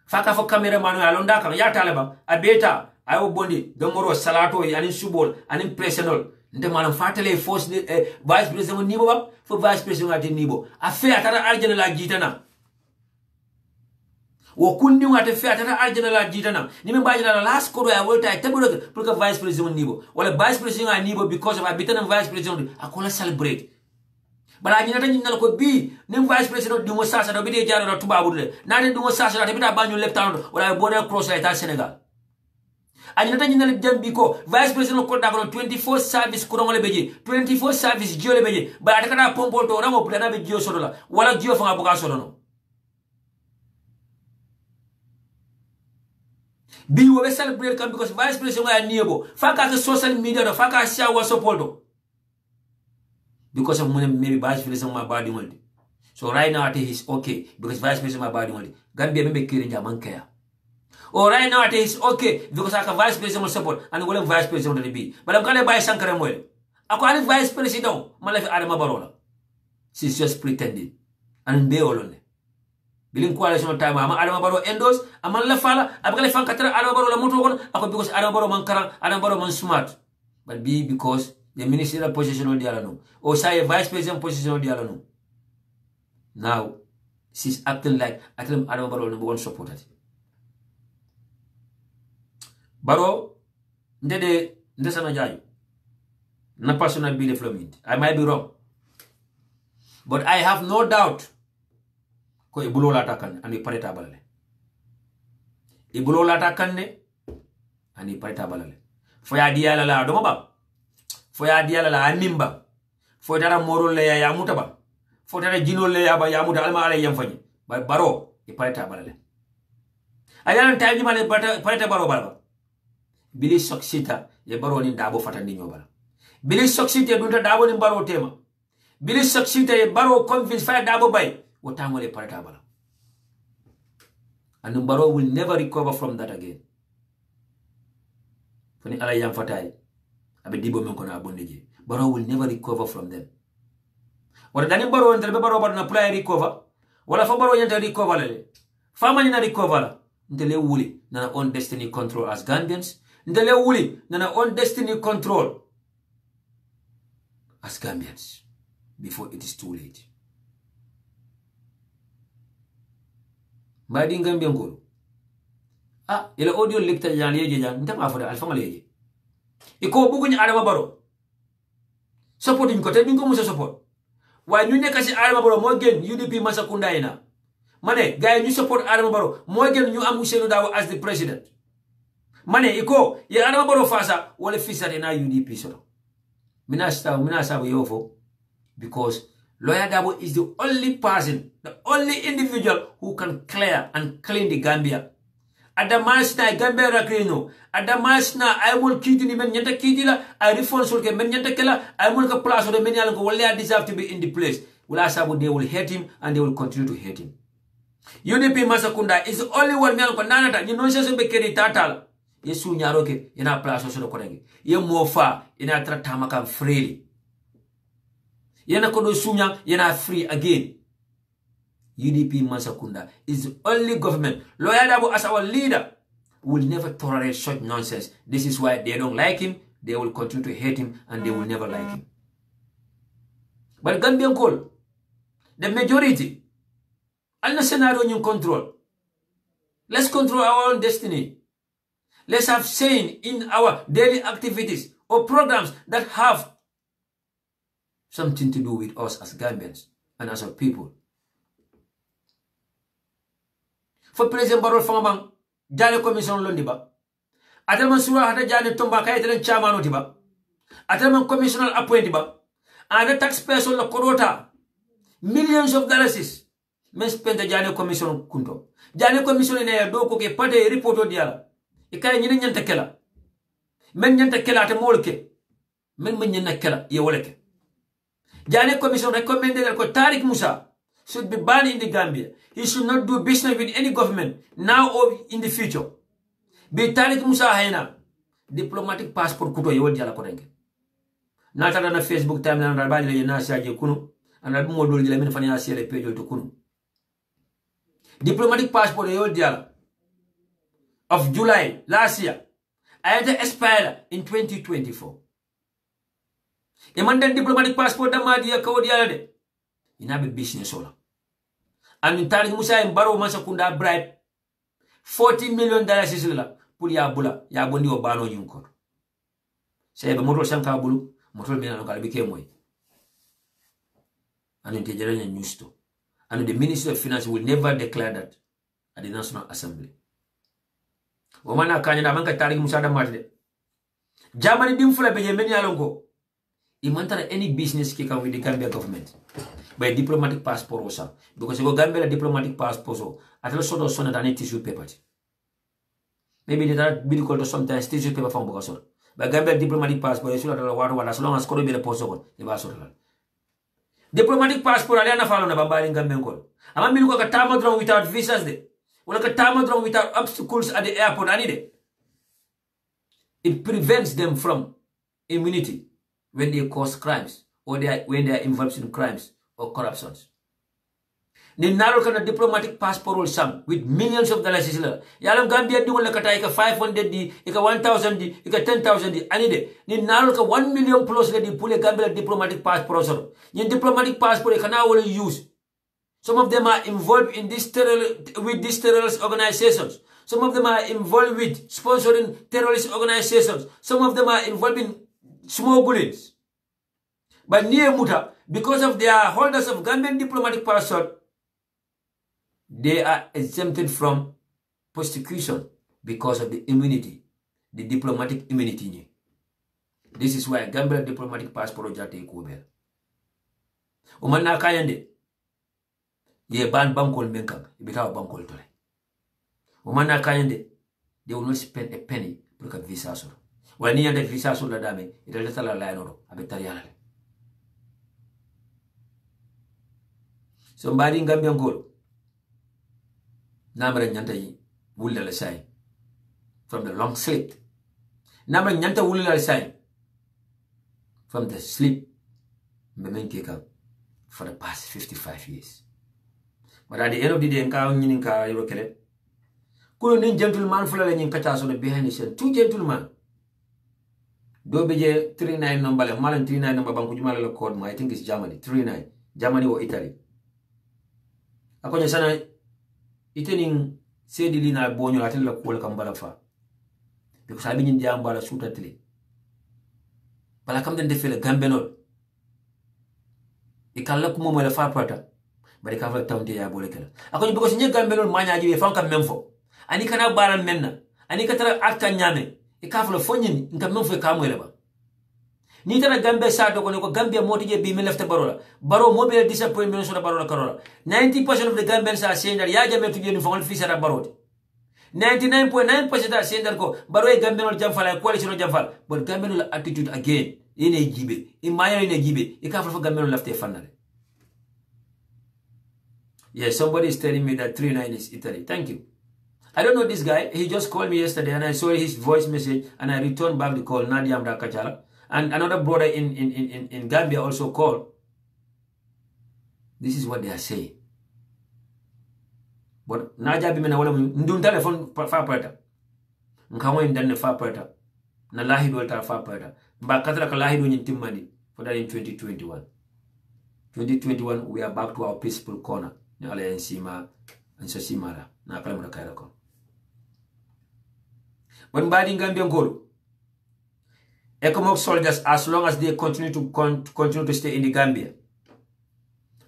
faka fo cameraman ya londa kan ya talaba abeta ayo bondi domoro salato yani subol ani personal nde malam fatale force vice president nibo bam fo vice president ati nibo afi atara aljana la jitana wo kundi ngate fi atara aljana la jitana ni me bajina la last kodo ya volta tabulo pour que vice president nibo wala vice president a nibo because of abitana vice president akola celebrate bala ñina tan ñinal ko bi nim vice president di mo sasa do bi de jaaro tubabu de na de mo sasa de bi da bañu leptan wala border cross la Senegal ani tan ñinal jambi ko vice president ko da ko 24 service ko ngole beji 24 service jole beji ba ta kada pompol to ramo plana be jio sodo la wala jio fa ngabuka sodo no bi wo be celebrate kan because vice president ya niebo faka social media do faka sia wa support because of maybe vice president my body multi. So right now I think he's okay because vice president my body multi. Gambia maybe kirin jaman kaya. Or right now I think he's okay because I can vice president support and will vice president to be. But I'm gonna buy Sankara Moel. I call vice president. My life Adama Barola. She's just pretending. And be all on it. Billing coalition time ama Adama Baro endos. I'm la fala. I'm gonna fan Katara Adama Barola motor. I could because Adama Baro man karang Adama Baro man smart. But be because the ministerial position on the alano. Or say vice president position on the alano. Now, she's acting like I tell him Adam Baro number one supporter. Baro, ndede ndesana Jarju. Na personal belief from it. I might be wrong. But I have no doubt. Ko ibulo latakan ani pareta balale. Ibulo latakan ne ani pareta balale. Foya diala la domaba. Foya diala la animba. Foya dara moro le ya mutaba. Foya dara jino le ya ba ya muta alma ala yamfani. Baro e pareta balale. Ayana time ni male pareta baro balaba. Bili soksita ye baro ni dabo fatandi nyobala. Bili soksita dunta dabo ni baro tema. Bili soksita ye baro convince fire dabo bay. Wotangole pareta bala. And baro will never recover from that again. Fani ala yamfatai. Abe dibo men kona abondeje. Baro will never recover from them. Wala dani baro entre baro na play recover. Wala fa baro yenta recover lele. Fama ni na recover la. Ndele wuli na own destiny control as Gambians. Ndele wuli na own destiny control as Gambians before it is too late. Mbadi Gambian ngolo. Ile audio lecture jan yeje jan ntama afada alfama leje. Iko bugu ni Adama Baro. Support ko te bingo musa support. Wa ñu nekk ci Adama Baro mo gën UDP masa kunda ina. Mane gaay ñu support Adama Baro mo gën ñu am Ousainou Darboe as the president. Mane iko ye Adama Baro fasa wala fisade na UDP solo. Mina sabu yofo because Lawyer Darboe is the only person, the only individual who can clear and clean the Gambia. Adamasna Gambia rakrino. Adamasna I will kiti ni men nyanta kiti la I reform ke men nyanta kela I will ka place of the men yalan ko wala deserve to be in the place. Wala sabu they will hate him and they will continue to hate him. UDP Masakunda is the only one man ko nanata ni non se be kedi tatal. Yesu nyaroke ina place so ko regi. Ye mofa ina trata makam freely. Yena kodo sunya yena free again. UDP Masakunda is the only government. Lawyer Darboe as our leader will never tolerate such nonsense. This is why they don't like him. They will continue to hate him and they will never like him. But Gambian call, the majority, all scenario you control. Let's control our own destiny. Let's have saying in our daily activities or programs that have something to do with us as Gambians and as a people. For President Barrow Famang, Jane Commission Londiba. Ataman Sura Hata Jane Tomba Kayatan Chairman Otiba. Ataman Commissioner appointiba. And the taxpayers on the Korota. Millions of dollars. Men spend the Jane Commission Kunto. Jane Commission in a doko ke pate report o diala. Ikay nyanta kela. Men nyanta kela ate molke. Men nyanta kela ye woleke. Jane Commission recommended that Tariq Musa should be banned in the Gambia. He should not do business with any government now or in the future. Be Tariq Musa haina diplomatic passport kuto ye diala ko renke. Nata na Facebook time na rabali le na saje kunu ana mo dol jila min fani asele page to kunu. Diplomatic passport ye diala of July last year. I had to expire in 2024. A man diplomatic passport da madia ka diala de. Ina be business ola. And in Tariq Musa and Barrow Masakunda bribe $40 million isla pour ya bula ya bondi o bano nyunkor. Say be motor sanka bulu motor mina no kala bike moy. And in Tejeranya news to. And the Ministry of Finance will never declare that at the National Assembly. Womana kanya na manka Tariq Musa da matde. Germany dimfula be yemeni alongo. Imantara any business kika with the Gambia government. By diplomatic passport also. Because you go Gambia diplomatic passport so at the sort of son and tissue paper. Maybe they are beautiful to sometimes tissue paper from Bokasor. But Gambia diplomatic passport is not water as long as Koro be the post of the Basor. Diplomatic passport aliana follow na bambari in Gambian call. Ama miluka ka tamadron without visas de. Wala ka tamadron without obstacles at the airport anide. It prevents them from immunity when they cause crimes or when they are involved in crimes or corruptions. Ni naro kana diplomatic passport will sam with millions of dollars isla. Yalam Gambia di wala kata ika 500 di, ika 1000 di, ika 10,000 di anide. Ni naro ka 1 million plus le di pule Gambia diplomatic passport soro. Ni diplomatic passport ika na will use. Some of them are involved in these terrorist organizations. Some of them are involved with sponsoring terrorist organizations. Some of them are involved in smugglings. But near Muta, because of their holders of Gambian diplomatic passport, they are exempted from prosecution because of the immunity, the diplomatic immunity. This is why Gambian diplomatic passport jate ikubel. Umana kayande, ye ban bankol menkang, ibitaw bankol tole. Umana kayande, they will not spend a penny for a visa sor. Wani yande visa sor la dame, italeta la lainoro, abetariana. Somebody in Gambian goal. Namra nyanta yi wulla la sai from the long sleep. Namra nyanta wulla la sai from the sleep memenkeka for the past 55 years. But at the end of the day, nka nyini nka yokele. Kulo ni gentleman fula la nyin kacha so behind the scene. Two gentlemen. Do beje 39 number le malan 39 number banku jumala la code mo I think it's Germany 39. Germany or Italy. Akonya sana itening sedi lina bonyo atel la kuola kambala fa. Because abi nyin jambala suta tele. Bala kam den defele gambenol. Ikalla kumo mo la fa pata. Bari ka fa tawte ya bole kala. Akonya because nye gambenol manya jibe fanka memfo. Ani kana baran menna. Ani katara atka nyame. Ikaflo fonyin nka memfo kamwele ba. Ni tara Gambia sa to ko Gambia motije bi me lefte barola baro mo be disappointment so barola karola 90% of the Gambians are saying that ya jame to jeni fongol fi sara barote 99.9% are saying that ko baro e Gambian jamfala coalition jamfal but Gambian attitude again ene jibe e maya ene jibe e ka fa Gambian lefte fanale. Yes, somebody is telling me that 39 is Italy. Thank you. I don't know this guy. He just called me yesterday and I saw his voice message and I returned back the call. Nadia Amrakachala. And another brother in Gambia also called. This is what they are saying. But Naja bimena wala ndun telephone fa preta. Nkawo indane fa preta. Na lahido ta fa preta. Mba katala ka lahido nyitimani for that in 2021. 2021 we are back to our peaceful corner. Ni ala ensima ansasimara na kala mura kaira ko. When badi Gambia ngolo ECOMOG soldiers as long as they continue to stay in the Gambia.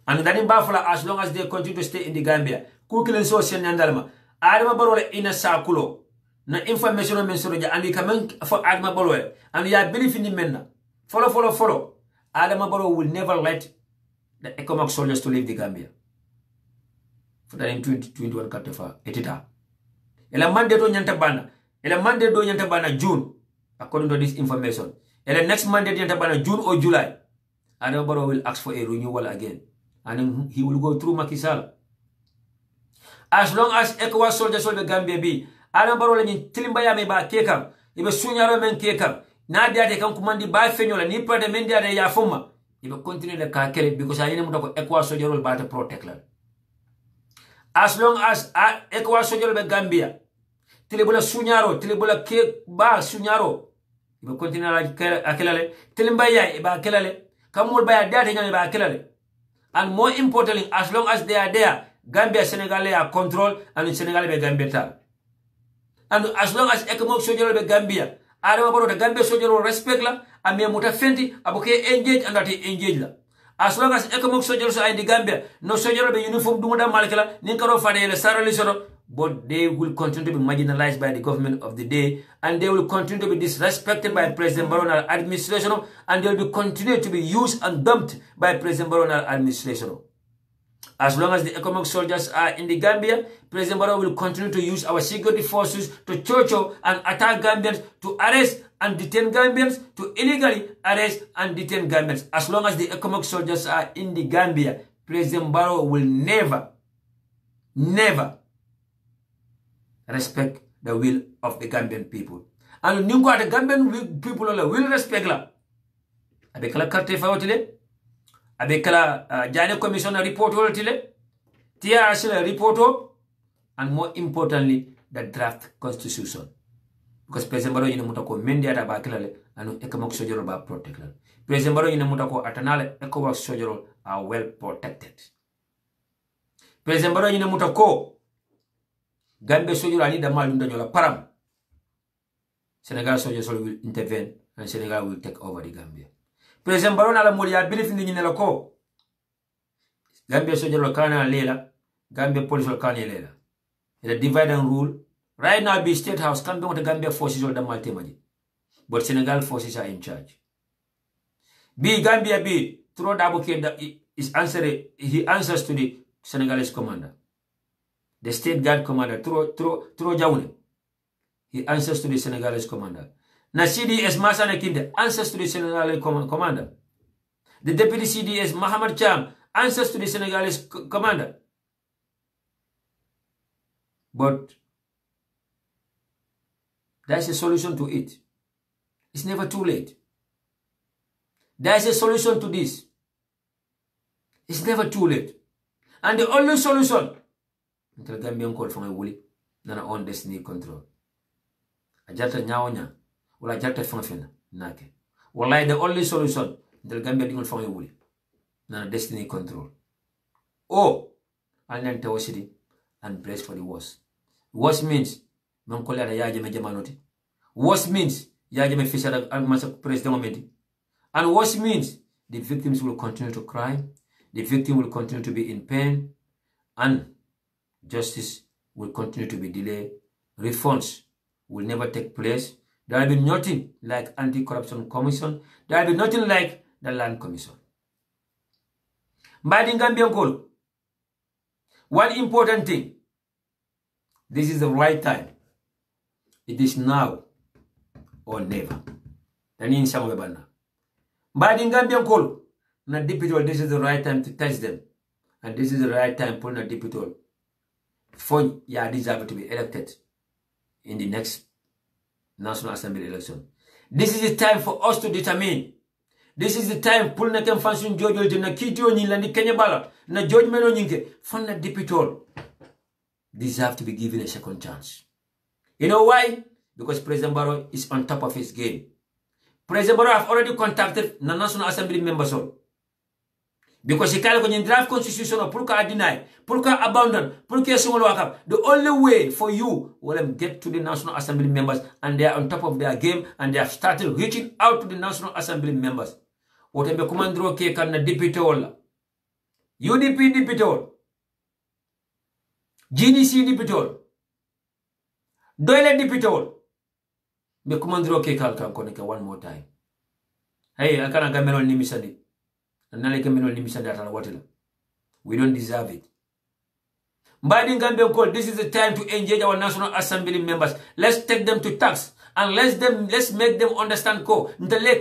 And then in Bafala, as long as they continue to stay in the Gambia, Kukilin so Senandalma, Adama Barola in a sakulo, na information on Mensoja, and you come for Adama Barola, and you believe in the men. Follow. Adama Barrow will never let the ECOMOG soldiers to leave the Gambia. For that in 2021 Katafa, etita. Ela Monday do Nyantabana June, according to this information. Ela next Monday Nyantabana June or July, Adama Barrow will ask for a renewal again. And he will go through Macky Sall. As long as ECOWAS soldiers will be Gambia be, Adama Barrow ni tilimbaya me ba kekam, ibe sunyaro men kekam, na dia de kan kumandi ba fenyola ni prade men dia de ya fuma, ibe continue de ka kele because I need to ECOWAS soldiers will ba to protect la. As long as ECOWAS soldiers will be Gambia, tilibula sunyaro, tilibula ke ba sunyaro, ibe continue la akelale, tilimbaya iba akelale, kamul baya dia de nyame ba akelale. And more importantly, as long as they are there, Gambia, Senegal are control and Senegal be Gambia tal. And as long as ECOMOG soldier be Gambia, Adama Barrow the Gambia soldier will respect la, and me muta fenti, abuke engage and that engage la. As long as ECOMOG soldiers are in the Gambia, no soldier will be uniform dumada malkala, ninkaro fadele sarali soro, but they will continue to be marginalized by the government of the day, and they will continue to be disrespected by President Barrow and administration, and they will be continue to be used and dumped by President Barrow and administration. As long as the ECOMOG soldiers are in the Gambia, President Barrow will continue to use our security forces to torture and attack Gambians, to arrest and detain Gambians, to illegally arrest and detain Gambians. As long as the ECOMOG soldiers are in the Gambia, President Barrow will never respect the will of the Gambian people. And the Gambian people will respect la. Abekala carte faotile, abekala Jane Commission report oltile, TRC report, and more importantly, the draft constitution. Because President Barrow yine mutako mendi ata bakilale, and ECOMOG soldier ba protect la. President Barrow yine mutako atanale ECOMOG soldier are well protected. President Barrow yine mutako Gambia soldiers are need a malundanyola param. Senegal soldiers will intervene and Senegal will take over the Gambia. President Barrow na la molia believe in the Nineloko. Gambia soldiers kana lela, Gambia police kana lela. It's a divide and rule. Right now, be State House can't be what the Gambia forces or the Maltemaji. But Senegal forces are in charge. Be Gambia be through the he answers to the Senegalese commander. The state guard commander, through Jaune, he answers to the Senegalese commander. Na CDS Masane Kinde answers to the Senegalese commander. The deputy CDS Mahamad Cham answers to the Senegalese commander. But there's a solution to it. It's never too late. There's a solution to this. It's never too late. And the only solution until Gambian call from a woolly, nana own destiny control. A jata nyaonya, or a jata funfina, nake. Wallahi the only solution until Gambia dingle from a woolly, nana destiny control. Oh, and then Tower City and brace for the worst. Worst means, non colera yajame jamanoti. Worst means, yajame fisher and massa president. And worst means, the victims will continue to cry, the victim will continue to be in pain, and justice will continue to be delayed. Reforms will never take place. There will be nothing like anti-corruption commission. There will be nothing like the land commission. But in Gambian call, one important thing, this is the right time. It is now or never. But in Gambian call, this is the right time to test them. And this is the right time for the deputy for you deserve to be elected in the next National Assembly election. This is the time for us to determine. This is the time pull na kem function George na kitio ni landi Kenya bala na George Meno nyinke fund the deputy deserve to be given a second chance. You know why? Because President Barrow is on top of his game. President Barrow have already contacted the National Assembly members all. Because he can't draft constitution pour ka deny, pour ka abandon, pour ka sumul wakap. The only way for you will get to the National Assembly members and they are on top of their game and they have started reaching out to the National Assembly members. Wotembe kumandro ke kan na deputy wala. UDP deputy wala. GDC deputy wala. Doyle deputy wala. Be kumandro ke kan koneke one more time. Hey, akana gamelo ni misandi. We don't deserve it. This is the time to engage our National Assembly members. Let's take them to tax and let's make them understand they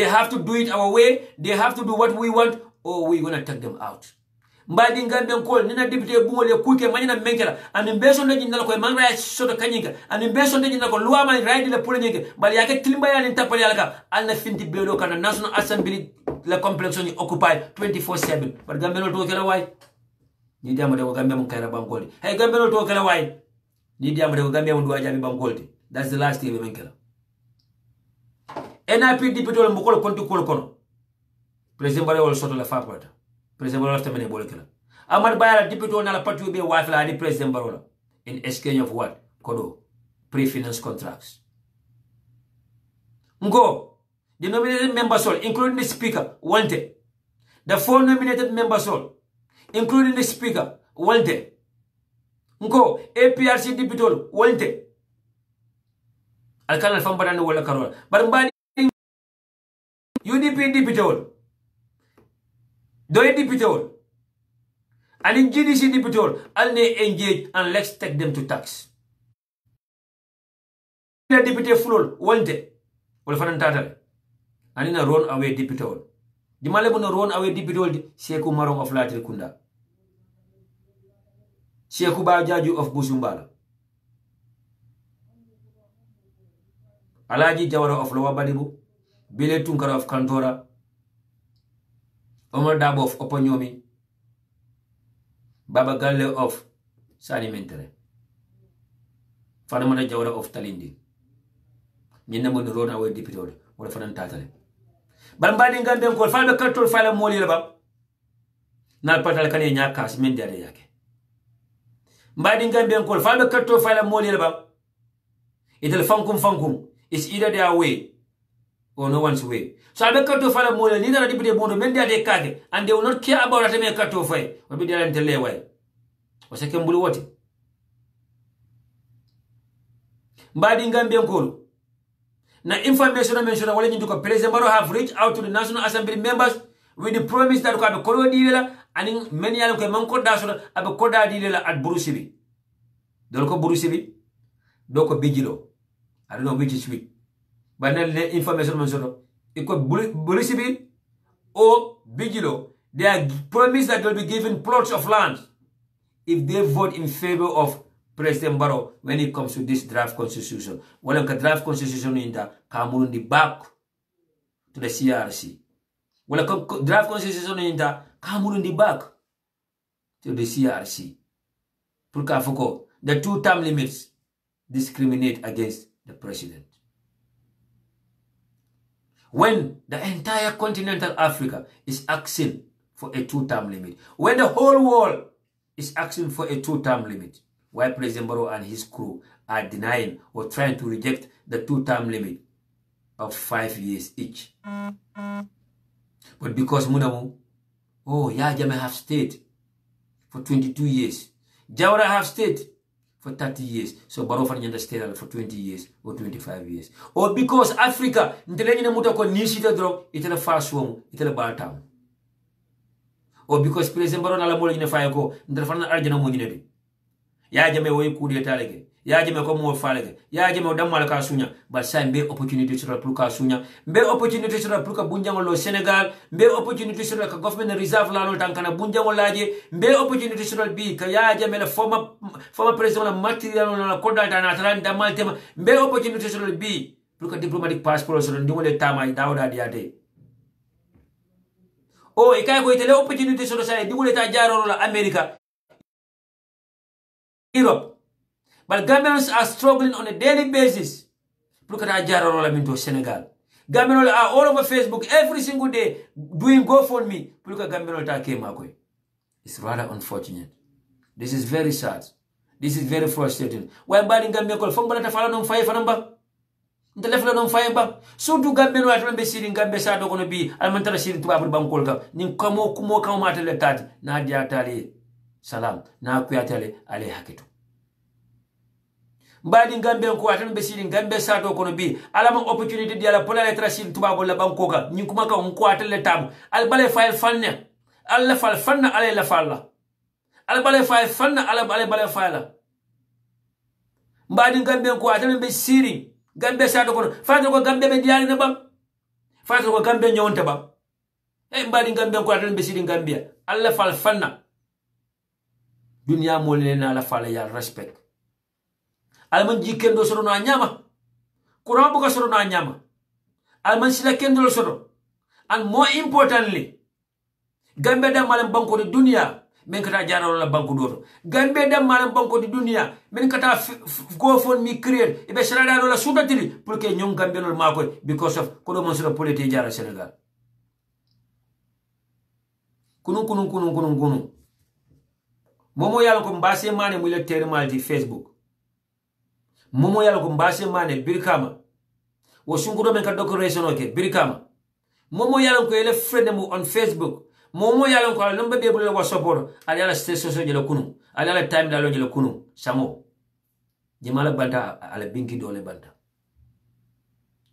have to do it our way, they have to do what we want, or we're gonna take them out. Mbadi ngambe call nina deputy bungole kuke manina menkela and beso ndeji ndala ko manga soto kanyinga and beso ndeji ndako luwa man right le pole nyinga bali yake tilimba ya ntapali alaka alna finti bedo kana National Assembly la complexion ni occupy 24/7 but gambe no to kala way ni diamo de ko gambe mun kayra bankoli hey gambe no to kala way ni diamo de ko gambe mun duwa jabi bankoli. That's the last thing we menkela NIP deputy wala mbokolo konti kol kono president bare wala soto la fapata. President Barola temene bolekela. Amad Bayala deputy on la party be wafla di President Barola in exchange of what? Kodo pre-finance contracts. Ngo the nominated members all, including the speaker, wanted. The 4 nominated members all, including the speaker, wanted. Ngo APRC deputy all, wanted. Alkana fambara no wala karola. But mbadi UDP deputy all. Doy deputy and in GDC deputy all engage and let's take them to tax. The deputy floor wanted will find tatale and in a run away deputy all. The Malabuna run away deputy all Sheku Marong of Latil Kunda. Sheku Ba Jarju of Busumbala. Alaji Jawara of Lower Badibu, Bile Tunkara of Kantora. Omar Dabo of Oponyomi, Baba Galle of Sanimentere, Fanamana Jawara of Talindi, Ninamun run away deputy or Fanan Tatale. Bambading Gambam called Falba Cartor Fala Molilaba, Nalpatalcane Yakas Mendiake. Bading Gambam called Falba Cartor Fala Molilaba. It'll funkum is either their way or no one's way. So I to follow more than either deputy bondo mendia de kage, and they will not care about a make cut off way. Or be there and tell you why. Was a Kembulu what? Bading Gambian Kulu. Now information I mentioned I to President Baro have reached out to the National Assembly members with the promise that we have a Koro dealer and many other Manko Dasura have a Koda dealer at Burusibi. Dolko Burusibi, Doko Bigilo. I don't know which is which. But then the information mentioned Bulisibi or Bigilo, they are promised that they'll be given plots of land if they vote in favor of President Barrow when it comes to this draft constitution. Well, the draft constitution in the Kamurundi back to the CRC. Well, the draft constitution in the Kamurundi back to the CRC. The 2-term limits discriminate against the president. When the entire continental Africa is asking for a 2-term limit, when the whole world is asking for a 2-term limit, why President Barrow and his crew are denying or trying to reject the 2-term limit of 5 years each. But because Munamu, Yajame have stayed for 22 years, Jawara have stayed for 30 years. So Barrow Fanyanda stayed for 20 years or 25 years. Or because Africa, Nteleni Mutako Nishita drop, it'll fast swim, it'll bar town. Or because President Barrow Nalamol in a fire go, Ntelfana Arjana Munidi. Yajame way Kudi Talege, Yajame Komo Falege, Yajame Damalaka Sunya, but sign be opportunity to Pluka Sunya, be opportunity to Pluka Bunjamolo Senegal, be opportunity to like a government reserve Lano Tankana Bunjamolaje, be opportunity to be Kayajame, former president of Material on a Koda and Atlanta Maltema, be opportunity to be Pluka diplomatic passports and do the time I doubt that day. Oh, I can't go to the opportunity to say, do it at Jaro America. Europe. But Gambians are struggling on a daily basis. Look at Jarju into Senegal. Gambenol are all over Facebook every single day doing GoFundMe. Puluka Gambenol ta kema kwe. It's rather unfortunate. This is very sad. This is very frustrating. Why bad in Gambia call? Fong balata fala non fire fanamba. Ntelefla non fire ba. So do Gambenol atlan be siri Gambia sa do kono bi almantara siri tuba bur bankol ka. Nin kamo kumo kamo matale tati na dia tali salam na kuyatale ale hakitu. Mbadi Gambia ko atlan be siri Gambia sa do kono bi alama opportunity dia la pola letra siri tuba bol la bankoka. Nin kuma ka on ko atale tabu. Al bale file fanne. Alla fal fanna ale la falla. Al bale file fanna ala bale file. Mbadi Gambia ko atlan be siri Gambia sa do kono fa ko Gambia be diari na bam. Fa ko Gambia nyonta bam. Mbadi Gambia ko atlan be siri Gambia. Alla fal fanna. Dunia mo le na la fala ya respect. Alman jikendo soro na nyama. Kuran buka soro na nyama. Alman sila kendo soro. And more importantly, Gambia da malam banko di dunia men kata jararo la banko doto. Gambia da malam banko di dunia men kata GoFundMe create ibe serada la sudatiri pour que ñom Gambia no mako because of kodo mon sura politique jara Senegal. Kunu. Momo yalla ko mbase mane mu le terre maldi Facebook. Momo yalla ko mbase mane birkama. Wo sungudo men ka decoration oke birkama. Momo yalla ko ele friend mu on Facebook. Momo yalla ko namba be bulu wa support ali ala station so jelo kunu. Ali ala time dalo jelo kunu samo. Jimala banta ala binki dole banta.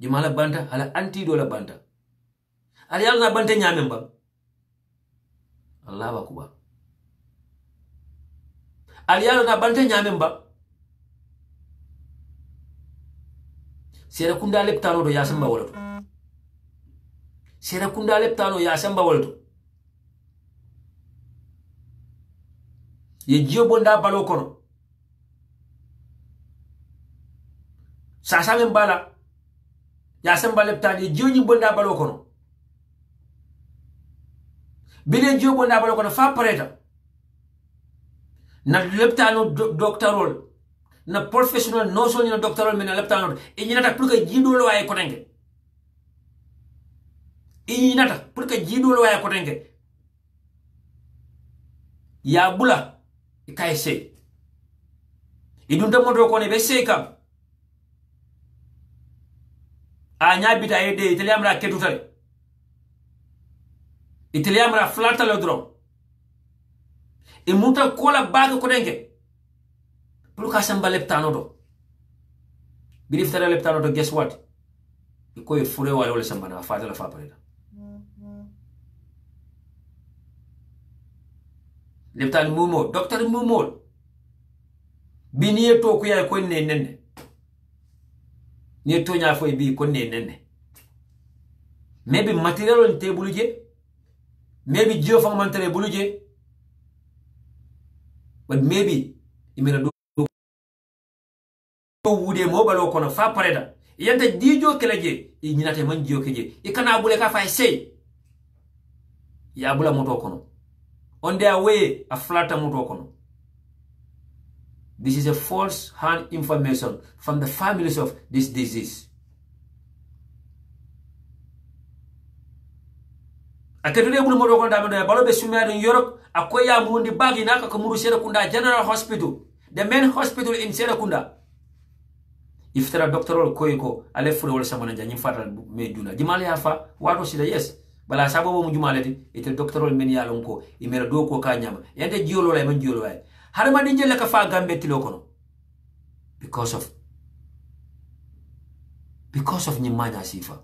Jimala banta ala anti dole banta. Ali ala na banta nyamem ba. Allahu akbar. Aliyalo na bante nyamem ba. Sera kunda leptano do yasamba woloto. Sera kunda leptano yasamba woloto. Ye jio bonda balo kono. Sasa mbala yasamba leptano ye jio nyi bonda balo kono. Bile jio bonda balo kono fa pareta. Na leptano doctorol na professional no so ni na doctorol men na leptano e nyinata pour que jidolo way ko tenge e nyinata pour que jidolo way ko tenge ya bula e kay sey e dun tam modo ko ne be sey kam a nyabita e de italiamra ketutale italiamra flata lo drum e muta kola baga ko denge pour ka samba leptano do birif tara leptano do guess what e ko e fure wala samba na fata la fa pareda leptano mumo docteur mumo biniye to ko ya ko ne nenne ni to nya fo e bi ko ne nenne maybe material on te buluje maybe jio fa mantere buluje. But maybe imena do wude mo balo kono fa pareda yanta dijo kelaje e nyinate man jio keje e kana bule ka fa sey ya bula moto kono on their way a flata moto kono. This is a false hand information from the families of this disease. Akedure bulu moto kono da balo be sumari in Europe akoya mundi bagi naka ko muru Serekunda General Hospital, the main hospital in Serekunda. Iftara doctoral koyko ale fure wala samana jani fata me duna jimale afa wato sida yes bala sababu mu jumale di ite doctoral men yalon ko imera do ko ka nyama yande jiolo lay man jiolo way harma di jelle ka fa gambe tilo kono because of nyimanya sifa.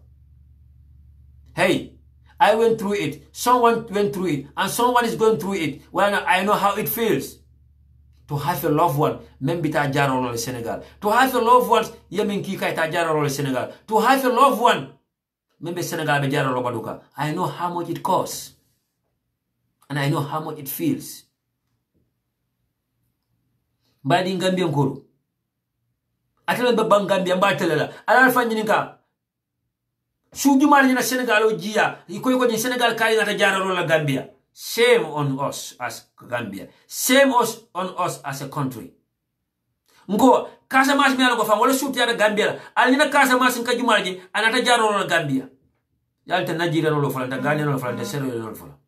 Hey, I went through it. Someone went through it. And someone is going through it. Well, I know how it feels. To have a loved one, membita jarolo le Senegal. To have a loved one, yeminki kaita jarolo le Senegal. To have a loved one, membe Senegal be jarolo baduka. I know how much it costs. And I know how much it feels. Badi Gambia nkuru. Atele be Gambia mbatelela. Ala fanyinika. Sujumari na Senegal ojia ikoy ko ni Senegal kali ngata jararo la Gambia. Shame on us as Gambia. Shame on us as a country. Ngo kasa mas mi ala ko fa wala suti ada Gambia alina kasa mas ka jumalji anata jaro la Gambia yalta Nigeria no lo falanta Ghana no lo falanta Sierra Leone no lo falanta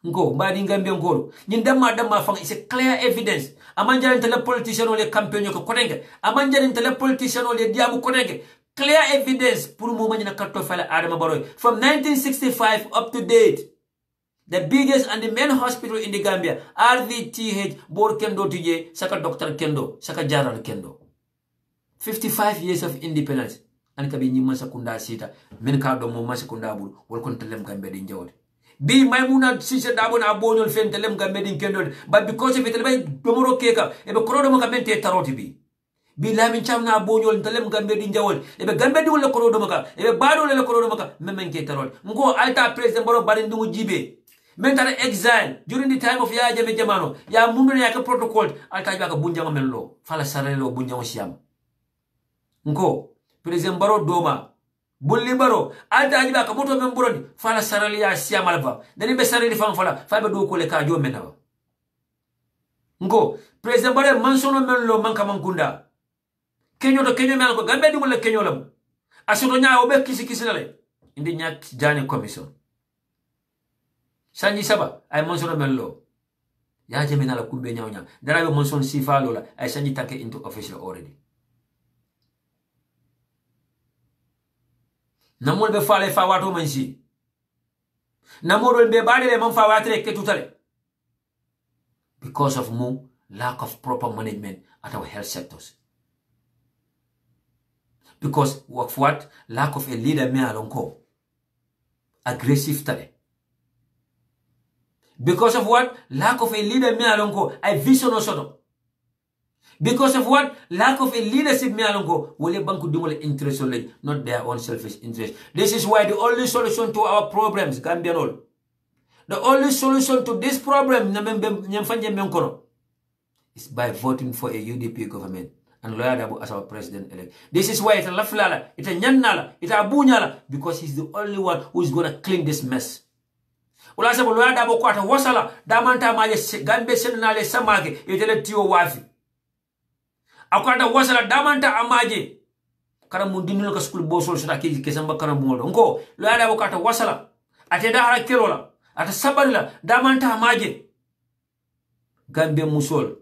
ngo mbadi Gambia ngoro nyin damma fa is a clear evidence amanjaren tele politician ole campaign ko kodenge amanjaren tele politician ole diamu kodenge clear evidence pour mo manyina katto fala Adama Barrow from 1965 up to date. The biggest and the main hospital in the Gambia, RVTH, Bor Kendo Tuje, Saka Dr. Kendo, Saka Jaral Kendo. 55 years of independence. And kabi nyima sakunda sita, men ka do mo masakunda bul, wal kon telem Gambia din jawde. Bi Maimuna sise dabo na abonyol fen telem Gambia din Kendo, but because of it bay domoro keka, ebe korodo mo kamente taroti bi. Bi lamin cham na abonyol telem Gambia din jawol, ebe Gambia di wala korodo maka, ebe bado le korodo maka, memen ke taroti. Ngo alta president Barrow barin dungu jibe. Mentara exile during the time of Yaya Jammeh Jamano ya mundu ya ka protocol alta baka bunjama mello fala sarelo bunjama siam nko president Barrow doma bulli Barrow alta baka moto men buroni fala sarelo ya siam alfa dani be sareli fam fala fa be do ko le ka jo menawa nko president Barrow mansono mello manka mankunda kenyo to kenyo mel ko gambe di wala kenyo lam asoto nya obe kisi lale indi nya jani commission Sanji saba ay monsono mello ya jemi na la kumbe nyawnya darabe monson sifa lola ay sanji take into official already namol be fale fa wato mansi namol be bade le man fa watre ke tutale because of lack of proper management at our health sectors, because of what lack of a leader me alonko aggressive tale. Because of what? Lack of a leader me alonko I vision osoto. Because of what? Lack of a leadership me alonko wole banku dimole interest only, not their own selfish interest. This is why the only solution to our problems, Gambian all, the only solution to this problem is by voting for a UDP government and Lawyer Dabo as our president-elect. This is why it's a laflala, it's a nyanala, it's a abunyala, because he's the only one who is going to clean this mess. Ula sabu Lawyer Dabo kwata wasala damanta maje Gambe senale samage itele tiyo wafi. Akwata wasala damanta amaje kara mundinul ka school bosol sita kiji kesamba kara mungodo. Nko Lawyer Dabo kwata wasala ateda hara kelola ata sabarila damanta amaje Gambe musol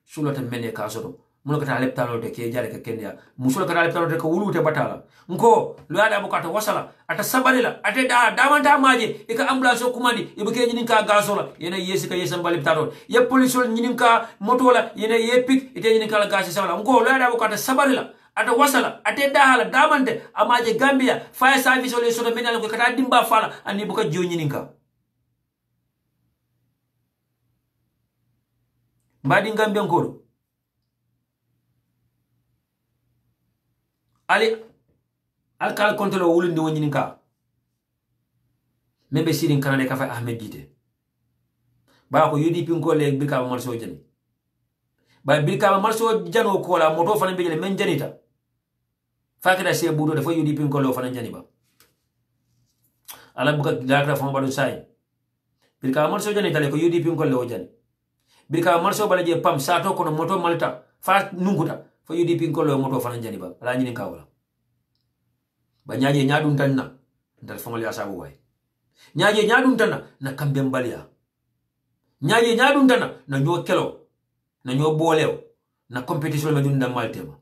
sulata mene kasoto. Mulo kata leptalo de ke jare ka kenya musulo kata leptalo de ka wulute batala nko Lawyer Dabo kata wasala ata sabarila ate da damanta maje e ka ambulance kumandi e buke nyinin ka gasola yena yesi ka yesam baliptalo ye polisol nyinin ka motola yena ye pik ite nyinin ka la gasi sawala nko Lawyer Dabo kata sabarila ata wasala ate da hala damante amaje Gambia fire service ole soto menal ko kata dimba fala ani buka jo nyinin ka mbadi Gambia ngoro Ali alkal kontolo wulindi wonyini ka membe sirin kanade ka fa Ahmed Dite ba ko UDP ko le birka ba marso jani ba birka ba marso jano ko la moto fana be jele men janita fa kada se budo da fa UDP ko lo fana jani ba ala buka dara fa badu sai birka ba marso jani tale ko UDP ko le jani birka ba marso bala je pam sato ko no moto malta fa nunguta fa UDP ko lo moto fana jani ba ala nyini ka wala ba nyaaje nyaadum tan na dal fa ngali asabu way nyaaje nyaadum tan na kambe mbalia nyaaje nyaadum tan na nyo kelo na nyo bolew na competition ma dunda maltema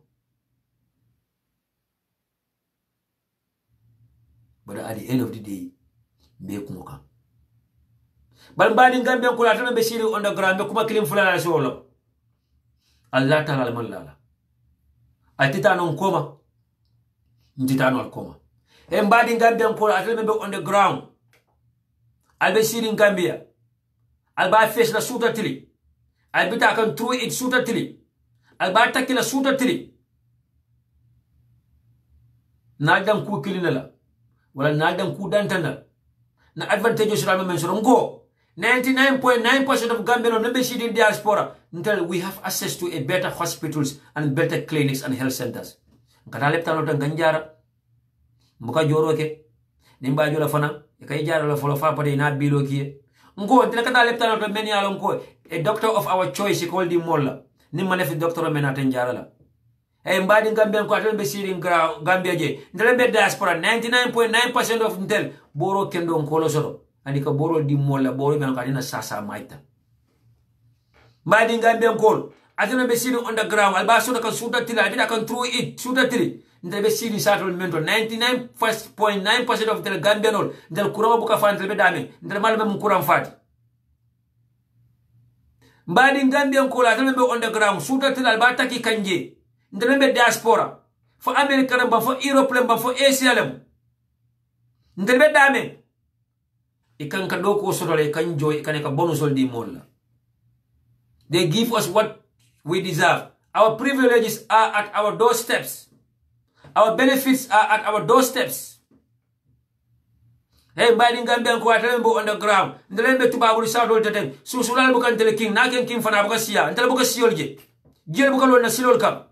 but at the end of the day be kumoka bal badi Gambia ko la tan be siri underground be kuma kilim fulala so lo Allah ta'ala man lala atita non koma Ntitano alkoma. Embadi Gambia nkola atelembe on the ground. Albe siri Gambia. Alba face la suta tili. Albita kan through it suta tili. Alba takila suta tili. Nadam ku kilinala. Wala nadam ku dantana. Na advantageous rame mention ngo. 99.9% of Gambian nembe siri in diaspora until we have access to a better hospitals and better clinics and health centers. Kata leptalo tan ganjara mbuka joro ke nimba jola fana e kay jara la folo fa pade na bilo kiye Ngo dina kata leptana to men yalon ko a doctor of our choice called the molla. Ni manefi doctor men atenjara. Hey mbadi Gambian ko atele be siri Gambia je. Ndele be diaspora 99.9% of ntel boro kendo nkolo soro. Andika boro di molla boro men kadina sasa maita. Mbadi Gambian ko atele be siri underground alba so kan suta tila dida kan through it suta tili. Ndele be siri satol mento 99.9% of the Gambian ol ndel kurama buka fa ndele be dame ndele malbe mu kuram fati. Mbadi Gambian ko atele be underground suta tila alba taki kanje. Ndele diaspora fo America ba fo Europe ba fo Asia lem ndele dame ikan ka doko sotole kan joy kan ka bonusol di molla. They give us what we deserve. Our privileges are at our doorsteps. Our benefits are at our doorsteps. Hey mbadi Gambian ko atele mbo underground ndele be tubabu sadol teten susulal bu kan tele king na ken king fana bu ka siya ndele bu ka siol je jel bu ka lol na silol kam.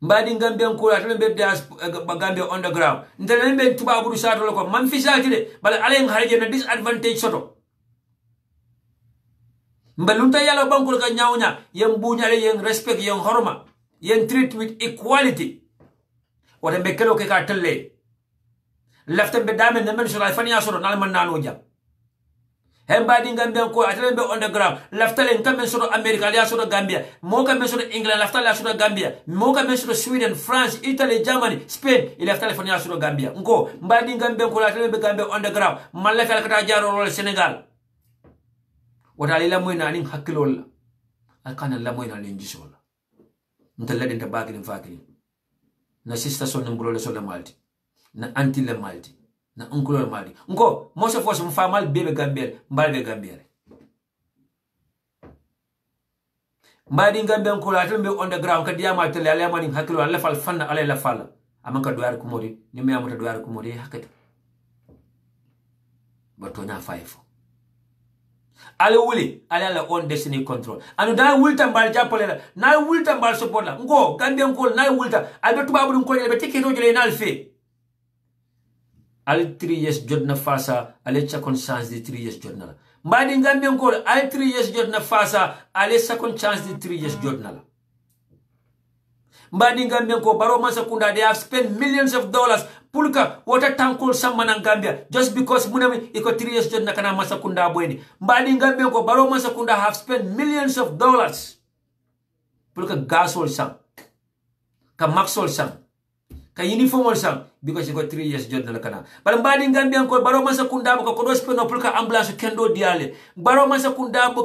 Mbadi Gambian ko atele be Gambia underground ndele be tubabu sadol ko man fisati de bala alen harje na disadvantage soto mbalunta yalo bankul ka nyawnya yen buñale yen respect yen horma yen treat with equality wala be kelo ke ka telle lafta be dame ne men sura fani asoro nal man nano jam mbadi Gambian ko atele be underground lafta len kamen soro America ya soro Gambia mo kamen soro England lafta la soro Gambia mo kamen soro Sweden France Italy Germany Spain il lafta le fani asoro Gambia nko mbadi Gambian ko atele be Gambia underground man la kala kata jaro rol Senegal wata la moyna ning hakkilol la alkana la moyna len jisola ntalla den tabaki den fakili na sister son ngolo le so le malti na anti le malti na uncle le malti nko mo se fo so famal bebe Gambia mbalbe Gambia mbadi Gambian ko la tambe underground ka diama tele ala mani hakkilo la fal fanna ala la fala amanka duar ko modi ni me amata duar ko modi hakata bato na faifo ale wuli ale la on destiny control anu da wulta mbal jappale la na wulta mbal support la ngo Gambian ko na wulta albe tubabu ko be tikito jele na alfe al 3 years jodna fasa ale second chance de 3 years jodna la mbadi Gambian ko al 3 years jodna fasa ale second chance de 3 years jodna la mbadi Gambian ko baro masa kunda they have spent millions of dollars pulka wata tankol samana Gambia just because munami iko 3 years jodna kana masa kunda boyni mbadi Gambian ko baro masa kunda have spent millions of dollars pulka gasol sam ka maxol sam ka uniformol sam because iko 3 years jodna kana bal mbadi Gambian ko baro masa kunda ko do speno pulka ambulance kendo diale baro masa kunda ko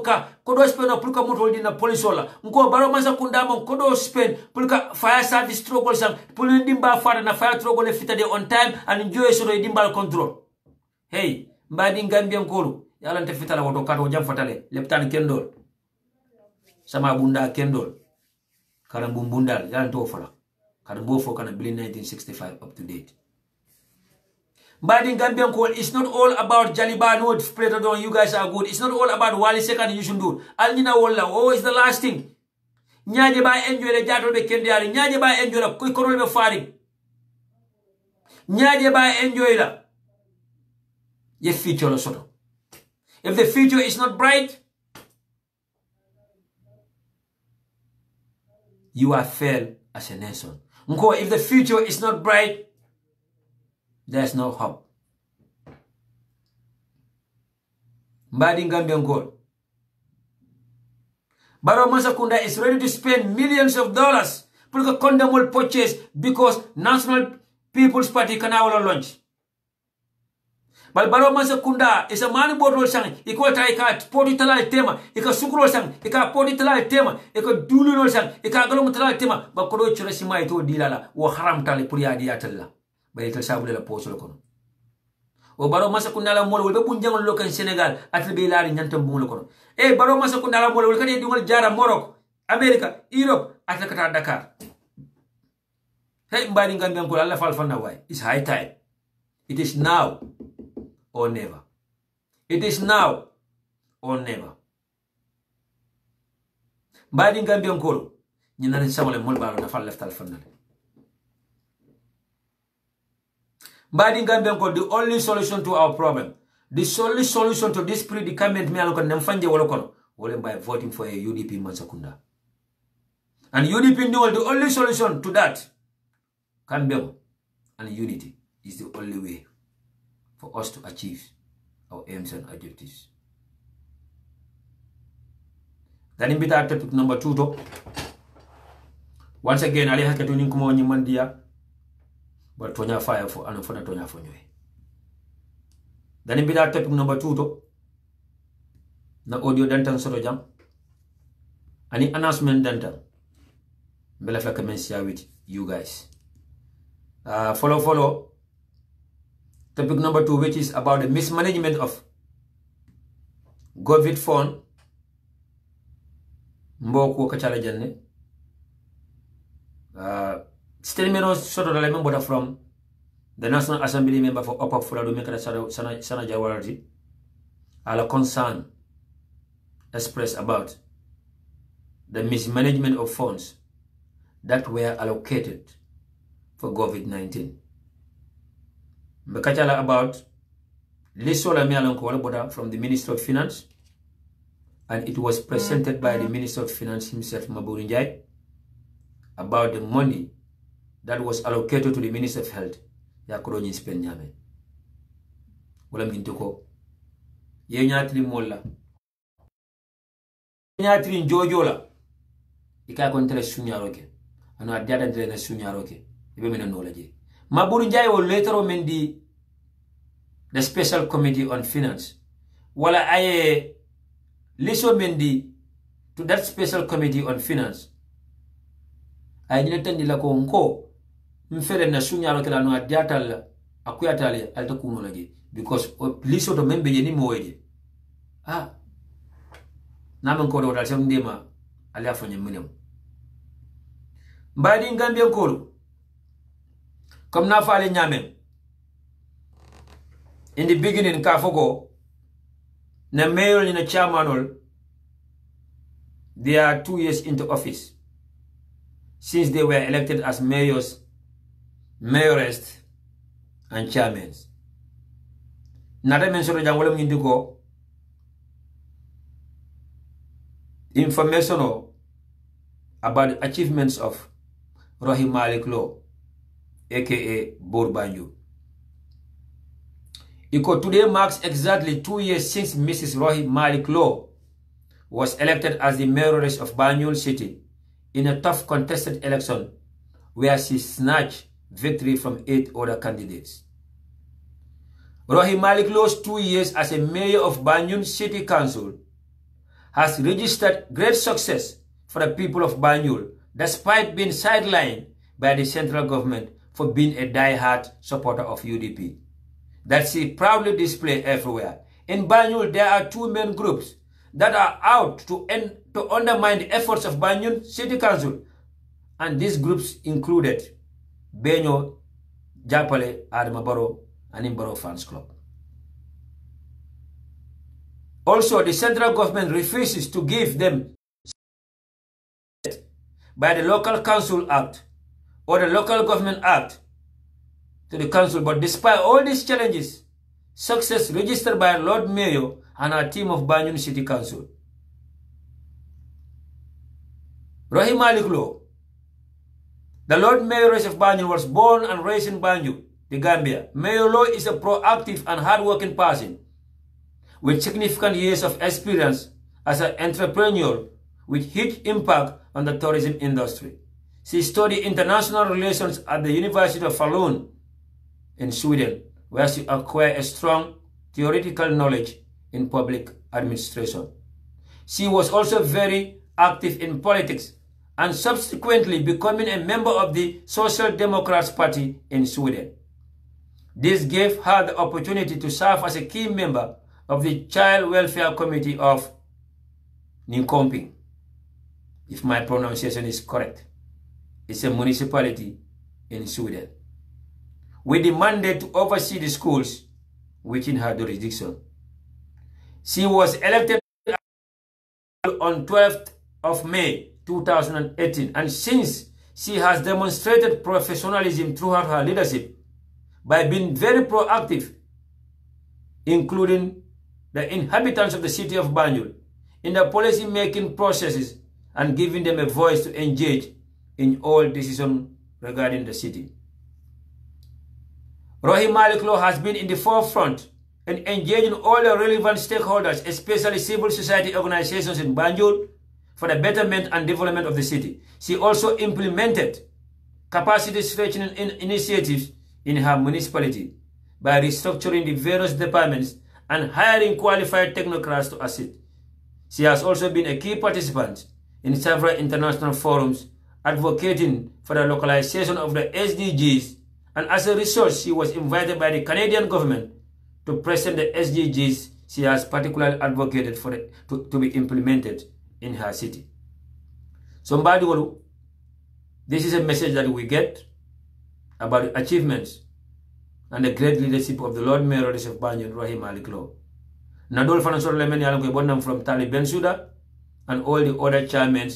do speno pulka motol dina polisola nko baro masa kunda ko do spend pulka fire service struggle sam pulin dimba fara na fire struggle fitade on time and enjoy so dimbal control hey mbadi Gambian ko yalla nte fitala woto kato jam fatale leptan kendol sama bunda kendol karambum bundal yalla to fala kada bofo kana bili 1965 up to date. Mbadi Gambian ko it's not all about Jalibano Plato don you guys are good. It's not all about Wali second you should do. Alnina walla oh is the last thing. Nyaje ba enjoy le jatol be kendiari nyaje ba enjoy la koy korol be faring. Nyaje ba enjoy la ye future lo soto. If the future is not bright you are failed as a nation. If the future is not bright, there's no hope. Mbadi Gambian goal. Baro Masakunda is ready to spend millions of dollars for the condemnable purchase because National People's Party can now launch. But Baro Masakunda is a man bottle sang, equal taika, potitala tema, eka sukro sang, eka potitala tema, eka dulu sang, eka galomutala tema, but Kodo Churasima to Dilala, or Haram Tali Puria diatella, but it'll sabule la posolocon. O Baro Masakundala Molo will be Bunjang look in Senegal at the Bilar in Yantam Bulocon. Eh, Baro Masakundala Molo will do Jara Morocco, America, Europe, at the Qatar Dakar. Hey, Mbadi Gambian Kola Falfana way. It's high time. It is now or never. It is now or never. Mbadi Gambian Kolo, Nina Samole Mulbar na fall left alfanale. Mbadi Gambian ko, the only solution to our problem, the only solution to this predicament me alon nemfanje wolokono, wole by voting for a UDP Mansakunda. And UDP knew the only solution to that, Gambian and unity is the only way for us to achieve our aims and objectives. Then in topic number 2 to. Once again, Ali hakatu ninkumo nyimandia, but tonya fire for anofona tonya for nyoe. Then in topic number 2 to. Na audio dantan soto jam. Any announcement dantan. Mbela flaka mensia with you guys. Follow. Topic number 2, which is about the mismanagement of COVID fund. Mboko kachala janne. Statement sort of the member from the National Assembly member for Upper Fuladu Mekada Sana Jawarati. Ala concern expressed about the mismanagement of funds that were allocated for COVID-19. Mbekachala about Lisola Mialonko from the Minister of Finance, and it was presented by the Minister of Finance himself, Maburinjai, about the money that was allocated to the Minister of Health. Yakuronyi spend nyame. Wala mintoko. Ye nyatri molla. Nyatri njojola. Ika kontre sunyaroke. Ano adiada ndre sunyaroke. Ibe mena knowledge. Maburinjai will later amend the Special Committee on Finance. Wala aye liso mendi to that Special Committee on Finance. Aye niletendi la ko nko mfere na sunyaro kila no adiatal akuyatale alta kuno laje because liso to membe yeni moeje. Namen ko do dal sam ndema ali afanye minem. Mbadi Gambia ko comme na fale nyamem. In the beginning kafoko na mayor ni na chairmanol, they are 2 years into office since they were elected as mayors, mayoress, and chairmen. Nata mention jangolem indiko information about the achievements of Rohim Malik Law, aka Borbanju. Today marks exactly 2 years since Mrs. Rohim Malik Law was elected as the mayoress of Banjul City in a tough contested election where she snatched victory from 8 other candidates. Rohim Malik Law's 2 years as a mayor of Banjul City Council has registered great success for the people of Banjul despite being sidelined by the central government for being a die-hard supporter of UDP. That she proudly displays everywhere. In Banjul, there are 2 main groups that are out to undermine the efforts of Banjul City Council. And these groups included Benyo, Japale, Adamabaro, and Imbaro Fans Club. Also, the central government refuses to give them by the Local Council Act or the Local Government Act to the council. But despite all these challenges, success registered by Lord Mayor and our team of Banjul City Council. Rohim Malik Law, the Lord Mayoress of Banjul, was born and raised in Banjul, the Gambia. Mayor Law is a proactive and hardworking person with significant years of experience as an entrepreneur with huge impact on the tourism industry. She studied international relations at the University of Falun in Sweden, where she acquired a strong theoretical knowledge in public administration. She was also very active in politics and subsequently becoming a member of the Social Democrats Party in Sweden. This gave her the opportunity to serve as a key member of the Child Welfare Committee of Ninkomping, if my pronunciation is correct. It's a municipality in Sweden, with the mandate to oversee the schools within her jurisdiction. She was elected on 12th of May 2018, and since she has demonstrated professionalism throughout her leadership, by being very proactive, including the inhabitants of the city of Banjul, in the policy-making processes and giving them a voice to engage in all decisions regarding the city. Rohey Malick Lowe has been in the forefront and engaging all the relevant stakeholders, especially civil society organizations in Banjul, for the betterment and development of the city. She also implemented capacity strengthening initiatives in her municipality by restructuring the various departments and hiring qualified technocrats to assist. She has also been a key participant in several international forums advocating for the localization of the SDGs, and as a result, she was invited by the Canadian government to present the SDGs she has particularly advocated for to be implemented in her city. So, this is a message that we get about the achievements and the great leadership of the Lord Mayor of Banjul, Rohey Malick Lowe. Nadol Financial Lemon Yalanko Bonam from Tali Bensuda and all the other chairmen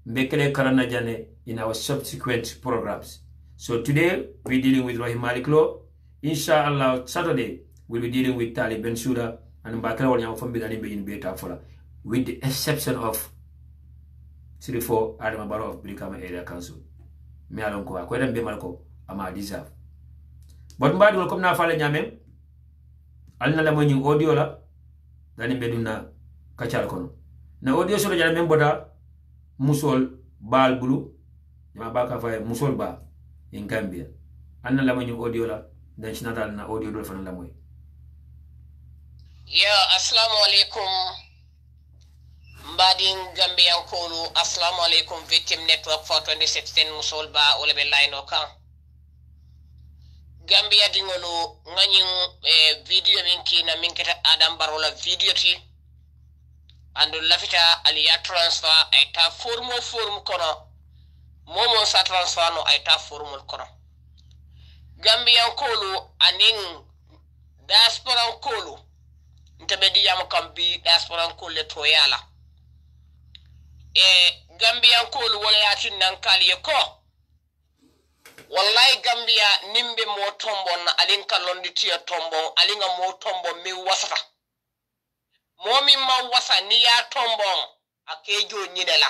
Mbekele Karanajane in our subsequent programs. So today we're dealing with Rohey Malick Lowe. Inshallah, Saturday we'll be dealing with Tali Bensuda and Mbakele Wanyama from Bidani in Beta Fola, with the exception of 3-4 Adam Barrow of Brikama Area Council. Me alonko akwenda mbe malko ama deserve. But mbadi welcome na fale nyamem. Alina la mwenye audio la dani beduna kachal kono. Na audio solo jana memboda musol bal bulu jama baka fa musol ba in Gambia. Alina la mwenye audio la dan chinata na audio do fana la moy. Yeah, assalamu alaikum. Mbadin Gambian Kulu, assalamu alaikum, Victim Network for 2016 Musolba Olebe Lino Kan. Gambia dingolo nganying video minki na minketa Adam Barola video ti. Ando lafita aliya transfer aita form kono. Momo sa transfer no aita form kono. Gambian Kulu aning diaspora Kulu. Ntabedi yam kambi diaspora Kulu toyala. Gambia kolu wala yatin nan kaliye ko wallahi Gambia nimbe mo tombo na alinka londi tiya tombo alinga mo tombo mi wasata momi ma wasa ni ya tombo akejo nyidela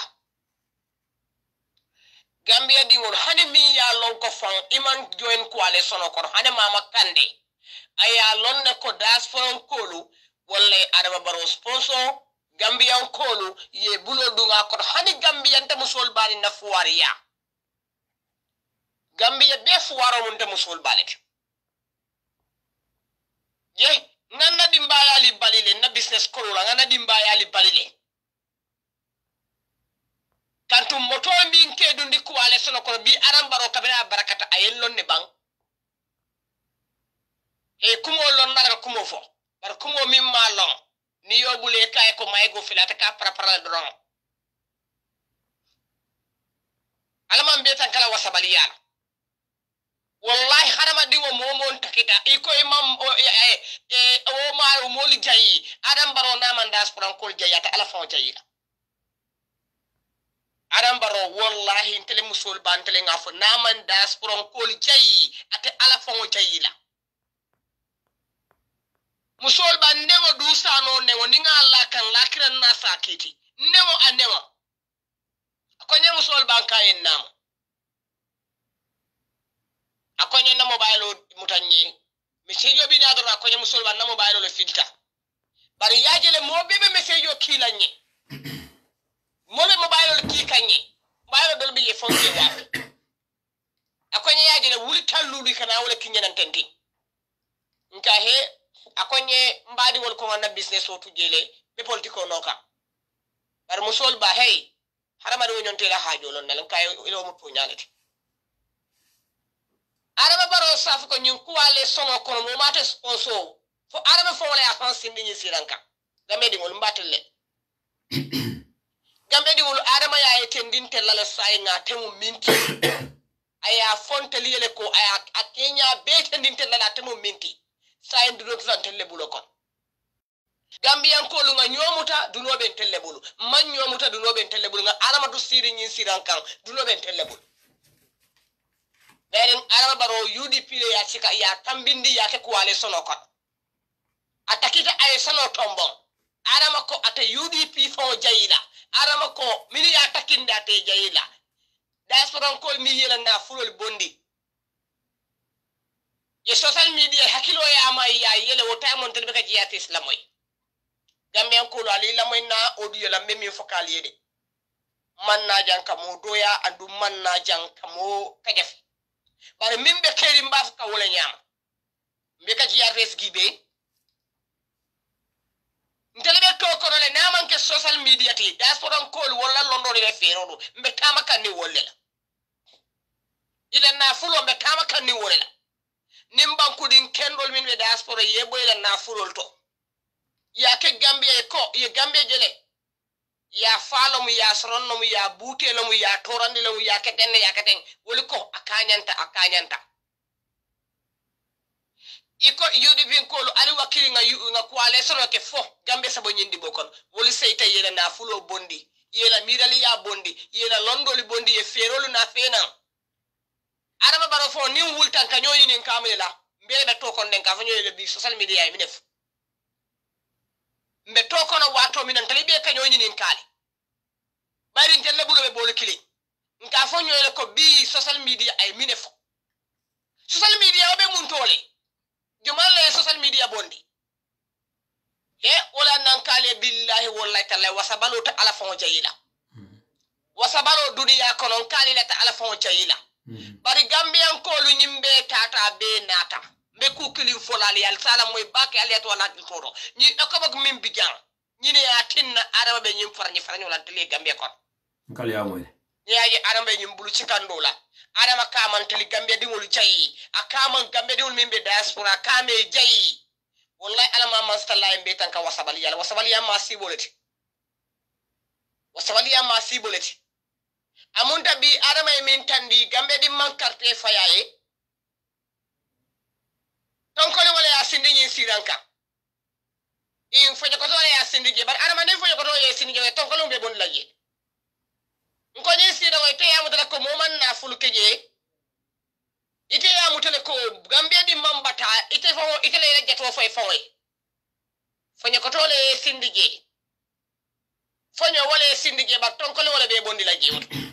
Gambia dingol hani mi ya lon ko fan iman join coalition ko hani mama kande aya lon ne ko diaspora kolu wallahi adama baro sponsor Gambian kolu ye bulo dunga ko hani Gambian te musul bali na fuwariya Gambia be fuwaro mun te musul balet ye ngana dimbaya li balile na business kolu la ngana dimbaya li balile kantum moto min ke dundi ko ale sono ko bi aram baro kabira barakata ayellon ne bang e kumo lon na kumo fo bar kumo min ma lon ni yobule kay ko maygo filata ka para dron alaman betan kala wasabaliya wallahi harama dingo momon takita iko imam o ma moli jayi adam baro na mandas prankol jayata ala fon jayila adam baro wallahi intele musul bantele ngafo na mandas prankol jayi ate ala fon jayila musol ba nengo du sano nengo ninga Allah kan lakiran na sakiti nengo anewa akonye musol ba kayen nam akonye na mobile mutanyi message bi na dora akonye musol ba na mobile le filter bari yajele mo bebe message kilanye mo be mobile le kikanye mobile dol bi ye fonke wa akonye yajele wuli talulu kana wala kinyan tenti nka he akonye mbadi wol ko na business o tujele be politiko noka bar musol ba hey harama do nyonte la hajo lon nal kay ilo mo to nyalati araba baro saf ko nyun ko wale sono ko mo mate sponsor fo araba fo wala afan sindi ni siranka gambe di ngol mbatelle gambe di ngol arama ya etendin telala say nga temu minti aya fonte liyele ko aya akenya be tendin telala temu minti say nduro tantelle bulo kon Gambian ko lu nga nyomuta duno ben tellebulu man nyomuta duno ben tellebulu nga alama du siri nyin sirankan duno ben tellebulu berin araba baro UDP le ya chika ya tambindi ya ke kuale sono kon atakita ay sono tombo arama ko ata UDP fo jayila arama ko mini ya takinda te jayila diaspora ko mi yela na fulol bondi ye social media hakilo ya ma ya yele wota mon tan be ka jiyati islamoy gambe ko ali lamoy na audio la memi fokal yede man na janka mo doya andu man na janka mo kajafi bare mimbe keri mbaf ka wala nyama mbe ka jiyati gibe ntelebe to ko le na man ke social media ti diaspora ko wala londo le fero mbe tama kan ni wolela ila na fulo mbe tama kan ni wolela nimbanku din kendol min be diaspora yebo ila na fulol to ya ke gambia ko ye gambia jele ya falo mu ya soronno mu ya butelo mu ya torandi lo mu ya ketenne ya keten woli ko akanyanta iko UDP ko lo ali wakili nga kwale soro ke fo gambia sabo nyindi bokon woli seyta yela na fulo bondi yela mirali ya bondi yela londoli bondi ye ferolu na fena araba baro fo ni wultan ka nyoni nin kamela mbele be to kon den ka fa nyoni bi social media mi def mbe to kono wato minan talibe ka nyoni nin kali bari ngel bulo be bolo kili nka fa nyoni ko bi social media ay mi def social media obe mun tole jumalle social media bondi wala nan kale billahi wallahi ta'ala wasabalo ta ala fa jayila wasabalo duniya kono kali la ta ala fa jayila bari gambian ko lu nyimbe tata be nata be ku kilin folali al sala moy bakke ali to la toro ni ko bak min bijan ni ne atinna araba be nyim farni wala tele gambia kon kali ya moy yaaji araba nyim bulu cikandola araba kaman tele gambia dingol jayi akaman gambia dingol min be diaspora kame jayi wallahi alama mastalla be tan ka wasabali yalla wasabali ya masiboleti amunta bi adama e min tandi gambe di man carte fayaye ton ko wala ya sindi nyi siranka in fojo ko to ya sindi je bar adama ne fojo ko to ya sindi je ton ko be bon laje ko nyi sira way te ya mutala ko moman na fuluke je ite ya mutale ko gambe di mambata ite le jeto fay faway fojo ko to le sindi je fojo wala sindi je bar ton ko wala be bon laje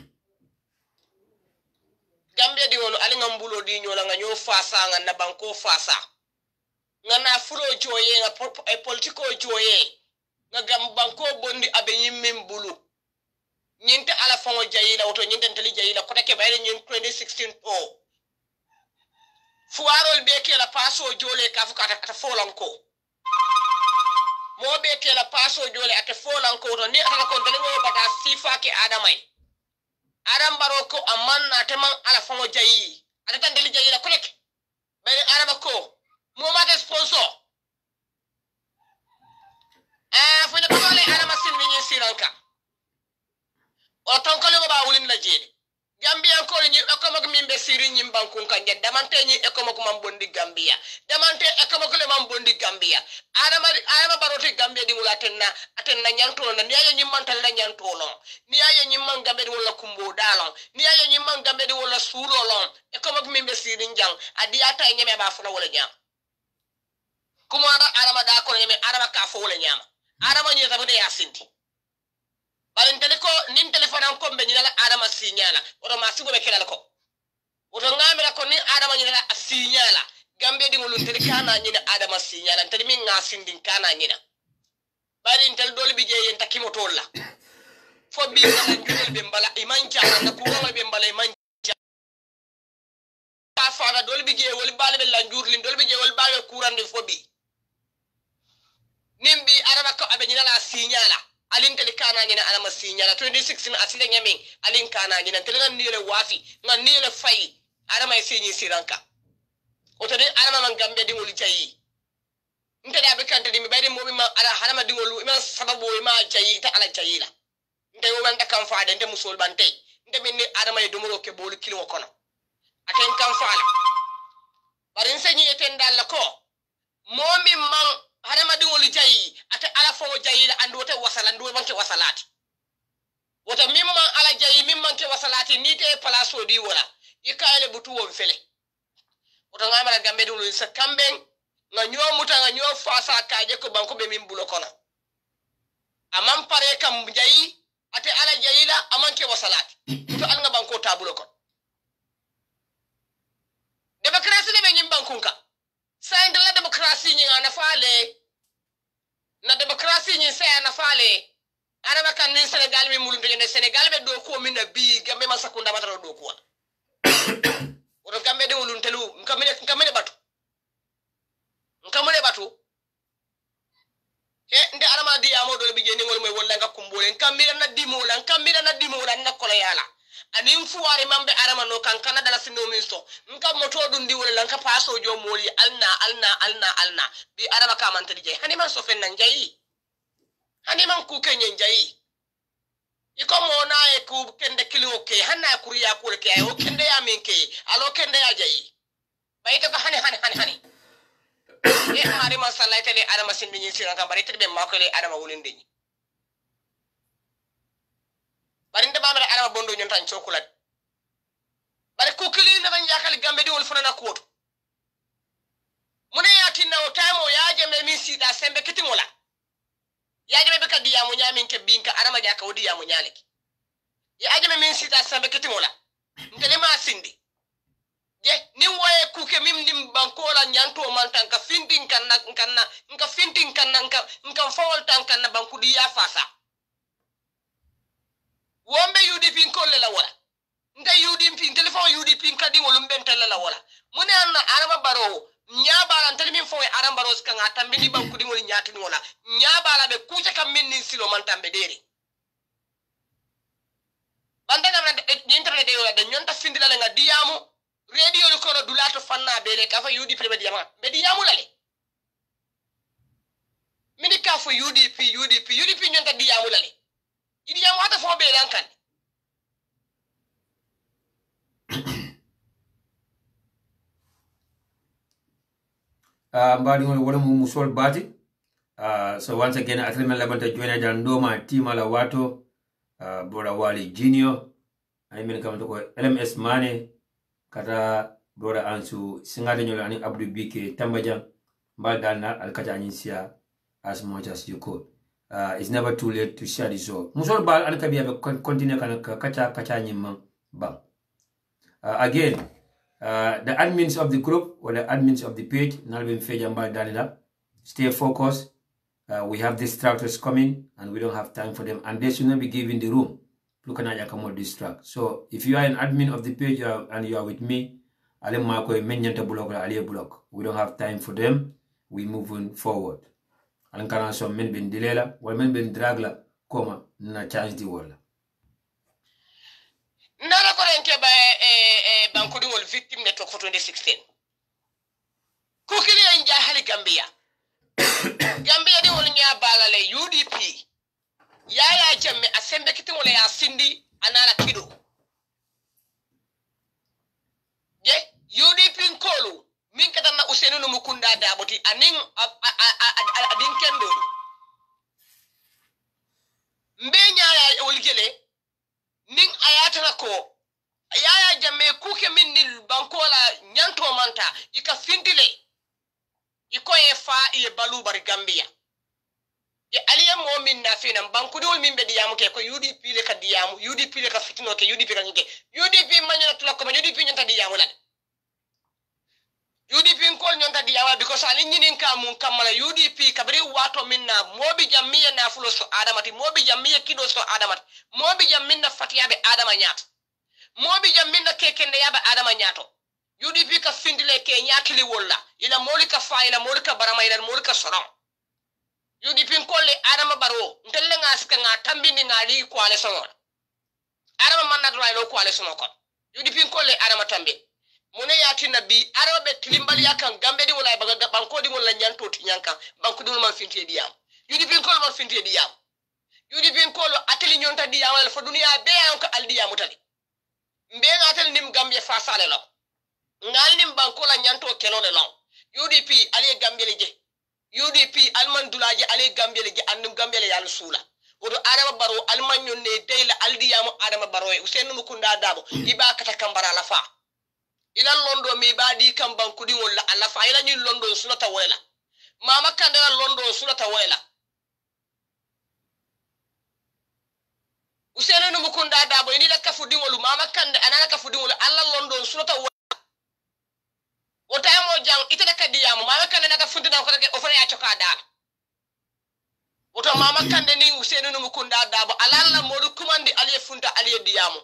Gambia di wolu ali ngambulo di nyola nga nyo fasa nga na banko fasa nga na fulo joye nga politiko joye nga banko bondi abe yimmin bulu nyinte ala famo jayila auto nyinte nteli jayila kota ke bayre nyin 2016 o fuarol be ke la paso jole ka fuka ata folanko mo be ke la paso jole ata folanko to ni ata ko dele ngo bata sifa ke adamai Adam baroko amanna teman ala fango jayi ada tan deli jayi la kolek bari araba ko mo mate sponsor fanya ko le arama sin ni siranka o ton ko le ba wulin la jede Gambia ko ni e ko mak mimbe siri nyim bankun kan jed damante ni e ko mak mam bondi Gambia damante e ko mak le mam bondi Gambia arama barote Gambia di wala atenna nyanto na ni ayo nyim mantal la nyanto lo ni ayo nyim man Gambia di wala kumbo dalon ni ayo nyim man Gambia di wala sulo lo e ko mak mimbe siri njang adi ata nyeme ba fula wala nyam kuma arama da ko nyeme arama ka fo wala nyam arama nyi tabu de yasinti balen teliko nin telephone ko be nyala adama signala oto ma sibo be kelal ko oto ngamira ko ni adama nyala signala gambe di ngulun telikana nyina adama signala tedi min nga sindin kana nyina balen tel dol bi je yen takimo tolla fo bi ngala ngel be mbala iman jana na ko wala be mbala iman pa fa dol bi je wol balbe la njurlin dol bi je wol balbe kurande fo bi nimbi adama ko abe nyala signala alin tele kana nyina alama signala 2016 asile nyamin alin kana nyina tele nan nile wafi ngan nile fay adama signi siranka oto de adama man gambe dingol jayi ntede abe kante dimi bayde mobi ma ala adama dingol ima sababu ima jayi ta ala jayila nte wo man takam faade nte musol bante nte min ni adama e dumuro ke bolu kilimo kono aten kam faala barin senyi eten dalla ko momi man adama dingol jayi ate ala fo jayila andu wote wasala ndu manke wasalati woto mimman ala jayi mimman ke wasalati ni te palaso di wala ikaele butu won fele oto ngamara gambe dum sa kamben nga nyomuta nga nyo fasa kaje ko banko be min bulo kono amam pare kam jayi ate ala jayila amanke wasalati to al nga banko tabulo kono demokrasi de be nyim bankunka sa indala demokrasi nyi na fale na demokrasi nyi sa na fale araba kan ni Senegal mi mulunde ne Senegal be do ko min bi gambe man sakunda mataro do ko oto gambe de mulun telu nkamene batu nde arama di amodo bi jeni ngol moy walla nga kumbole nkamira na dimola na kola yala anin fuwari mambe arama no kan kana dala sino minso nka moto dun di wala nka paso jo moli alna bi arama ka man tadi jey hani man so fen nan jayi hani man ku kenyen jayi iko mona e ku kende kilo ke hanna kuriya ko ke o kende ya min ke alo kende ya jayi bayito ko hani e mari man sallaite le arama sindi ni siran kan bari tebe makole arama wulinde ni bari nde bamere arama bondo nyon tan chokulat bari ku kili na ban yakal gambe di wol fana ko mune ya tinna o tamo ya je me min sida sembe kitingola ya je be kadi ya mo nyamin ke binka arama jaka wodi ya mo nyaleki ya je me min sida sembe kitingola ndele ma sindi je ni waye kuke mim nim bankola nyanto man tan ka fintin kan nka fawol tan kan banku di ya fasa wombe UDP kolle la wala nga UDP telephone UDP kadi wolum bentele la wala mune anna araba baro nyabala antali min fo araba baro ska ngata mbini banku di wol nyati ni wala nyabala be kuja kam min ni silo man tambe deri banda na internet de nyonta findila la nga diamu radio lu kono dulato fanna bele ka fa UDP be diama be diamu lale mini ka fa UDP nyonta diamu lale idi diamu ata fo be lankan mbadi ngol wala mu musol bati so once again atlema labanta joina jandoma tima la wato bora wali junior ay men kam to ko LMS mane kata bora ansu singade nyolo ani abdou bike tambajan mbadana alkata nyisia as much as you could. It's never too late to share this all. Musol bal an kabiya be continue kan kacha nyimma bang. Again, the admins of the group or the admins of the page, Nalvin Fejamba Danila, stay focused. We have distractors coming and we don't have time for them, and they should not be given the room. Look at Yakamol distract. So if you are an admin of the page and you are with me, we don't have time for them. We're moving forward. Alankana so men ben dilela, wal men ben dragla, koma na change the world. Nara ko renke ba banko di wol victim network for 2016. Kukili en jahali Gambia. Gambia di wol nya balale UDP. Yaya jamme asembe kiti wala ya sindi anala kido. Je UDP nkolu min katana usenu no mukunda daboti anin adin kendo. Mbenya ya olgele ning ayatana ko yaya jamme kuke min nil bankola nyanto manta ika findile iko e fa e balu bar Gambia e aliya mo min na fina bankudol min be diamu ke ko UDP le ka diamu UDP le ka fitino ke UDP ka nyike UDP manyana tula ko UDP nyanta diamu la UDP ko nyanta diamu because ali nyinin ka mun kamala UDP kabri wato minna mobi jammiya na fulo so adamati mobi jammiya kido so adamati mobi jamminna fatiyabe adama nyato mobi jamminna kekende yabe adama nyato UDP ka findile ke nyakili wolla ila molika fa ila molika barama ila molika soron UDP ko le adama baro ntelle nga sika nga tambini nga li ko ale sonon adama manna dra lo ko ale sonon ko UDP ko le adama tambe mune yati nabi adama be tilimbali yakan gambe di wala baga banko di wala nyanto ti nyankan banko di man finti diyam UDP ko man finti diyam UDP ko lo ateli nyonta diyam wala fo dunia be an ko aldi yamutali mbe ngatel nim gambia fa sale law ngal nim banko la nyanto kelone law UDP ali gambia leje UDP alman dulaji ali gambia leje andum gambia le yalla sula wodo adama baro alman nyonne deyla aldi yamu adama baro e usenu mukunda dabo iba kata kambara la fa ila londo mi badi kam bankudi wala ala fa ila nyin londo sulata wala mama kandela londo sulata wala usene no mukunda dabo ni la kafudi wala mama kande anana kafudi wala ala londo sulata wala otamo jang itata kadiyamu mama kande naka fundina ko ke ofana ya choka dal oto mama kande ni usene no mukunda dabo alalla modu kumandi aliye funta aliye diyamu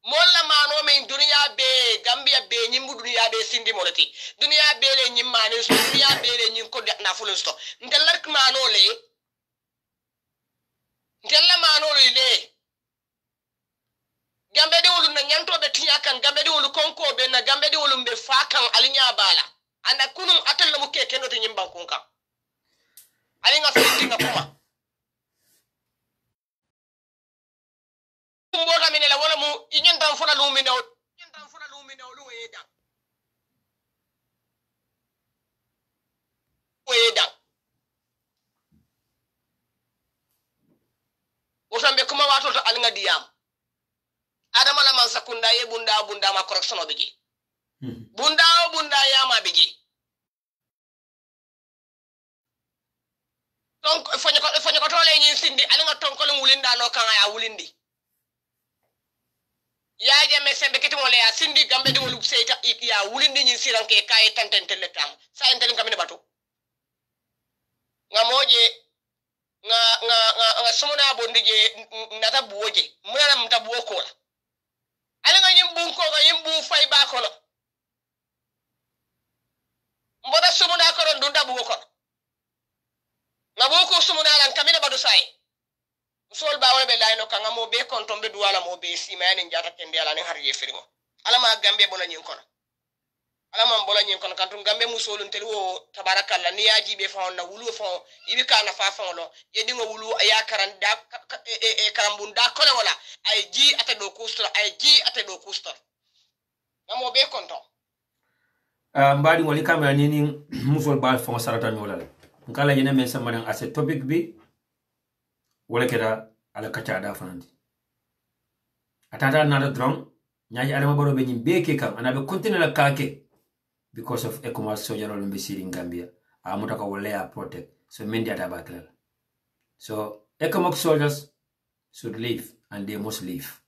molla mano men duniya be gambia be nyimbu duniya be sindi molati duniya be le nyimmani so duniya be le nyin ko na fulun sto ndelar mano le ndella mano le gambe de wolu na nyanto be tinya kan gambe de wolu konko be na gambe de wolu be fakan alinya bala anda kunum atal mu keke no to nyimban kunka alinga fitinga kuma mbora minela wala mu inyanda mfuna lumina lu weda osambe kuma wato to alinga diyam adama la man sakunda ye bunda ma correction obiji bunda ya ma biji donc fonyo ko tole nyin sindi alinga tonkol wulinda no kan ya wulindi yaaje me sembe kiti mo le ya sindi gambe de wolu seyta ya wulindi nyin siranke kay tantente letam sa enten kamine batu ngamoje nga sumuna bondije nata buoje muna mta buoko la ala nga yimbu ko nga yimbu fay ba ko lo mboda sumuna ko ron dunda buoko nga buoko sumuna lan kamine badu sai sol ba wala be layno kanga mo be konton be duwala mo be simani njata kende ala ni harje firimo ala ma gambe bola nyin kono ala ma bola nyin kono kantum gambe musolun teli wo tabarakalla ni yaji be fa na wulu fa ibi kana fa fa lo yedi ngo wulu aya karan da karambun da kono wala ay ji ata do kustor ngamo be konton mbadi ngoli kamera nini musol bal fa sarata nyola ngala yene men samana ase topic bi wala keda ala kacha da fanandi atata na drum nyaaji adama baro be nyim beke kam anabe continue la kake because of e-commerce sojaro lumbe siri Gambia amuta ko wala protect so media da bakala so economic soldiers should leave and they must leave.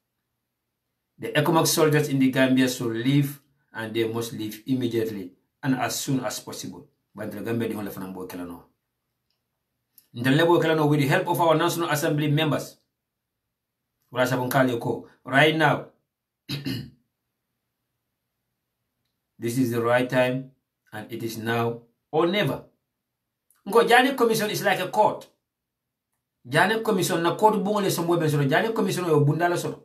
The economic soldiers in the Gambia should leave and they must leave immediately and as soon as possible. But the Gambia di honle fanambo kelano. Ndalebo kelano with the help of our National Assembly members. Right now, this is the right time and it is now or never. Ngo Jani Commission is like a court. Jani Commission na court bungole sombo mensoro. Jani Commission yo bundala soro.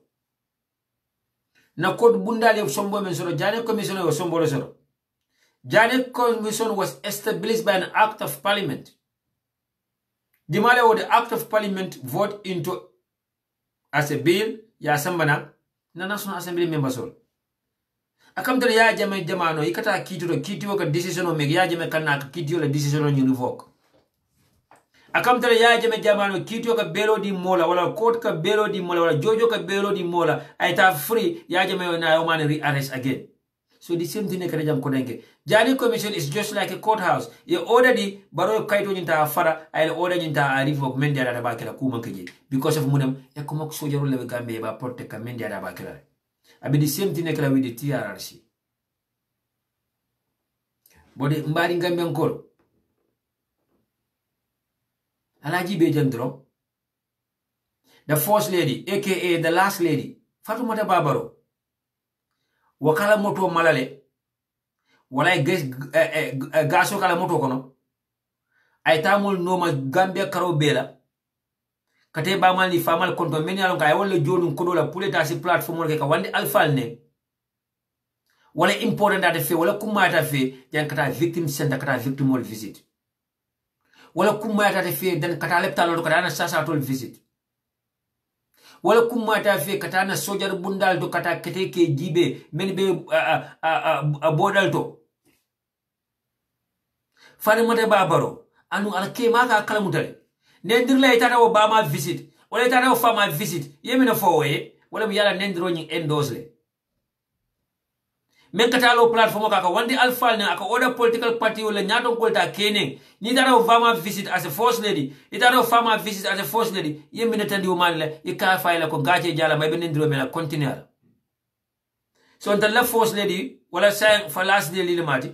Na court bundale sombo mensoro. Jani Commission yo sombo soro. Jani Commission was established by an act of parliament. Dimale wo the act of parliament vote into as a bill ya sambana na National Assembly members all. Akamtele ya jame jamano ikata kitiwo ka decision o meg ya jame kana kitiwo la decision o univoke. Akamtele ya jame jamano kitiwo ka belo di mola wala court ka belo di mola wala jojo ka belo di mola aita free ya jame na yo man re-arrest again. So the same thing kada jam kodenke. Jani Commission is just like a courthouse. You already baro kaito nyinta afara ay order nyinta a revoke mendi ada bakela kuma keje because of munam e kuma sojaru le Gambia ba protect mendi ada bakela. Abi the same thing kala with the TRRC. Bode mbari Gambia nkolo. Alaji Bejandro, the first lady, aka the last lady, Fatumata Babaro. Wakala moto malale wala gaso kala moto kono ay tamul noma Gambia karo bela kate ba mal ni famal konto men yalon kay wala jodum ko dola puleta si platform wala ka wande alfal ne wala important data fe wala kumata fe jan kata victim center kata victim wall visit wala kumata fe dan kata leptalo kata na sasa tol visit wala kumata fe kata na sojar bundal do kata kete ke jibe men be bodal to fane mata babaro anu alke maka kala mutale nendir la itata o bama visit wala itata o fama visit yemina fowe wala mi yala nendiro nyi endosle men katalo platform ka wandi alfal ne aka order political party wala nyato kolta kene ni dara fama visit as a first lady itaro fama visit as a first lady yembe tandi o manle ika fayla ko gache jala may benen ndiro mena continuer so ndalla first lady wala say for last day li mati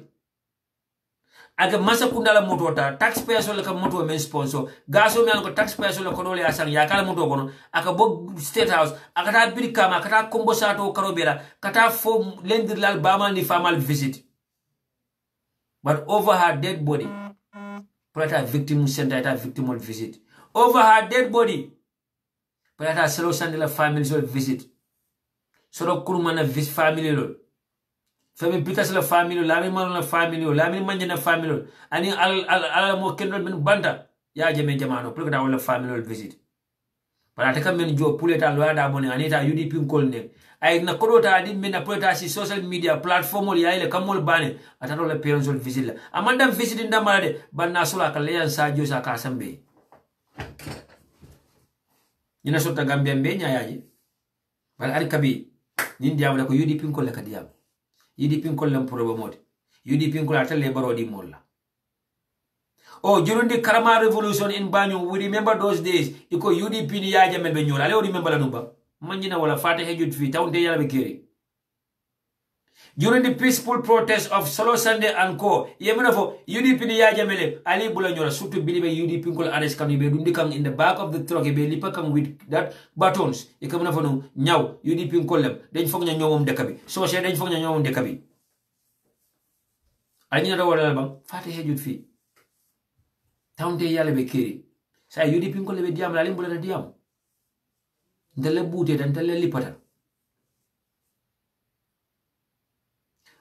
aga masa kundala moto ta taxpayers wala ka moto men sponsor gaso men ko taxpayers wala ko dole asan ya kala moto kono aka bo state house aka ta birkama aka ta kombo sato karobela kata fo lendirlal bamal ni famal visit but over her dead body prata victim center ta victim visit over her dead body prata selo sandela family visit so kurmana vis family lol fami pitas la family la mi man la family la mi manje na family ani al mo kendol men banda ya jeme jamano pour que da wala family visit para ta kam men jo puleta lo da boni anita UDP kol ne ay na kodota di men na puleta si social media platform ya ile kamol bane ataro la parents visit la amanda visit ndamala de banna sula ka leyan sadio sa ka sambe ina sota gambia be nyaaji bal ari kabi nin diam la ko UDP kol la ka diam UDP ko lam probo modi UDP ko la tele barodi molla oh during the Karama revolution in Banyu we remember those days iko UDP ni yaja melbe nyola le remember la numba manjina wala fata hejut fi tawnde yalla be keri during the peaceful protest of Solo Sunday and Co yemena fo UDP ni yaja mele ali bula nyola surtout bilibe UDP ko arrest kan be dundi kam in the back of the truck be lipa kam with that batons ikamna fo no nyaw UDP ko lem dañ fogg nya ñowum dekabi so che dañ fogg nya ñowum dekabi ani na wala bang fata hejut fi tawnde yalla be keri sa UDP ko lebe diam la lim bula na diam ndele bute dan tele lipata.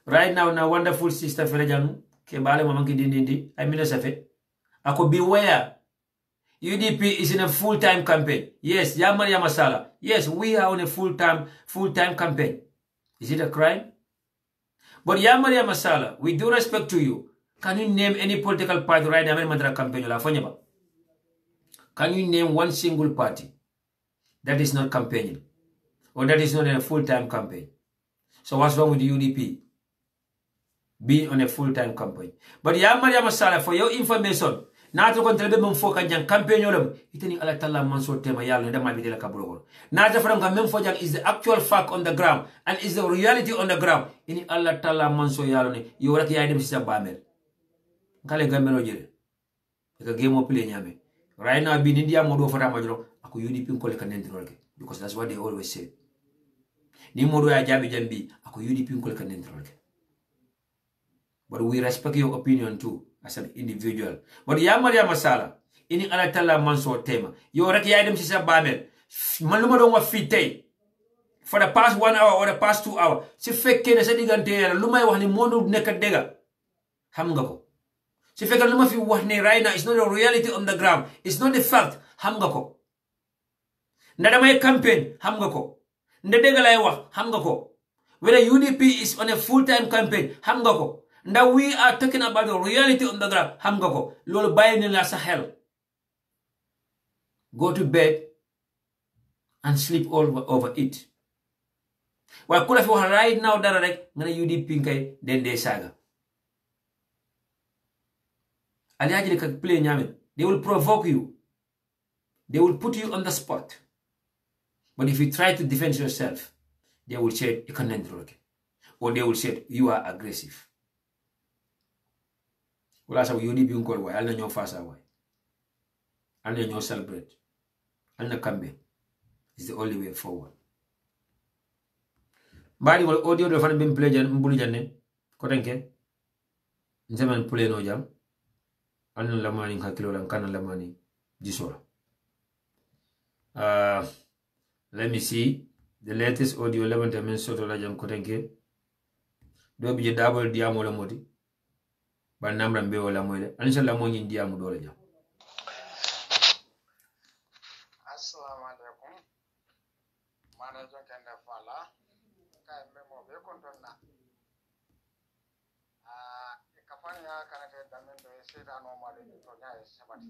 Right now, na wonderful sister Ferejanu, Kembale Mamanki Dindindi, I mean, I could beware. UDP is in a full-time campaign. Yes, Yamari Masala. Yes, we are on a full-time campaign. Is it a crime? But Yamari Masala, with due respect to you, can you name any political party right now in campaign? Can you name one single party that is not campaigning? Or that is not in a full-time campaign? So what's wrong with the UDP? Being on a full-time campaign. But ya Maria Masala, for your information, nato kontrebe mfo kanjang campaign yolem itini ala talla manso tema yalo nda mabide la kaburo. Nato from gamem fojang is the actual fact on the ground and is the reality on the ground. Ini ala talla manso yalo ne yora ki yaidem sisa bamel. Kale gamelo jere. Eka game of play nyame. Right now bin India modo fata majro aku UDP ko le kanentrolke because that's what they always say. Ni modo ya jabi jambi aku UDP ko le kanentrolke. But we respect your opinion too as an individual. But ya Maria Masala, ini ala tala manso tema. Yo rek ya dem sisa bamel. Maluma don wa fitay. For the past 1 hour or the past 2 hours. Si fekke ne sa digante yalla lumay wax ni mondu nek dega. Xam nga ko. Si fekke luma fi wax ni right now it's not a reality on the ground. It's not a fact. Xam nga ko. Nda damay campaign, xam nga ko. Nda dega lay wax, xam nga ko. Whether UDP is on a full-time campaign, xam nga ko. Now we are talking about the reality on the ground. Hamgako, lolo baye ni la sahel. Go to bed and sleep over it. Wa kula fi wax right now dara rek ngana UDP kay den de saga. Ali ajile ka play nyame. They will provoke you. They will put you on the spot. But if you try to defend yourself, they will say you can't do it. Or they will say you are aggressive. Wala sa UDP unkol way alna ñoo fasa way alna ñoo celebrate alna kambe is the only way forward. Bari wal audio do fana bim play jan mbulu janne ko tanke nzeman play no jam alna lamani hakilo lan kana lamani jisora. Let me see the latest audio 11 men soto la jam ko tanke do bi double diamo la modi ban namra mbe wala moyle anisa la mo nyi diamu dole jam. Assalamu alaikum mana jokende fala kay memo be kontonna kafanya kanate damen do seta no male to nyaay sabati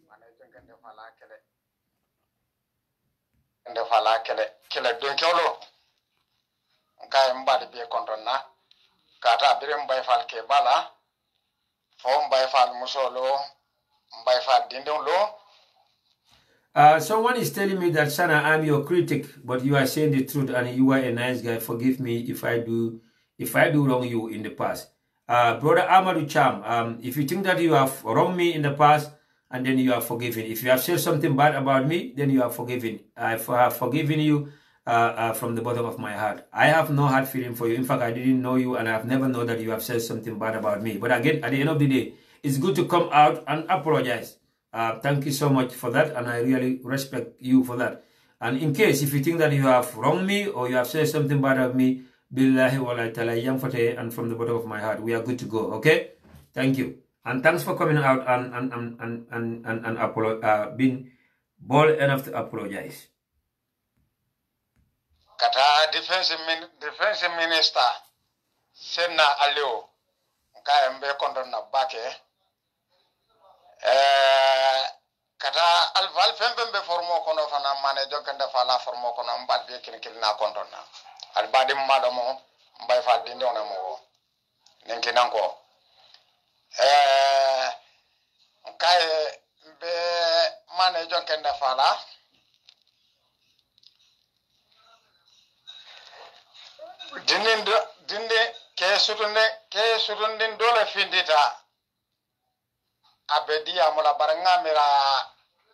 mana jokende fala kele don kewlo kay mbade be kontonna kata birim bay fal ke bala fo bay fal musolo bay fal dindon lo. Someone is telling me that Sana, I'm your critic, but you are saying the truth and you are a nice guy. Forgive me if I do wrong you in the past. Brother Amadou Cham, if you think that you have wronged me in the past, and then you are forgiven. If you have said something bad about me, then you are forgiven. I have forgiven you from the bottom of my heart. I have no hard feeling for you. In fact, I didn't know you, and I have never known that you have said something bad about me. But again, at the end of the day, it's good to come out and apologize. Thank you so much for that, and I really respect you for that. And in case, if you think that you have wronged me or you have said something bad about me, billahi wa ta'ala and from the bottom of my heart, we are good to go, okay? Thank you. And thanks for coming out and being bold enough to apologize. Kata defense minister Senna Alio Kayambe Kondon na bake kata alval fembe formo kono fana mane jokende fala formo kono mbal be kin na kondon na albadi madomo mbay fa dinde ona mo nenki nanko kay be mane jokende fala dinde ke sutunde dole findita abedi amula baranga mira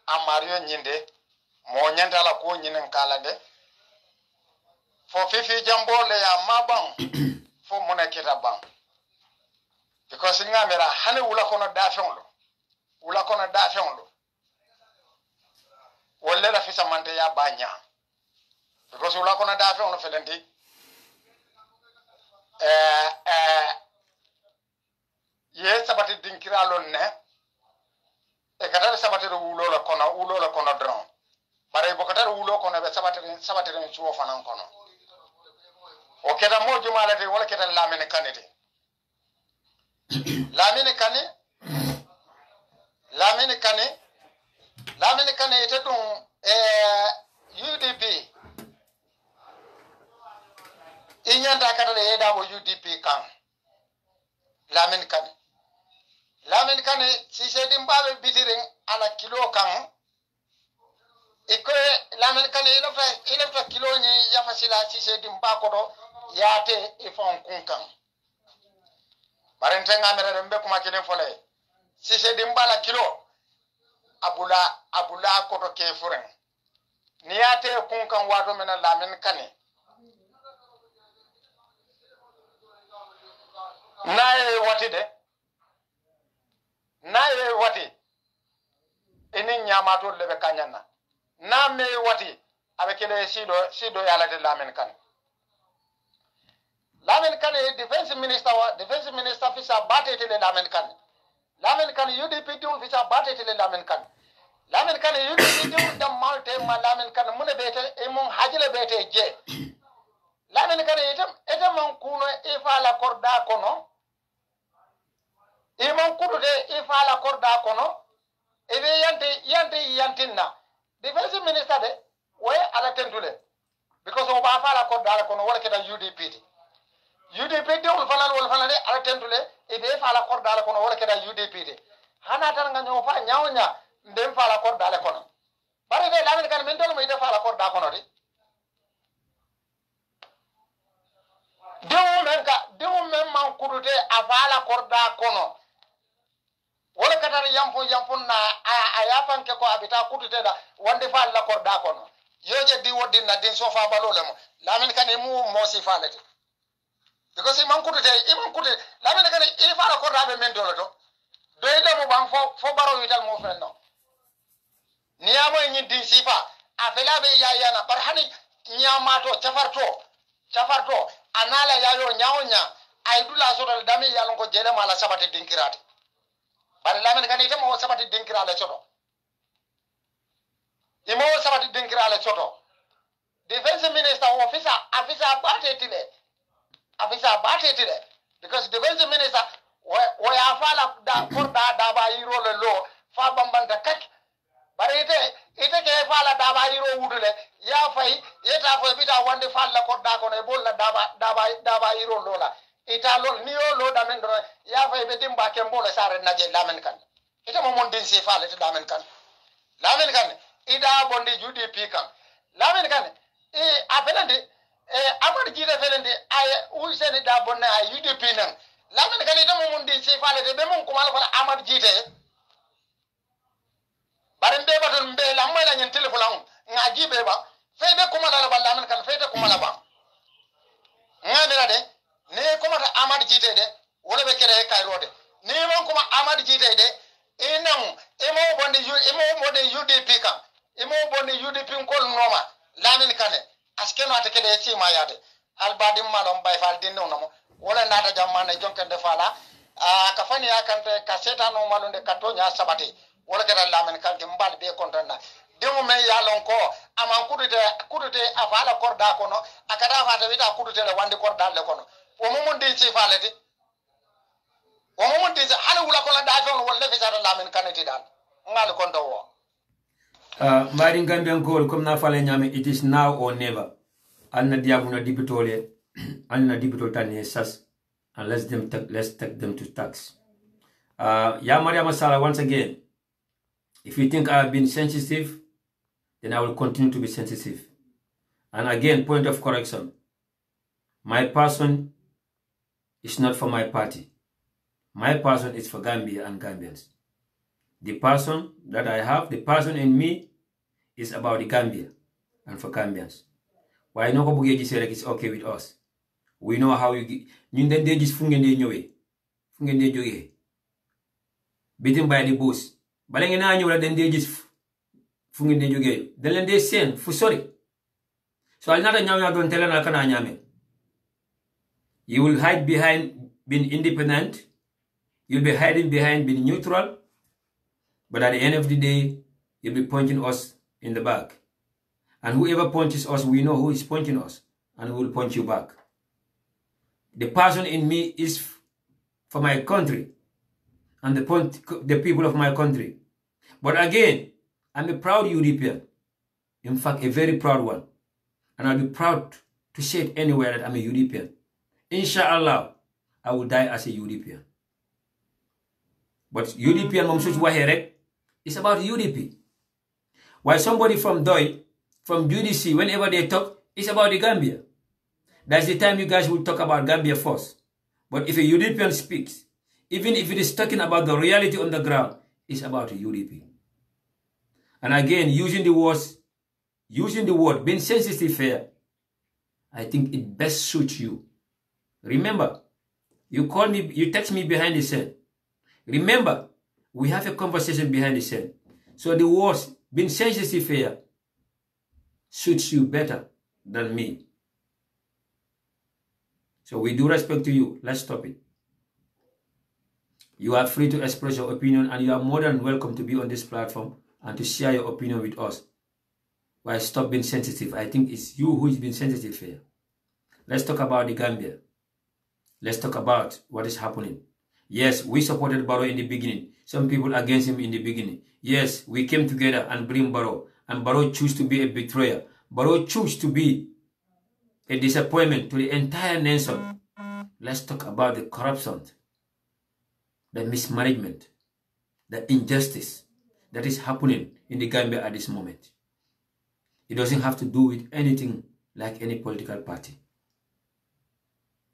amario nyinde mo nyanta la ko nyinen kala de fo fifi jambole ya mabang fo mona kita bang because ngamira hane wula kono dafenlo wolle la fisa mante ya banya because wula kono dafenlo felenti ye sabati dinkira lonne e kadar sabati wulo la kono dron bare bo kadar wulo kono be sabati ren chuo fanan kono o keda mo jumala de wala keda lamine kanete lamine kane ite dum UDP inyanda kadar eda bo UDP kan lamine kane si se dimbabe bitiring ala kilo kan iko lamine kane ilofta kilo ni yafasila si se dimba ko do yate ifon kunkan barente ngamere rembe kuma kene fole si se dimbala kilo abula ko do ke furen ni yate kunkan wato mena lamine kane naye wati eni nyamato lebe kanyana na me wati abekele sido yala de lamine kane defense minister fisa batete le lamine kane UDP tul fisa batete le lamine kane UDP tul dam malte ma lamine kane mune bete e mon hajile bete je lamine kane etam mon kuno e fa la korda kono imam kudude ifala korda kono ebe yantinna defense minister de way ala tentule because o ba fala korda kono wala keda UDP de wol fanal de ala tentule ebe fala korda kono wala keda UDP de hana tan nga nyo fa nyawnya ndem fala korda kono bare de lamin kan men dol mo ide fala korda kono de dewu men man kudude afala korda kono wala katara yampon na ayafan ke ko abita kutute da wande fa la korda kono yoje di wodi na din sofa balole mo lamin kan mu mo si falete because imam kutute lamin kan e fa la korda be men dolo do ide mo ban fo baro wital mo fenno niyamo nyi din sifa afela be yaya na barhani nyamato chafarto anala yayo nyaonya ay dula so dal dami yalon ko jele mala sabati dinkirate bare lamen kan ite mo sabati dinkira le choto imo sabati dinkira le choto defense minister officer batete because defense minister wo ya fala da korda da ba yiro le lo fa bambanta kak bare ite ke fala da ba yiro wudule ya fay eta fo bita wande fala korda ko ne bolla da ba yiro lola ita lo ni yo lo damen do ya fa be dimba ke mbolo sare naje lamen kan ita mo mon din sifa le lamen kan ida bondi UDP kan lamen kan apelande amar jide felende ay useni da bonna ay UDP nan lamen kan ita mo mon din sifa le be mon ko mal ko amar jite bare mbe baton mbe la moy la nyen telephone nga jibe ba fe be ko mala ba lamen kan fe te ko mala ba nga mera de ne kuma ta amad jite de wala be kere kairode ne man kuma amad jite de inam emo bonde UDP kam emo bonde UDP ko noma lamin kane askeno ata kele ci ma yade albadi malom bay fal dinno no wala nata jamane jonken de fala ka fani yakante ka setano malunde katonya sabati wala kala lamin kalti mbal be kontonna demo me yalon ko aman kudute afala korda kono akada fata wita kudute le wandi korda le kono o momon de ci falete o momon de ala wula ko la dajon wala fi sara lamin kanati dal ngal kon do wo mari Gambian goal comme na fale nyame, it is now or never. Anna diamuna dibitole anna dibitol tani sas, and let's take them to tax. Ya Maria Masala, once again, if you think I have been sensitive, then I will continue to be sensitive. And again, point of correction, my person is not for my party. My person is for Gambia and Gambians. The person that I have, the person in me, is about the Gambia and for Gambians. Why no ko bugeji say it's okay with us. We know how you ñun den de gis fu ngeen de ñëwé fu ngeen de joggé bitim bay di boss bala ngeen na ñëw la den de gis fu ngeen de joggé den leen de seen fu sori so al nata ñaw ya don tele na kana ñame. You will hide behind being independent, you'll be hiding behind being neutral, but at the end of the day you'll be punching us in the back. And whoever punches us, we know who is punching us, and we will punch you back. The person in me is for my country and the people of my country. But again, I'm a proud UDPian. In fact, a very proud one. And I'll be proud to say it anywhere that I'm a UDPian. Inshallah, I will die as a UDPian. But UDPian mom such waherek is about UDP. While somebody from DOI, from UDC, whenever they talk, it's about the Gambia. That's the time you guys will talk about Gambia first. But if a UDPian speaks, even if it is talking about the reality on the ground, it's about a UDP. And again, using the word, being sensitive here, I think it best suits you. Remember, you call me, you text me behind the scene. Remember, we have a conversation behind the scene. So the words, being sensitive here, suits you better than me. So we do respect to you. Let's stop it. You are free to express your opinion, and you are more than welcome to be on this platform and to share your opinion with us. Why stop being sensitive? I think it's you who is being sensitive here. Let's talk about the Gambia. Let's talk about what is happening. Yes, we supported Barrow in the beginning. Some people against him in the beginning. Yes, we came together and bring Barrow. And Barrow chose to be a betrayer. Barrow chose to be a disappointment to the entire nation. Let's talk about the corruption, the mismanagement, the injustice that is happening in the Gambia at this moment. It doesn't have to do with anything like any political party.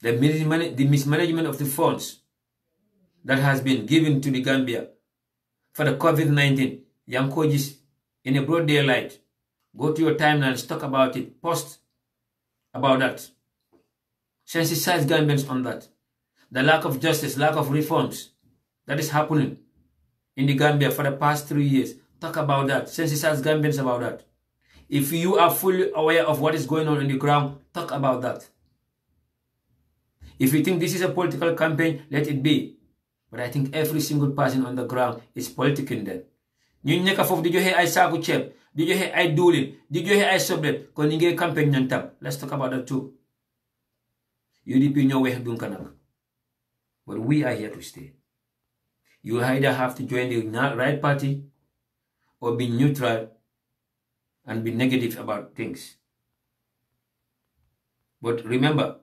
The mismanagement of the funds that has been given to the Gambia for the COVID-19, Yankojis in a broad daylight. Go to your timelines, talk about it, post about that. Sensitize Gambians on that. The lack of justice, lack of reforms that is happening in the Gambia for the past 3 years. Talk about that. Sensitize Gambians about that. If you are fully aware of what is going on in the ground, talk about that. If you think this is a political campaign, let it be. But I think every single person on the ground is politicking them. Ñun ñeka fofu di joxe ay saaku ceeb, di joxe ay diwlin, di joxe ay soblet, kon ñi ngi campagne ñan tam. Let's talk about that too. UDP ñoo weex dun kanak. But we are here to stay. You either have to join the right party or be neutral and be negative about things. But remember,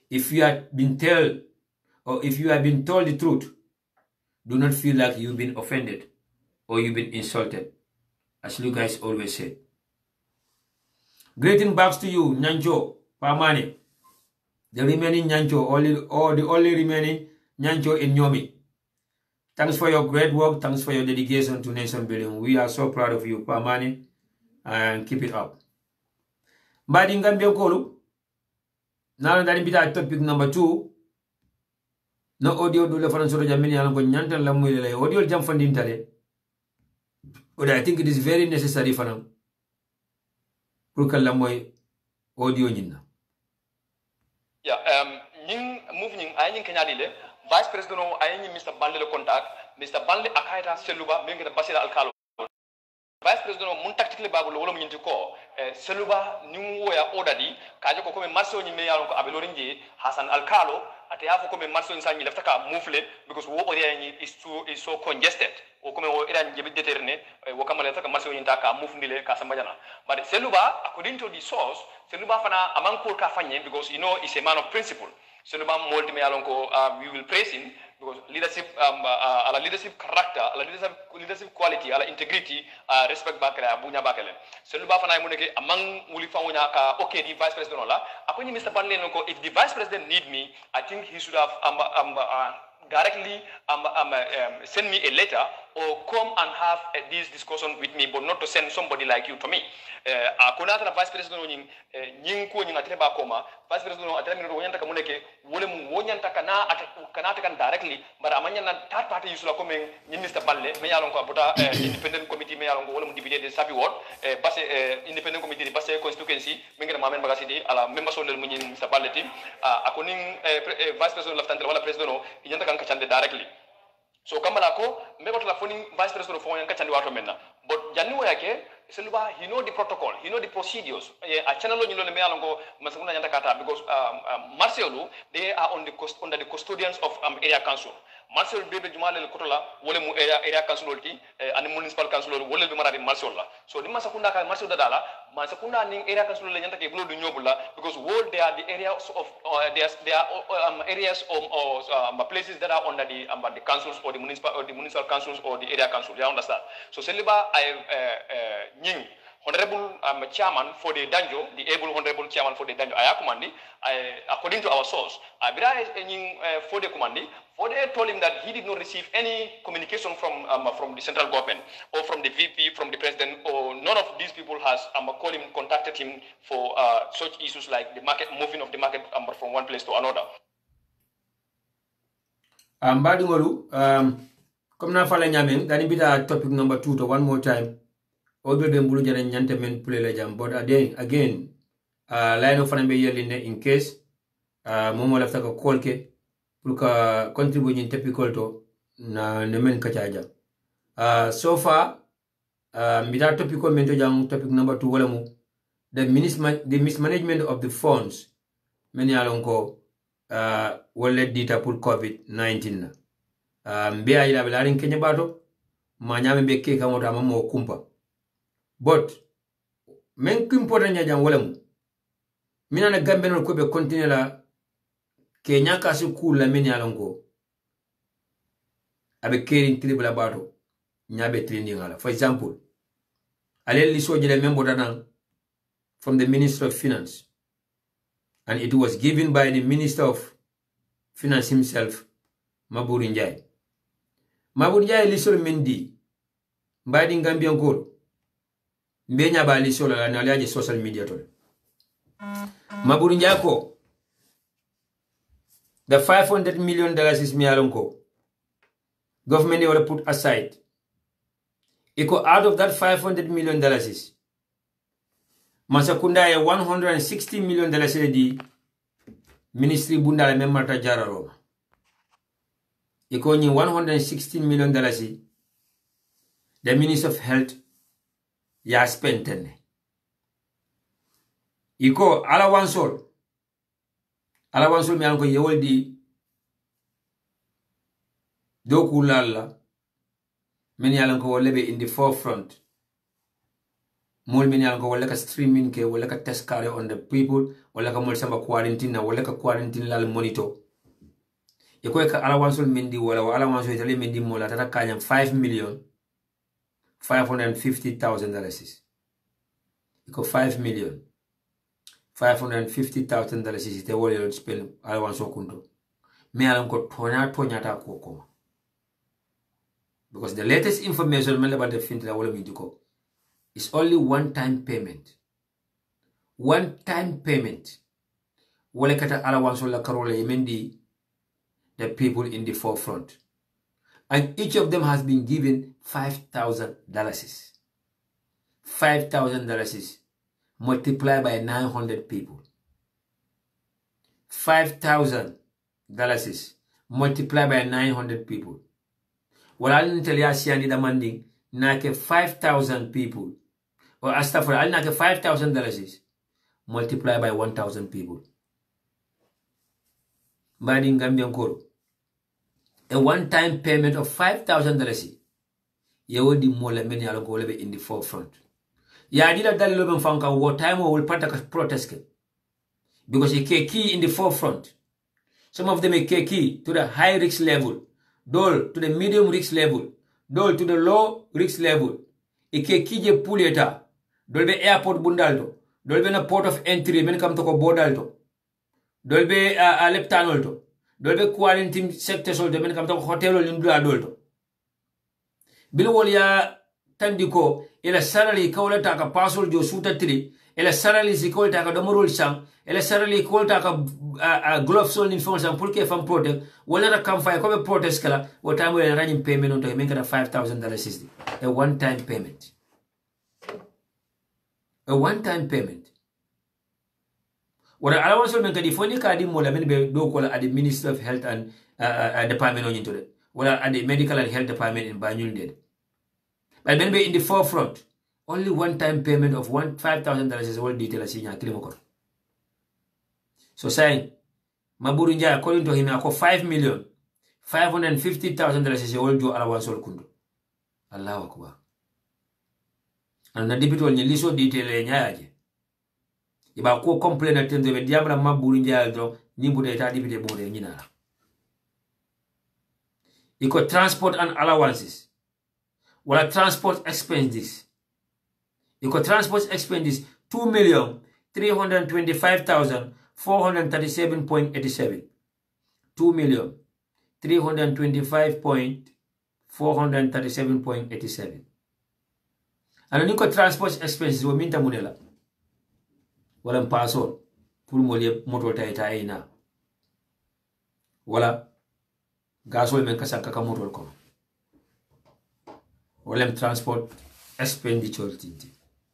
if you have been told or if you have been told the truth, do not feel like you've been offended or you've been insulted, as you guys always say. Greeting back to you, Nyancho, Pamani, the remaining Nyancho, or the only remaining Nyancho in Nyomi. Thanks for your great work. Thanks for your dedication to nation building. We are so proud of you, Pamani, and keep it up. Mbadi Ngambia Kolu. Now that is topic number 2. No audio do le fanan soro jamini alan ko nyantal la muy le audio jam fandin tale. But I think it is very necessary fanan pour que la moy audio nyina. Yeah, move ning ay ning kanyadi le vice president ay ning Mr. Banle le contact Mr. Banle akaita seluba mengi na basira alkalo vice president mun tactically babu wala mun ko seluba ni woya odadi kaje ko ko marso ni me yalon ko abelorinji Hassan Alkalo ate yafo ko marso ni sangi lafta ka mufle because wo area ni is so congested o ko o area ni be determine wo kamale lafta ka marso ni ta ka mufndile ka samajana but seluba according to the source seluba fana amang ko ka fanye because you know is a man of principle seluba molti me yalon ko we will praise him because leadership ala leadership character ala leadership quality ala integrity respect bakala bunya bakala seluba fana mu neke amang muli fawonya ka okay the vice president la akoni Mr. Banle ko if the vice president need me I think he should have directly send me a letter or come and have this discussion with me, but not to send somebody like you to me. Akona vice president nying ko nying atreba koma vice president atreba no wonyanta kamuneke wole mu wonyanta kana kan directly but amanya na third party yusula ko men Mr. Banle me yalon ko abota independent committee me yalon ko wole mu divider de sabi word basse independent committee de basse constituency me ngena mamen bagasidi ala member solel mu nyin Mr. Banle tim akoni vice president laftantel wala president no nyanta kan kachande directly. So kamala ko mbeba to la phone vice president fo yan kachandi wato menna but janni wo yake seluba he know the protocol he know the procedures a channel lo nyilo le me alongo masakuna nyanta kata because Marcelo they are on the under the custodians of area council Marcelo bebe jumale le kotola wole mu area council loti and municipal council wole be maradi Marcelo la so di masakunda ka Marcelo dala masakunda ning area council le nyanta ke bulo du nyobula because all they are the areas of there are areas of places that are under the councils or the municipal councils or the area council you understand so seliba nying honorable chairman for the Danjo, the able honorable chairman for the Danjo Ayakumandi, according to our source, Abira nying for the commandi, for they told him that he did not receive any communication from the central government or from the VP, from the president, or none of these people has contacted him for such issues like the market moving of the market from one place to another. Badingolu, comme na fala nyamen, dani bita topic number 2 to one more time. Although the mbulu jana nyante men play la jam, but again, line of fanan be yeline in case momo lafta ka call ke pour ka contribute in typical to na nemen kachaja. So far, bita topic mento jam topic number 2 wala mu the mismanagement of the funds many alonko wale dita pour COVID-19 mbe ayila belarin kenya bato manyame be ke kamoto amamo kumpa but men important nya jam wala mu mina na gambe no ko be continue la kenya ka su kula men alonko abe kerin tribula bato nyabe training ala for example alel li sojile membo danan from the Minister of Finance and it was given by the Minister of Finance himself, Maburi Njai. Maburi Njai lisol mendi, mbadi Gambian Kolo, mbenya ba lisol la naliaje social media tole. Maburi Njai ko, the $500 million is miyalonko, government will put aside. Iko out of that $500 million is, Masakunda ya $160 million di ministry bunda la memata jararo. Iko ni $116 million the Minister of Health ya spentene. Iko ala wansol mi anko yewoldi doku lalla men yalanko wolebe in the forefront. Mol men yalko wala ka streaming ke wala ka test carry on the people wala ka mol samba quarantine wala ka quarantine lal monitor Iko ka allowance mendi wala wa allowance itali mendi mola tata kanyam $5,550,000. Iko $5,550,000 ite wole spend allowance okundo. Me alam ko tonya ta ko. Because the latest information about the fintech wole midiko is only one-time payment. One-time payment. Wole kata allowance la karola yemendi the people in the forefront. And each of them has been given $5,000. $5,000 multiplied by 900 people. $5,000 multiplied by 900 people. Well, I didn't tell you I demanding nake 5,000 people. Or astafra, I nake $5,000 multiplied by 1,000 people. Badi Gambian Koro. A one-time payment of $5,000. Yewodi mole many alogolebe in the forefront. Ya dila dali loben fanka wo time will pataka protest. Because a key in the forefront. Some of them a key to the high risk level. Dole to the medium risk level. Dole to the low risk level. A key je puleta. Dolbe airport bundalto. Dolbe na port of entry men kam to ko bodalto. Dolbe a leptanolto. Dolbe quarantine sector soldo men kam to hotel lindula dolto. Bilwol ya tandiko ila salary kawla ta ka pasol jo suta tri ila salary sikol ta ka domorol sam ila salary kol ta ka gloves on information pour que fam protect wala ra kam fay ko be protest kala wo time we running payment on to men kada $5,000 a one time payment. A one time payment. Wala allowance men kadi foni kadi mo la men be do ko la at the Ministry of Health and department on into it. Wala at the medical and health department in Banjul did. But when we in the forefront, only one time payment of $5,000 is all detail as in Kilimoko. So saying Maburu Nja according to him ako $5,550,000 is all do allowance all kundu. Allahu Akbar. And the deputy on liso detail nyaje. Iba ko complain atendo be diabra Maburu Nja do nibude ta deputy bode nyina. Iko transport and allowances. Wala transport expenses. Iko transport expenses $2,325,437.87. $2,325,437.87. And niko transport expenses wo minta munela. Wala mpasol pour molie moto ta ina. Wala gasol men kasaka ka moto ko. Wala transport expenditure tinti.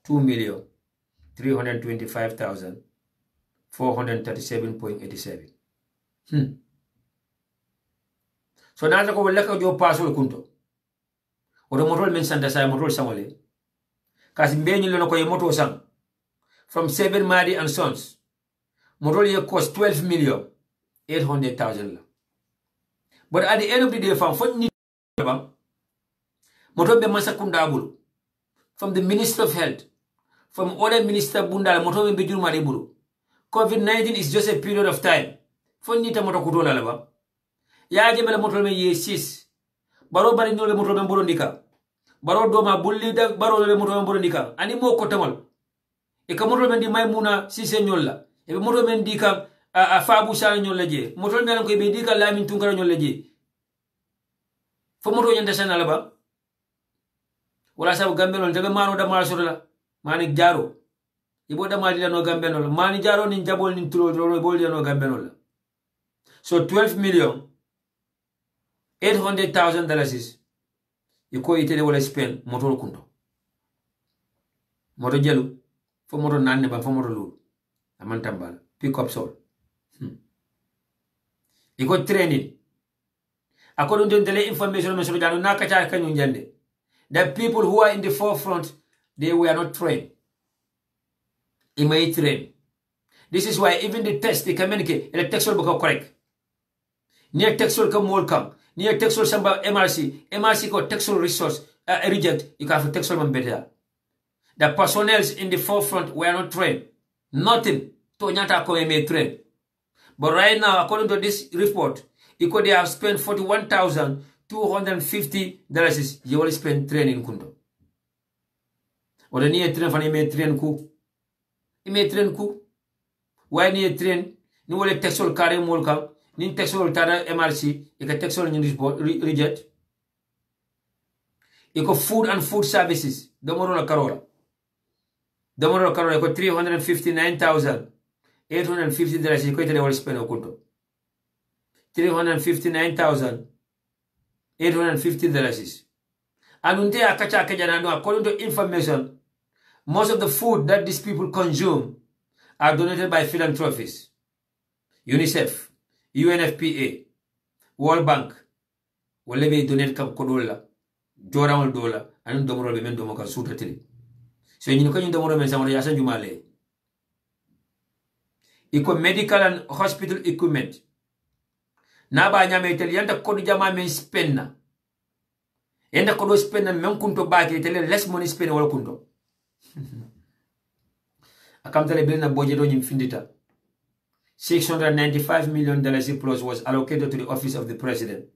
$2,325,437.87. So nata ko wala ka jo pasol kunto. Odo moto men santa sa moto samole. Kasi mbenyi lono ko ye moto sang. From 7 Madi and Sons. Moto ye cost $12,800,000. But at the end of the day, from Motobe Masakundabulu, from the Minister of Health, from other Minister Bundala, Motobe Bijur Mariburu. COVID-19 is just a period of time. Fonita Motokutola Lava. Yajamela Motobe ye 6. Baro Barinole Motobe Burundika. Baro Doma Bulli Baro Motobe Burundika. Animo Kotamal. Ekamotobe Maimuna Sisenyola. If Motobe Dika a Fabu Saranyoleje. Motobe Bedika Lamin Tunkaranyoleje. For Moto Yandasan Alaba. Wala sabu gambeno tebe mano da malsorola mani jaro ibo da mali no gambeno mani jaro ni jabol ni tulo bol no gambeno. So $12,800,000 iko itele wala spend moto kundo moto jelu fo moto nanne ba fo moto lu amantambala pick up sol iko training according to the information me so janu nakacha kanyu njande. The people who are in the forefront, they were not trained. They may train. This is why even the test, they communicate, the textual become correct. Near textual come more come. Near textual samba MRC ko textual resource reject, you can have textual man better. The personnel in the forefront were not trained. Nothing. To nyata ko may train. But right now, according to this report, Iko they have spent $41,250. You will spend training kundo. Or the near train for me train ku. Ime train ku. Why near train? No will textual carry molka. Nin textual tada MRC. Ika textual in this reject. Iko food and food services. Domoro Carola. Domoro Carola iko $359,850. Iko they will spend okundo. $359,850. And unte akacha akajanano, according to information, most of the food that these people consume are donated by philanthropists. UNICEF, UNFPA, World Bank, wale be donate kam kodola, joramol dola, anu domoro be men domo kan suta tili. So you know domoro men samara yasan jumale. Iko medical and hospital equipment. Naba nyame itali yanda kodu jama men spenna. Yanda kodu spenna men kunto baki itali less money spend wala kunto. Akamtale bilina budget on infindita. $695 million plus was allocated to the office of the president.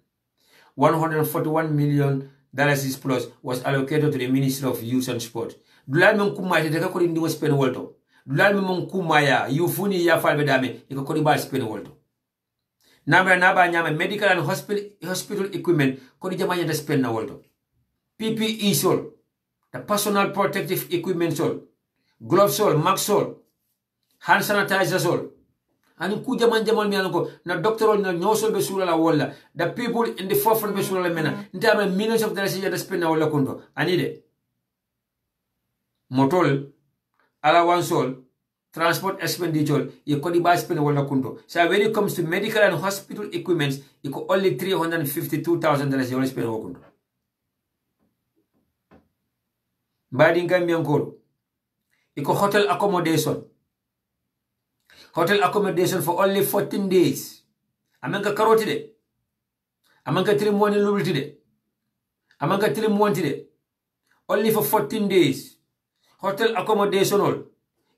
$141 million plus was allocated to the Ministry of Youth and Sport. Dulal men kumaya teka kodi ndi spend wolto. Dulal men kumaya yufuni ya falbe dame iko kodi ba spend wolto. Naba nyama medical and hospital equipment kodi jama nyata spend na wolto. PPE sol, the personal protective equipment sol, gloves sol, mask sol, hand sanitizer sol. And ku jaman mi anko na doctor na nyosol be sula la wala. The people in the forefront be sula la mena. Ndama millions of dollars yata spend na wala kundo. Anide. Motol, alawansol, transport expenditure, you could buy spend wala kundo. So when it comes to medical and hospital equipments, you could only $352,000 you only spend wala kundo. Badi ngambi ankoro. Iko hotel accommodation. Hotel accommodation for only 14 days. Amanka karoti de. Amanka tilimwani lubiti de. Amanka tilimwanti de. Only for 14 days. Hotel accommodation all.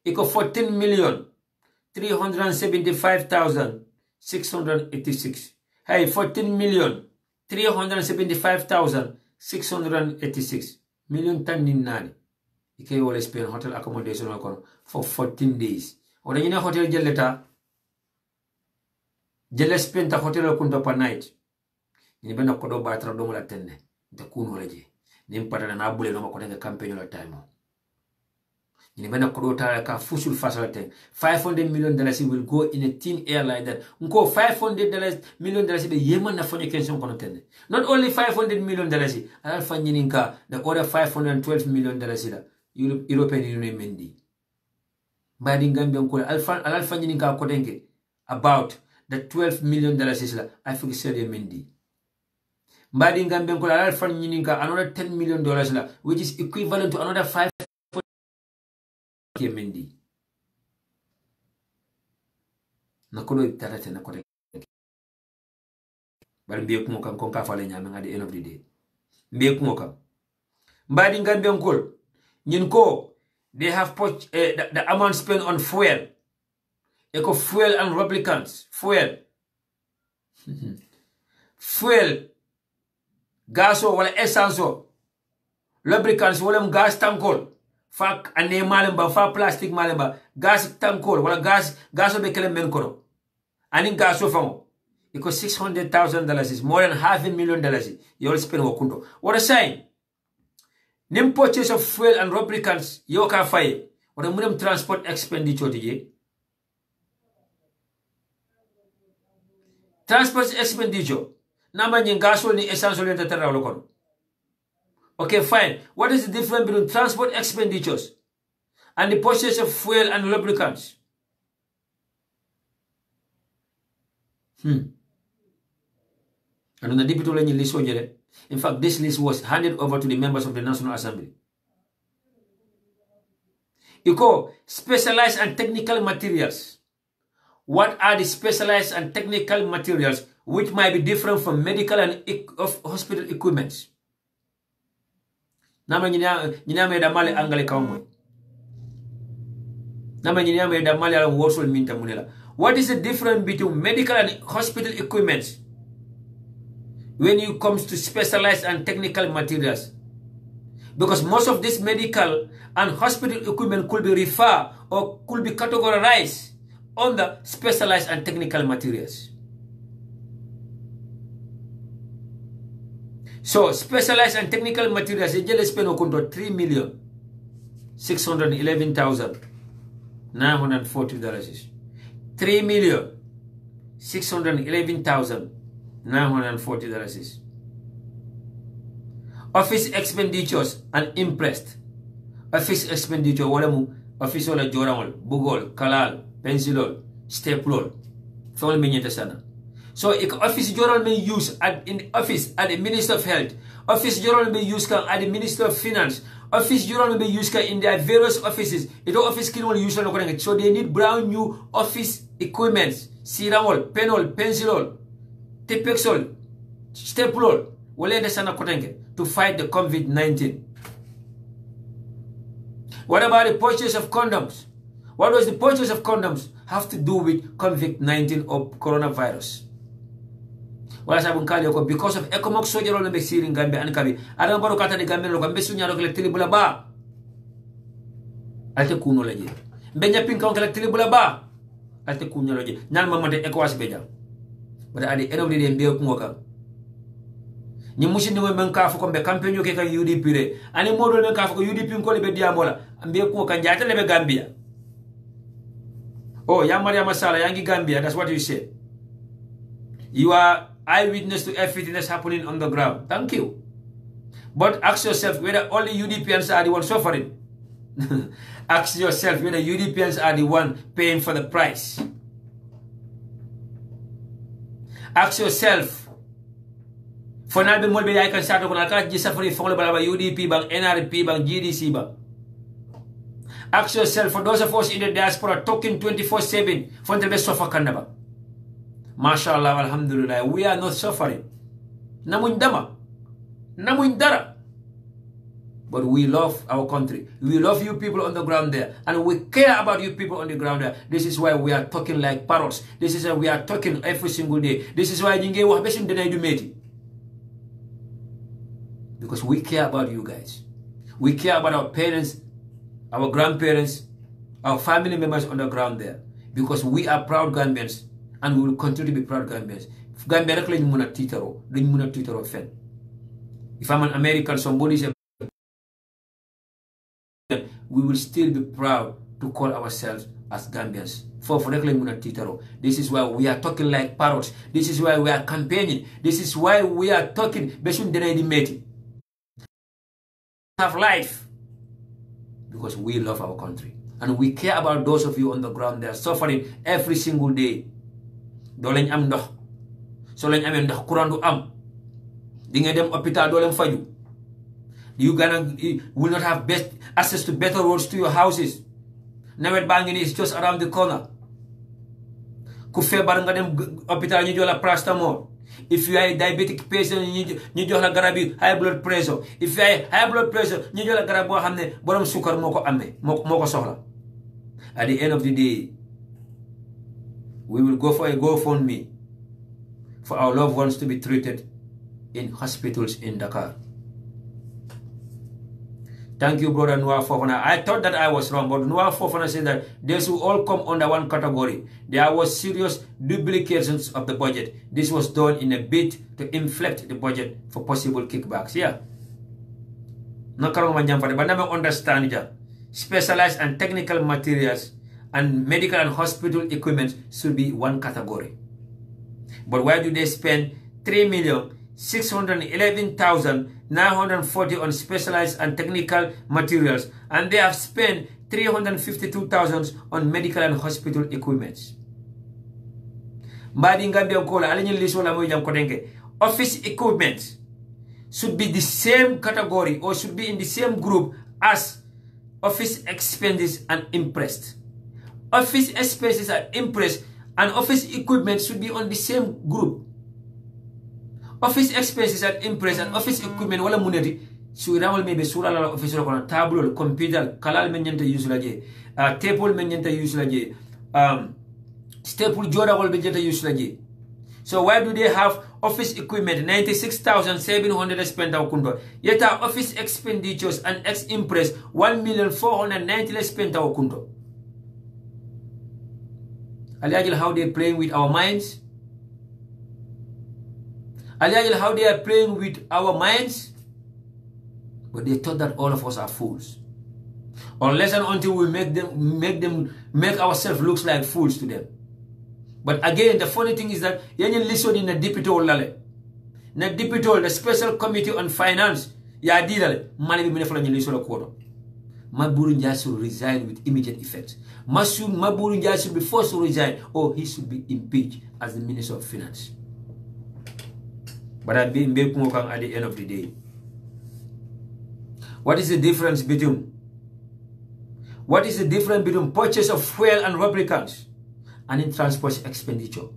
Iko $14,375,686. Hey, $14,375,686. Million tanin nani. Ike wole spend hotel accommodation all for 14 days. Oda nyina hotel jeleta. Jelle spend ta hotel kunta per night. Ni bena kodo batra domo la tenne. Nte kuno leje. Ni mpata na abule no makotenga campaign la time. Ni bena kodo ta ka fusul fasala ten. $500 million will go in a thin air like that. Unko $500 million be yeman na fonye kension kono tenne. Not only $500 million. Alal fanyininka the other $512 million la European Union mendi. Badi ngambi ankole alal fanyininka kotenke about the $12 million la I think said mendi. Badi ngambi ankole alal fanyininka another $10 million la which is equivalent to another 5 mendi. Nakodo itarate nakode. Bari mbiye kumoka konka fale nyame at the end of the day. Mbiye kumoka. Badi ngambi ankole nyinko they have put the amount spent on fuel. Eco fuel and lubricants. Fuel. Fuel. Gas or essence or lubricants. Wala gas tankol. Fa ane malemba. Fa plastic malemba. Gas tankol. Wala gas o bekele menkoro. Anin gas o famo. Eco $600,000 is more than $500,000. You all spend wakundo. What a sign. Nim purchase of fuel and lubricants yoka fire or the transport expenditure today. Transport expenditure. Number in gasoline ni essential in the okay, fine. What is the difference between transport expenditures and the purchase of fuel and lubricants? And on the deputy list. In fact, this list was handed over to the members of the National Assembly. Iko specialized and technical materials. What are the specialized and technical materials which might be different from medical and hospital equipments? Nama nyiname da male angale kaumwe. Nama nyiname da male ala worsol minta munela. What is the difference between medical and hospital equipments? when it comes to specialized and technical materials. Because most of this medical and hospital equipment could be referred or could be categorized under specialized and technical materials. So specialized and technical materials, they just spend $3,611,940. $3,611,940. Office expenditures and impressed. Office expenditure, wala office wala jorangol, bugol, kalal, pencilol, staplol. Fawal menyeta sana. So office joral may use in office at the Minister of Health. Office joral may use at the Minister of Finance. Office joral may use in their various offices. Ito office can only use so they need brand new office equipments. Siramol, penol, pencilol, tipexol, staplol. Wala de sana kotenge to fight the COVID-19. What about the purchase of condoms? What does the purchase of condoms have to do with COVID-19 or coronavirus? Wala sabun kali ko because of economic sojero no besiri ngambe ankabi adam baro kata de gambe ko besu nyaro kele tilibula ba ate kuno laje benya pinka on kele tilibula ba ate kuno laje nan mamade ekwas beja but at the end of the day mbe ko ngoka ni mushindi we men kafu ko be campaign ke kan UDP re ani modol men kafu ko UDP ko le be diamola mbe ko kan jata le be Gambia. Oh ya Maria Masala yangi Gambia, that's what you said. You are eyewitness to everything that's happening on the ground. Thank you. But ask yourself whether only UDPians are the ones suffering. Ask yourself whether UDPians are the one paying for the price. Ask yourself. For now, be I can start on a suffering from UDP bang, NRP bang, GDC bang. Ask yourself, for those of us in the diaspora talking 24/7 for the best suffer kandaba. Mashallah, alhamdulillah, we are not suffering. Namun dama, namun dara. But we love our country. We love you people on the ground there. And we care about you people on the ground there. This is why we are talking like parrots. This is why we are talking every single day. This is why because we care about you guys. We care about our parents, our grandparents, our family members on the ground there. Because we are proud Gambians. And we will continue to be proud Gambians. Gambia rek lañ mëna titaro, dañ mëna titaro fen. If I'm an American, somebody said we will still be proud to call ourselves as Gambians. For rek lañ mëna titaro. This is why we are talking like parrots. This is why we are campaigning. This is why we are talking besun denay di meti. Have life because we love our country and we care about those of you on the ground that are suffering every single day. Do lañ am ndox so lañ amé ndox courant du am di nga dem hôpital do len faju you will not have best access to better roads to your houses. Nawet baa ngi is just around the corner. Ku febar nga dem hôpital ñu jox la paracetamol. If you are a diabetic patient, ñu jox la garab yi high blood pressure. If you are high blood pressure, ñu jox la garab boo xam ne borom sukar moo ko amee moo ko soxla. At the end of the day, we will go for a GoFundMe for our loved ones to be treated in hospitals in Dakar. Thank you, brother Noah Fofana. I thought that I was wrong, but Noah Fofana said that they should all come under one category. There was serious duplications of the budget. This was done in a bid to inflate the budget for possible kickbacks. Yeah. But I understand that specialized and technical materials and medical and hospital equipment should be one category. But why do they spend $3,611,940 on specialized and technical materials, and they have spent $352,000 on medical and hospital equipment? Office equipment should be the same category or should be in the same group as office expenses and impressed. Office expenses and impressed and office equipment should be on the same group. Office expenses and impress and office equipment wala muneti su rawal mebe sura la office ko table computer kalal men nyanta use la je table men nyanta use la je staple joda wal be jeta use la je So why do they have office equipment 96,700 spent out kundo? Yet our office expenditures and ex-impress 1,490,000 spent out kundo. Aliagil, how they playing with our minds? Aliagil, how they are playing with our minds? But they thought that all of us are fools. Unless and until we make ourselves look like fools to them. But again, the funny thing is that you listen in the DPTO lale. Na DPTO, the Special Committee on Finance, ya dilale, mali bi mene listen quarter. Maburu Njai should resign with immediate effect. Maburu Njai should be forced to resign, or he should be impeached as the Minister of Finance. But I've been at the end of the day. What is the difference between purchase of fuel and lubricants and in transport expenditure?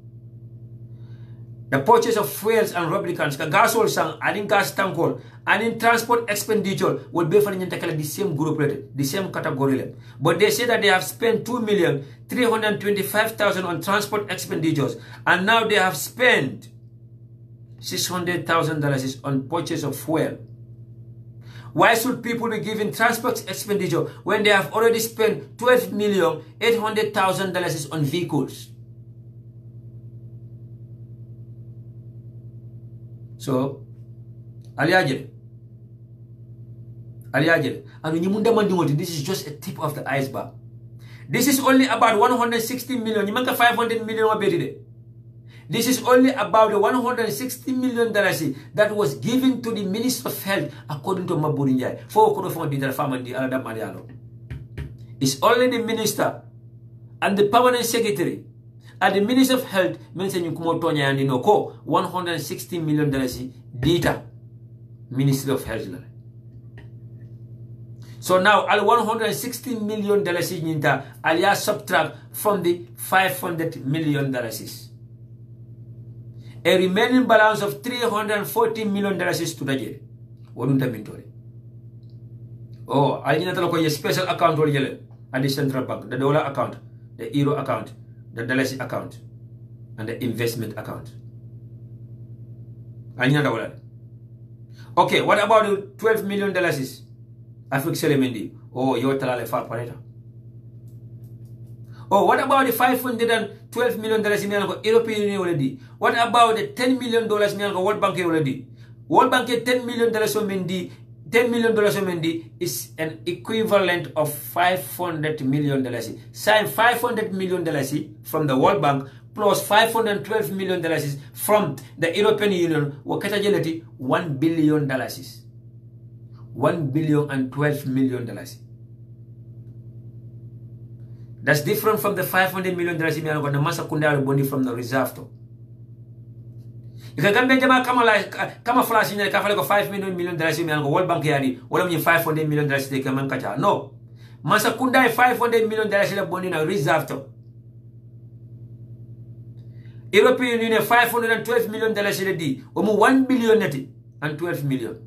The purchase of fuels and lubricants, gasol sang, and in gas tankol, and in transport expenditure will be for the same group rated, the same category. But they say that they have spent $2,325,000 on transport expenditures, and now they have spent $600,000 on purchase of fuel. Why should people be giving transport expenditure when they have already spent $12,800,000 on vehicles? So, Aliajele, and this is just a tip of the iceberg. This is only about 160 million. You make a 500 million. This is only about the $160 million that was given to the Minister of Health, according to Maburu Njai. It's only the Minister and the Permanent Secretary and the Minister of Health mentioning Kumotonya and Inoko $160 million data Ministry of Health. So now al $160 million ninta alias subtract from the $500 million. A remaining balance of $340 million to the jail. Wadunta mintori. Oh, I didn't know a special account at the central bank, the dollar account, the euro account, the dollars account, and the investment account. I didn't know that. Okay, what about the $12 million? Afrique Selemendi. Oh, you're telling far pareta. Oh, what about the $512 million European Union already? What about the $10 million World Bank already? World Bank $10 million $10 million is an equivalent of $500 million. Sign $500 million from the World Bank plus $512 million from the European Union. Wakatajeleti $1 billion. $1 billion and $12 million. That's different from the $500 million the masa kunda boni from the reserve to. You can get kama flash in the $5 million World Bank yadi, what I mean $500 million they come kacha. No. Masa kunda $500 million boni na reserve to. European Union $512 million di, omu $1 billion neti and $12 million.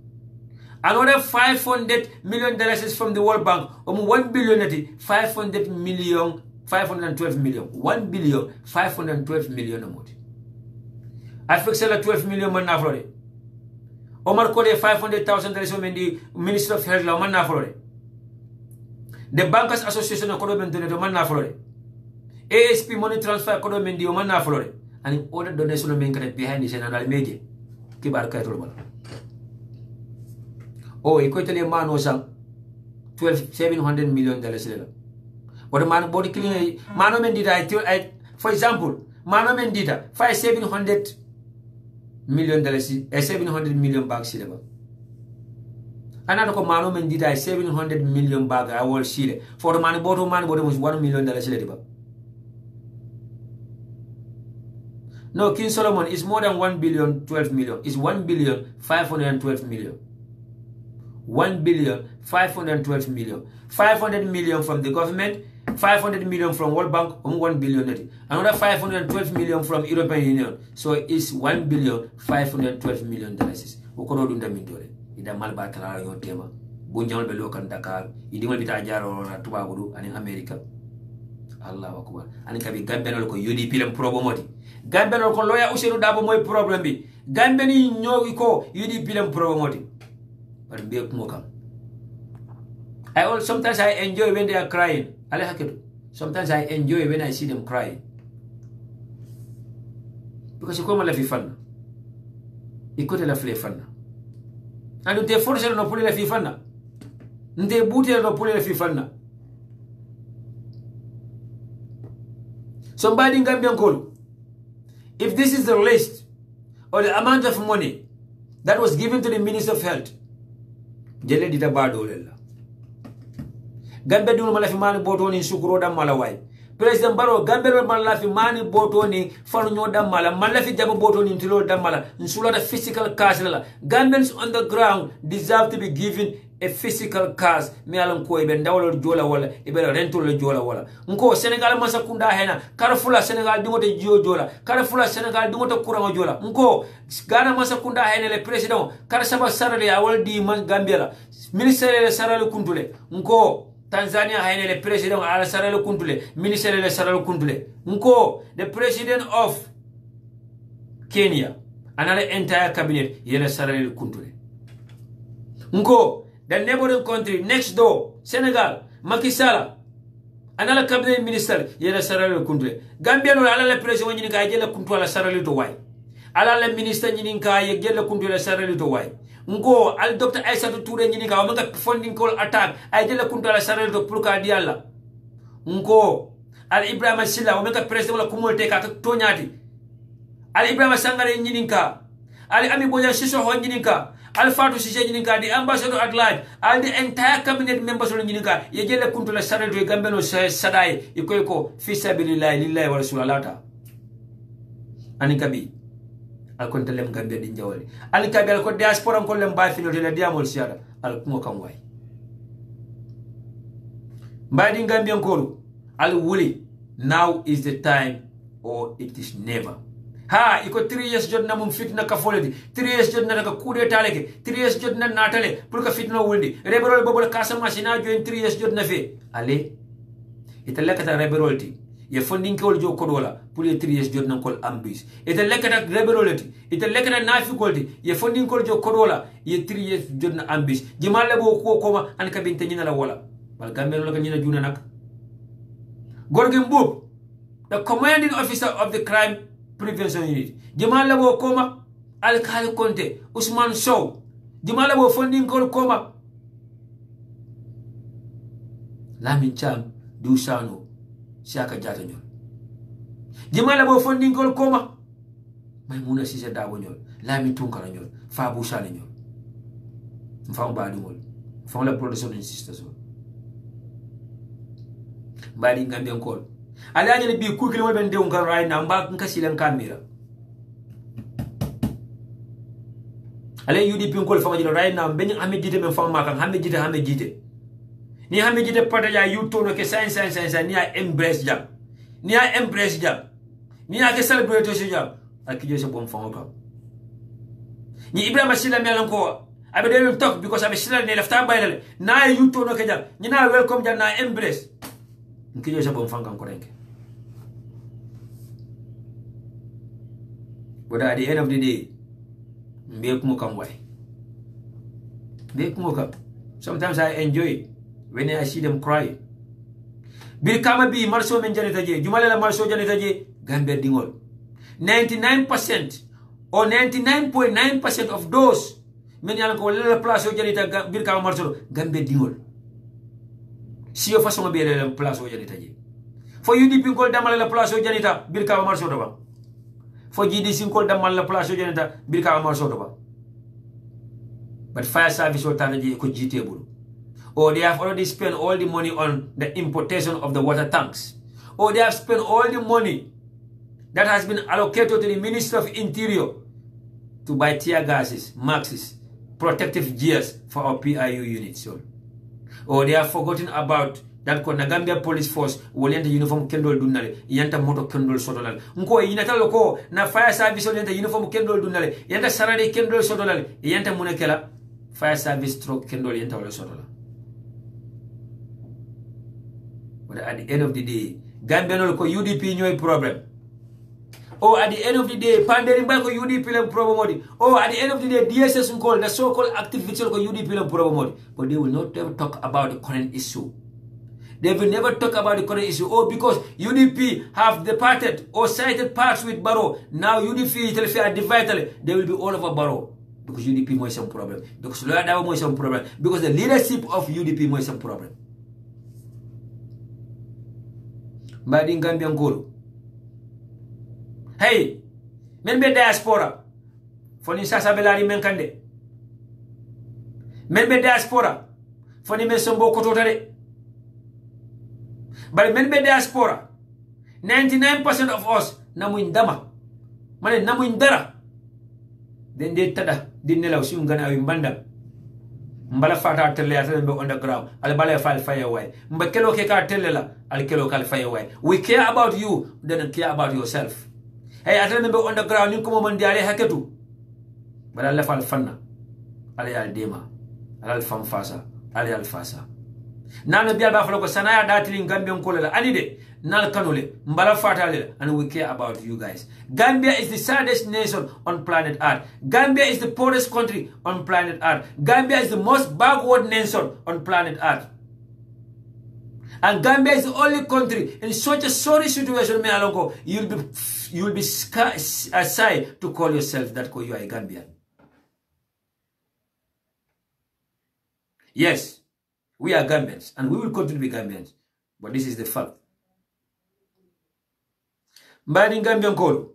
Another $500 million is from the World Bank. $1 billion, $512 million. $1 billion, $512 million. I fix $12 million man na flore. Omar Kode $500,000 in the Ministry of Health man na flore. The Bankers Association of Kodomen man na flore. ASP money transfer Kodomen di man na flore. And in order donation men behind the Senate media. Kibar kaitol. Oh, equally man was $700 million. But the man body clean Mano Mendita, for example, Mano Mendita, $700 million, $700 million bags. Another Mano Mendita, $700 million bag, I will see it. For the man bottom was $1 million. No, King Solomon is more than $1 billion, $12 million. It's $1 billion, $512 million. $1 billion, $512 million. $500 million from the government, $500 million from World Bank, $1 billion. Another $512 million from European Union. So it's $1 billion, $512 million. Ukoro dunda mindore. Ida malba kala yon tema. Bunjal belo kan Dakar. Idi mal bita jaro na tuba gudu ani America. Allahu akbar ani kabi gambenol ko UDP lem problem moti gambenol ko loya Ousainou Darboe moy problem bi gambeni ñowi ko UDP lem problem moti par be ko kam sometimes I enjoy when they are crying ale haketo sometimes I enjoy when I see them crying because ko mala fi fanna ikote la fle fanna anu te force no pour la fi fanna nde bouter no pour la fi fanna somebody in Gambian call. If this is the list or the amount of money that was given to the Minister of Health, jele dita bado lela. Gambe dunu malafi mani boto ni sukuro da malawai. President Barrow Gambe malafi mani boto ni fanu nyo da mala malafi jabu boto ni ntilo da mala nsula the physical cars lela. Gambians on the ground deserve to be given a physical cars mi alan ko ibe ndawlo jola wala ibe rento le jola wala nko Senegal masa kunda hena karfula Senegal dingote jio jola karfula Senegal dingote kuranga jola nko Ghana masa kunda hena le president kar saba sarale ya wal di man Gambia ministère le sarale kuntule nko Tanzania hena le president ala sarale kuntule ministère le sarale kuntule nko the president of Kenya anale entire cabinet yele sarale kuntule nko the neighboring country next door, Senegal, Macky Sall, another cabinet minister, yela sarale kundre. Gambia no ala le president nyini ka yela kuntu ala sarale to wai. Ala le minister nyini ka yela kuntu ala sarale to wai. Ngo al Dr. Aissatou Touré nyini ka manga funding call attack ay yela kuntu ala sarale to pour ka dialla. Ngo al Ibrahima Silla manga president wala kumolte ka to nyati. Al Ibrahima Sangare nyini ka. Al Ami Boya Sissoko nyini ka. Alpha to Sise Ninika, the ambassador at large, all the entire cabinet members of Ninika, Yegela Kuntula Sarado Gambeno Sadai, Ikoiko, Fisabilillah, Lilla, or Sulalata. Anikabi, I'll contelem Gambia in Jawali. Anikabi, I'll diaspora and call them by Fino de la Diamol Sierra, I'll Mokamwai. Biding Gambian Kolu, I'll Wooly, now is the time or it is never. Ha, iko 3 years jot na mum fitna ka foledi 3 years jot na ka kude taleke 3 years jot na natale pour ka fitna wuldi reberol bobo kasa machina join 3 years jot na fe ale ita lekata reberolti ye funding ko jo kodola pour ye 3 years jot na kol ambis ita lekata reberolti ita lekata nafi kolti ye funding ko jo kodola ye 3 years jot na ambis jimale bo ko koma an ka binte nyina la wala bal gambelo la ka nyina juna nak gorgim bub the commanding officer of the crime prevention unit jimala bo koma alkali konte Usman Sow jimala bo funding call koma Lamin Cham du sano siaka jata ñol jimala bo funding call koma Maymuna Sise Dabo ñol Lamin Tunkara ñol Fabu Sane ñol mfam baadi mol fam la production in sisters baadi Gambian call ala ñene bi ku kilimo ben dew ngal right now mba nka silen kamera ala UDP ngol fama jino right now ben ame jite men fama kan ame jite ni ame jite pata ya yutono ke sen ni a embrace jam ni a ke celebrate so jam akijo so bom fama kan ni Ibrahima Silla melan ko abe de talk because abe Silla ne lafta baylale na yutono ke jam ni na welcome jam na embrace nkijo so bom fama kan ko renke. But at the end of the day, sometimes I enjoy it when I see them cry. Bil kama bi marso men janita je, jumale la marso janita je, Gambia dingol. 99% or 99.9% of those men yalan ko la place o janita bil kama marso Gambia dingol. Si yo façon be la place o janita je. For UDP ko damale la place o janita bil kama marso do ba. For GDC called them la place janita bilka amar sotoba. But fire service or tanaji could GTable. Or they have already spent all the money on the importation of the water tanks. Or they have spent all the money that has been allocated to the Minister of Interior to buy tear gases, maxes, protective gears for our PIU units. Or they have forgotten about that ko Gambia police force wolenta uniform kendol dunnale yanta moto kendol sotolal nko yinata loko na fire service wolenta uniform kendol dunnale yanta sarade kendol sotolal yanta munekela fire service stroke kendol yanta wala sotolal. But at the end of the day Gambian ko UDP ñoy problem. Oh, at the end of the day, pandering back ko UDP lang problem. Oh, at the end of the day, DSS call the so-called activists ko UDP lang problem. But they will not ever talk about the current issue. They will never talk about the current issue. Oh, because UDP have departed or cited parts with Barrow. Now UDP are divided. They will be all over Barrow. Because UDP more some problem. Because Lawyer Dawo more some problem. Because the leadership of UDP more some problem. Mbadi Gambian Golo. Hey, men be diaspora. Foni sasa belari men kande. Men be diaspora. Foni men sombo kototare. But men be diaspora. 99% of us namu dama. Mane namu dara. Then they tada dinela usim gana wimbanda. Mbala fata tele atele be underground. Al bala file fire away. Mbakelo ke ka tele la. Al kelo kal fire away. We care about you. Then care about yourself. Hey, atele be underground. Ni kumo mandiale haketu. Bala la fal fanna. Ale al dema. Al fam fasa. Ale al fasa. Nana biya ba falo ko sanaya datili Gambian ko la anide nal kanole mbala fatale and we care about you guys. Gambia is the saddest nation on planet Earth. Gambia is the poorest country on planet Earth. Gambia is the most backward nation on planet Earth. And Gambia is the only country in such a sorry situation me alongo you'll be shy to call yourself that you are a Gambian. Yes. We are Gambians, and we will continue to be Gambians. But this is the fact. Mbadi Gambian Kolo.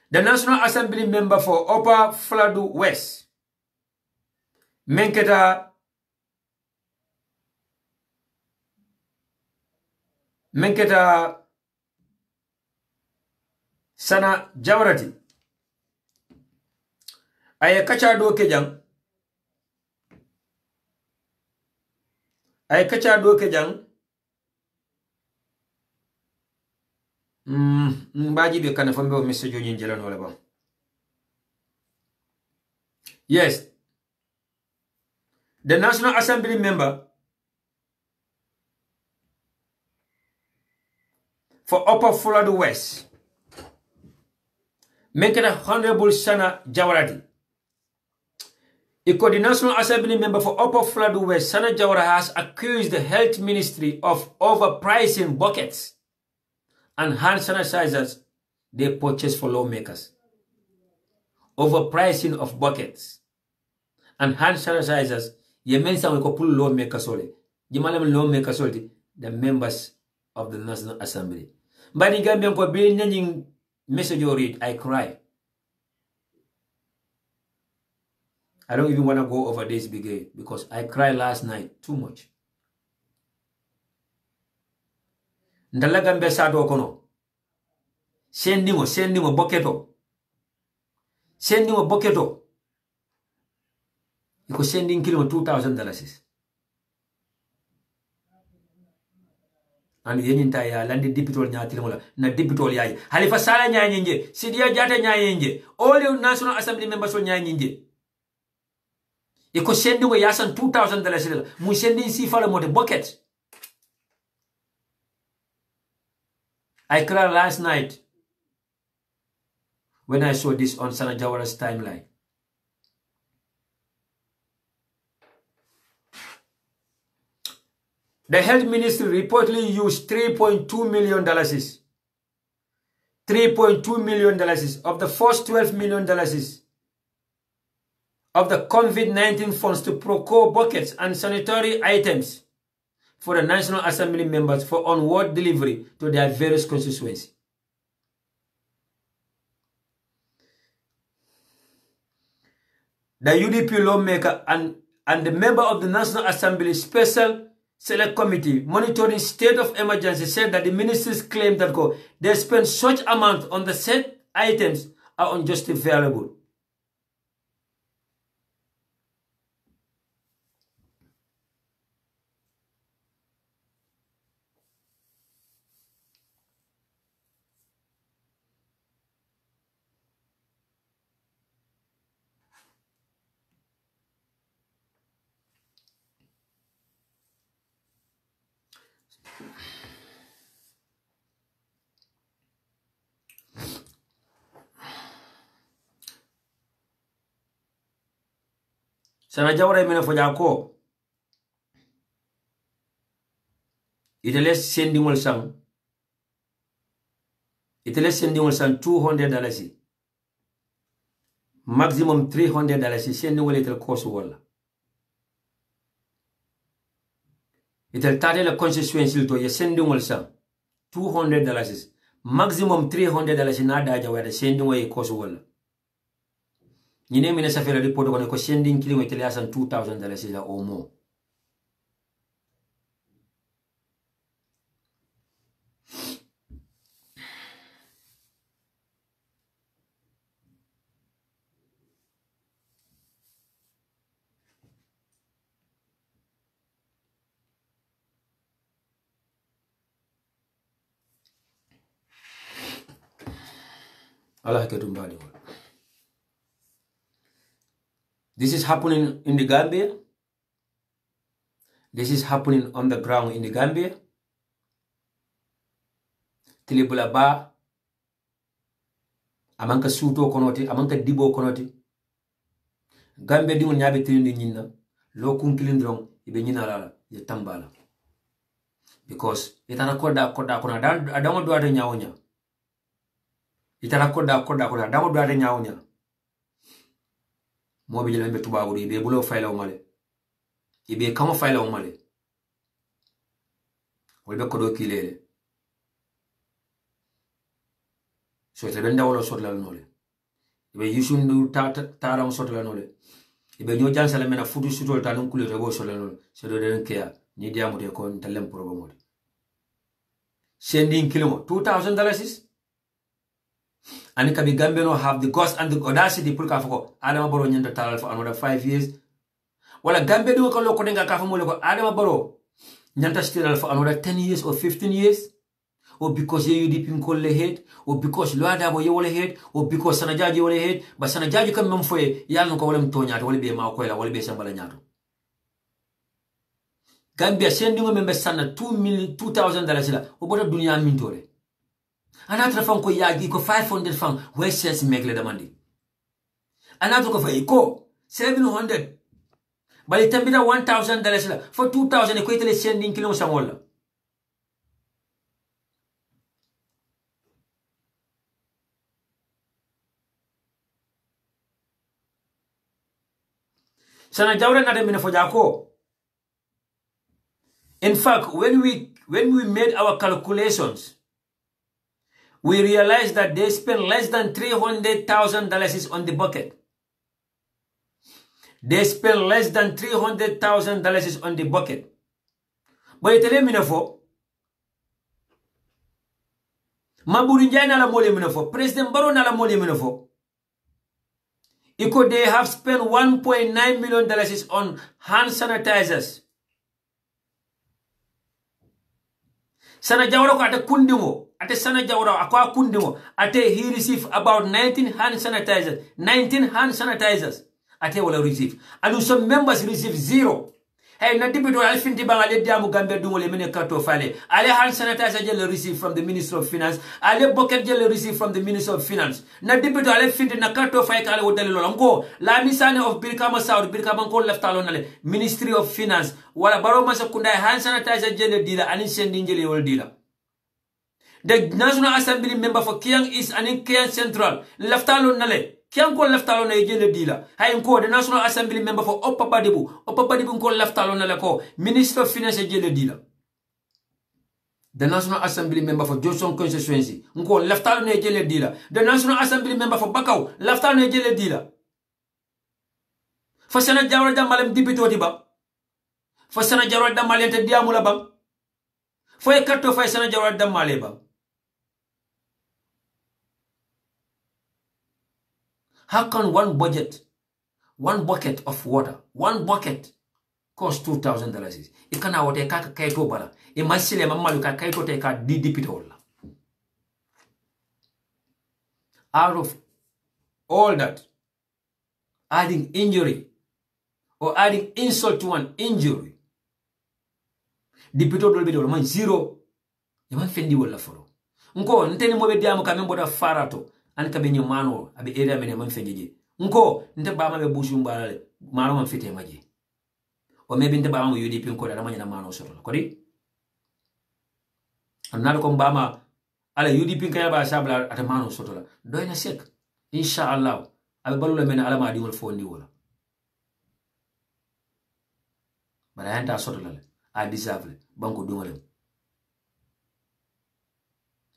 The National Assembly member for Upper Fladu West, Menketa Sana Jawarati. Aye kacha do kejang. Ay kacha do ke jang mbaji be kana fambe o message nyi jelan wala ba. Yes, the National Assembly member for Upper Florida West, making a Honorable Sana Jawarati. The National Assembly member for Upper Florida West, Sana Jawara, has accused the Health Ministry of overpricing buckets and hand sanitizers they purchase for lawmakers. Overpricing of buckets and hand sanitizers, ye mensa we ko pull lawmakers ole. Jimalam lawmakers ole, the members of the National Assembly. But in Gambia ko be nying message you read, I cry. I don't even want to go over this again because I cried last night too much. Ndala Gambia sato kono. Sendi mo boketo. Sendi mo boketo. Iko sending kilo $2,000. And yenyinta ya landi dipitol nyaatiringola na dipitol yayi. Halifa Sala nyaanyinje, Sidia Jata nyaanyinje. All the National Assembly members will nyaanyinje. Iko sendi mo yasan $2,000 mu sendi si fala mo de bucket. I cried last night when I saw this on Sana Jawara's timeline. The health ministry reportedly used $3.2 million. $3.2 million of the first $12 million of the COVID-19 funds to procure buckets and sanitary items for the National Assembly members for onward delivery to their various constituencies. The UDP lawmaker and the member of the National Assembly Special Select Committee monitoring state of emergency said that the ministers claim that they spend such amount on the said items are unjustifiable. sana jawra mena fo ja ko itele sendingol sang $200 maximum $300 sendingol itele cost wala itele tade la constituency to ye sendingol sang $200 maximum $300 na daja wada sendingol ye cost wala ñine mine safera report ko sending kilimo itele asan $2,000 la or more. Allah ketumbali. This is happening in the Gambia. This is happening on the ground in the Gambia. Tilibula ba amanka suto konoti, amanka dibo konoti. Gambia dingo nyabe tilindi nyina, lo kunkilindrong ibe nyina lala, ye tambala. Because itana koda kuna adamo duade nyaonya. Itana koda kuna adamo duade nyaonya. Mobi jela mbe tubabu ibe bulo fayla umale. Ibe kama fayla umale. Wolbe kodo kilele. So ite benda wolo sotla nole. Ibe yusundu taram sotla nole. Ibe nyo jansala mena futu sutol tanum kulete bo sotla nole. So do den kea ni diamu de kon talem program. Sending kilimo $2,000. And Kabi Gambia no have the guts and the audacity put kafoko Adama Baro nyanda talal for another 5 years. Wala Gambia do ko loko denga kafamo loko Adama Baro nyanda still for another 10 years or 15 years. Or because UDP call the head, or because Luada boy wole head, or because Sanajaji wole head, but Sanajaji come memfoy, Yano Colum Tonya, will be a Makola, will be Sambalanyano. Gambia sending a member sana $2,000 or what a dunya mintore. Another fan ko yagi ko 500 fan where says megle the money. Another ko for 700. But it can be $1,000 for 2,000 equately sending kilo samola. Sana jawra na demina fojako. In fact, when we made our calculations, we realized that they spent less than $300,000 on the bucket. They spent less than $300,000 on the bucket. But it tell me for Maburinja na la mole minofo, President Baro na la mole minofo. They have spent $1.9 million on hand sanitizers. Sana jawra ko ate kundingo, ate sana jawra akwa kundingo, ate he received about 19 hand sanitizers. 19 hand sanitizers. Ate wala receive. And some members receive 0. Hey, na dibito alfinti bang ale diamu Gambia dungole mene kato fale. Ale hand sanitizer jele receive from the Minister of Finance. Ale bucket jele receive from the Minister of Finance. Na dibito ale finti na kato fale kale wodale lolango. La misane of Birkama South, Birkama ko left alone ale. Ministry of Finance. Wala baro masa kundai hand sanitizer jele dealer and sending jele wol dealer. The National Assembly member for Kiang East and Kiang Central left alone nale. Kiang ko left alone na jele dealer. Hay ko the National Assembly member for Upper Badibu ko left alone na ko Minister of Finance jele dealer. The National Assembly member for Johnson constituency ko left alone na jele dealer. The National Assembly member for Bakau left alone na jele dealer. Fasana jawra damalem dipito diba. Fasana jawra damalem te diamula bam. Foy karto fasana jawra damale bam. How can one bucket of water, one bucket cost $2,000? It can now take a kaito bala. It must say, Mamma, you can kaito take a dipito. Out of all that, adding injury or adding insult to an injury, dipito will be the 0. You might fendi wala foro. Nko, nteni mobe diamo kamembo da farato. An kabinyo mano abi area mene man fejeje nko nte ba ma be bushu mbalale mano man fite maji o maybe nte bama UDP ko da manya mano soto ko di anado ko bama ala UDP kaya ba sabla ata mano soto la doyna sek inshallah abe balula men ala ma diwol fondi wala bara hanta soto la a deserve banko dungolem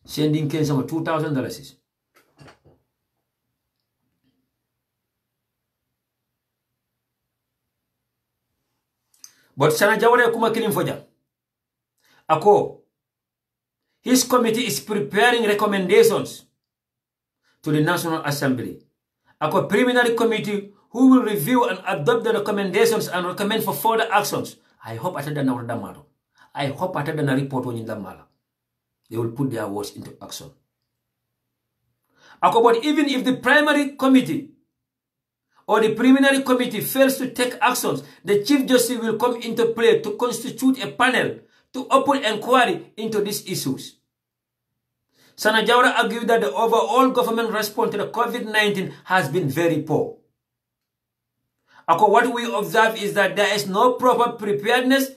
sending ken sama $2,000 but sana jawre kuma kilin foja ako his committee is preparing recommendations to the National Assembly. Ako preliminary committee who will review and adopt the recommendations and recommend for further actions. I hope after the Damaro. I hope after the report on Damala. They will put their words into action. Ako, but even if the primary committee or the preliminary committee fails to take actions, the Chief Justice will come into play to constitute a panel to open inquiry into these issues. Sana Jawara argued that the overall government response to the COVID-19 has been very poor. Ako, what we observe is that there is no proper preparedness.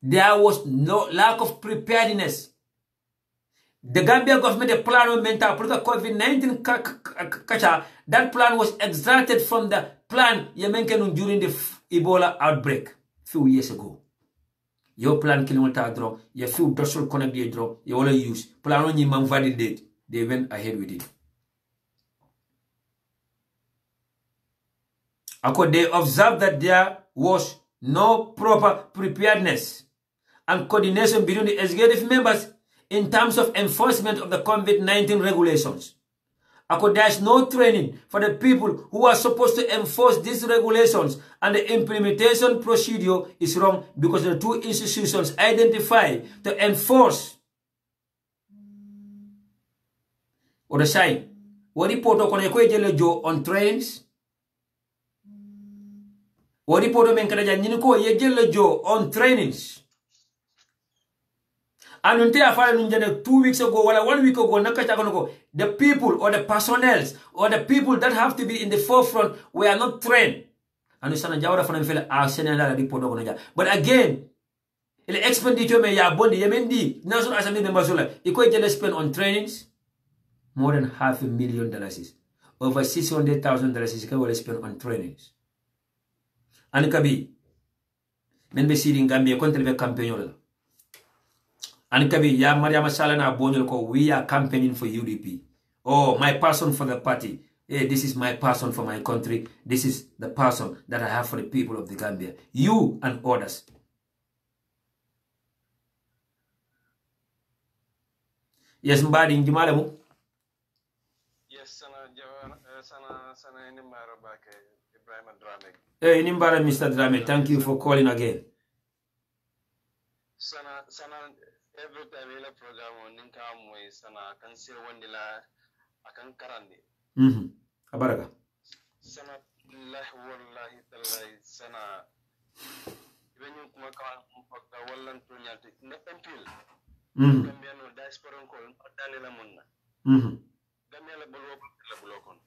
There was no lack of preparedness. The Gambia government plan mental for the COVID-19 that plan was extracted from the plan Yemenken during the Ebola outbreak few years ago. Your plan kilometer draw, your few dorsal connect the draw, you all use. Plan on you validate. They went ahead with it. They observed that there was no proper preparedness and coordination between the executive members in terms of enforcement of the COVID-19 regulations. There is no training for the people who are supposed to enforce these regulations, and the implementation procedure is wrong because the two institutions identified to enforce or the side. What report on trains? What report on trainings? And until 2 weeks ago, or 1 week ago, the people or the personnel or the people that have to be in the forefront were not trained. And but again, the expenditure may ya bondi yemendi National Assembly members spend on trainings more than $500,000. Over $600,000 will spend on trainings. And kabi men be sitting Gambia contre the campaign. And kabi ya Mariama Salana Bonyol ko we are campaigning for UDP. Oh, my person for the party. Hey, this is my person for my country. This is the person that I have for the people of the Gambia. You and others. Yes, Mbadi Njumalamu. Yes, sana inimbara back Ibrahim Drame. Hey, inimbara Mr. Drame. Thank you for calling again. Sana every time ila program ninka moy sana kan se wondila akan karande. Abaraka. Sana wallahi tallahi sana benyu kuma ka mpaka wallan to nyati na empil. Gambia no diaspora ko dalila munna. Gambia la bulokon.